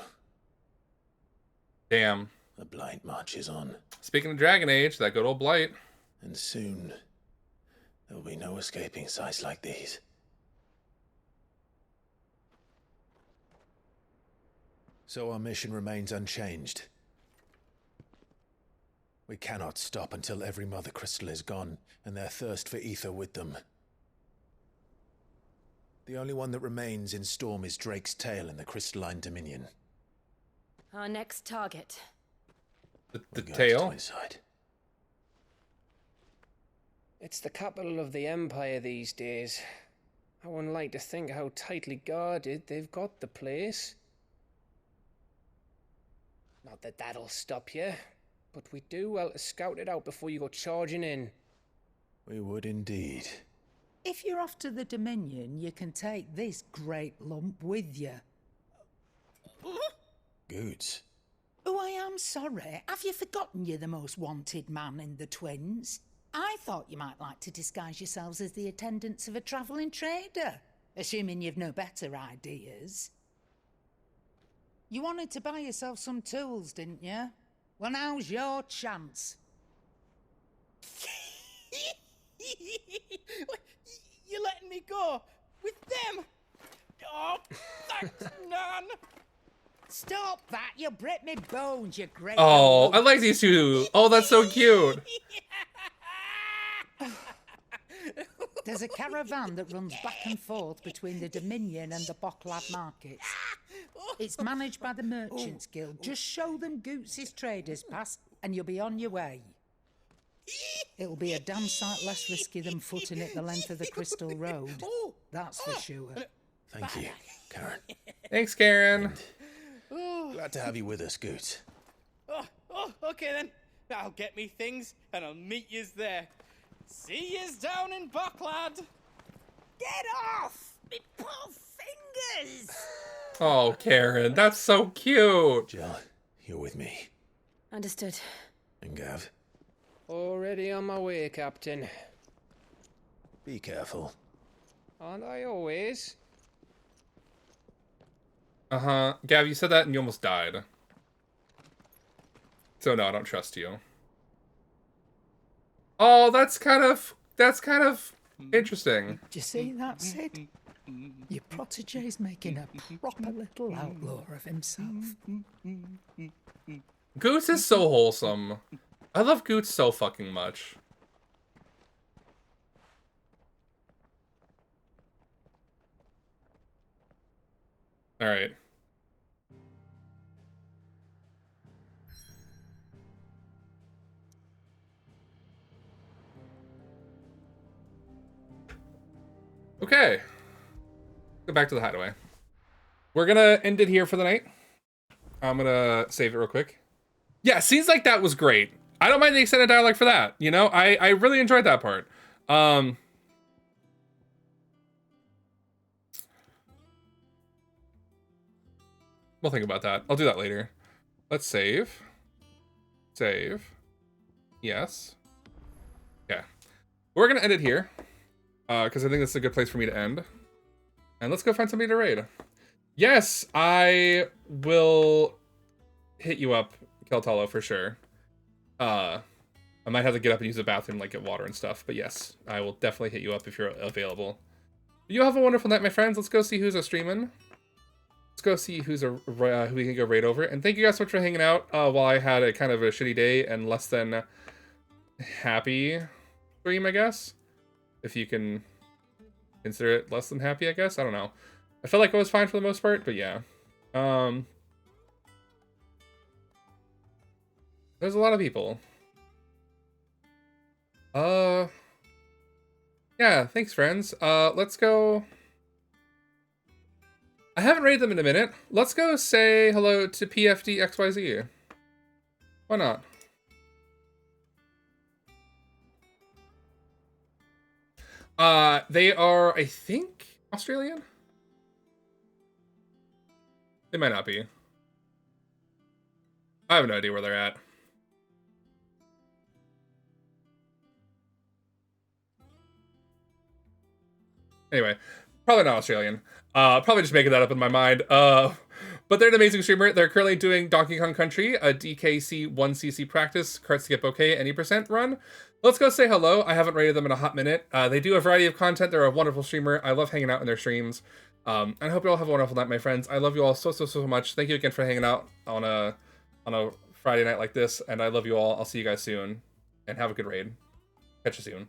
Damn. The Blight marches on. Speaking of Dragon Age, that good old Blight. And soon, there will be no escaping sights like these. So our mission remains unchanged. We cannot stop until every Mother Crystal is gone, and their thirst for ether with them. The only one that remains in Storm is Drake's Tail in the Crystalline Dominion. Our next target. The tail? Inside. It's the capital of the Empire these days. I wouldn't like to think how tightly guarded they've got the place. Not that that'll stop you, but we do well to scout it out before you go charging in. We would indeed. If you're off to the Dominion, you can take this great lump with you. Goods. Oh, I am sorry. Have you forgotten you're the most wanted man in the Twins? I thought you might like to disguise yourselves as the attendants of a travelling trader, assuming you've no better ideas. You wanted to buy yourself some tools, didn't you? Well, now's your chance. You're letting me go with them? Oh, thanks, Nan. Stop that! You'll break me bones, you great... Oh, I like these two. Oh, that's so cute. There's a caravan that runs back and forth between the Dominion and the Bocklad markets. It's managed by the Merchants Guild. Just show them Goots' traders pass and you'll be on your way. It'll be a damn sight less risky than footing it the length of the Crystal Road. That's for sure. Thank you, Karen. Thanks, Karen. Glad to have you with us, Goot. Okay then. I'll get me things and I'll meet yous there. See yous down in Bocklad. Get off! Me poor fingers! Oh, Karen, that's so cute. Jill, you're with me. Understood. And Gav, Already on my way, Captain. be careful. Aren't I always? Uh-huh. Gav, you said that and you almost died. So no, I don't trust you. Oh, that's kind of interesting. Do you see that, Sid? Your protege's making a proper little outlaw of himself. Goots is so wholesome. I love Goots so fucking much. Alright. Okay. Go back to the hideaway. We're gonna end it here for the night. I'm gonna save it real quick. Yeah, scenes like that was great. I don't mind the extended dialogue for that. You know, I really enjoyed that part. We'll think about that. I'll do that later. Let's save. Save. Yes. Okay. We're gonna end it here. Because I think that's a good place for me to end. And let's go find somebody to raid. Yes, I will hit you up, Keltalo, for sure. I might have to get up and use the bathroom, like get water and stuff. But yes, I will definitely hit you up if you're available. You have a wonderful night, my friends. Let's go see who's streaming. Let's go see who's who we can go raid over. And thank you guys so much for hanging out while I had a kind of a shitty day and less than happy stream, I guess. If you can consider it less than happy, I guess. I don't know. I felt like I was fine for the most part, but yeah. There's a lot of people. Yeah, thanks, friends. Let's go. I haven't raided them in a minute. Let's go say hello to PFD XYZ. Why not? They are, I think, Australian? They might not be. I have no idea where they're at. Anyway, probably not Australian. Probably just making that up in my mind. But they're an amazing streamer. They're currently doing Donkey Kong Country, a DKC 1cc practice, cards to get bouquet, any percent run. Let's go say hello. I haven't rated them in a hot minute. They do a variety of content. They're a wonderful streamer. I love hanging out in their streams. And I hope you all have a wonderful night, my friends. I love you all so much. Thank you again for hanging out on a Friday night like this. And I love you all. I'll see you guys soon. And have a good raid. Catch you soon.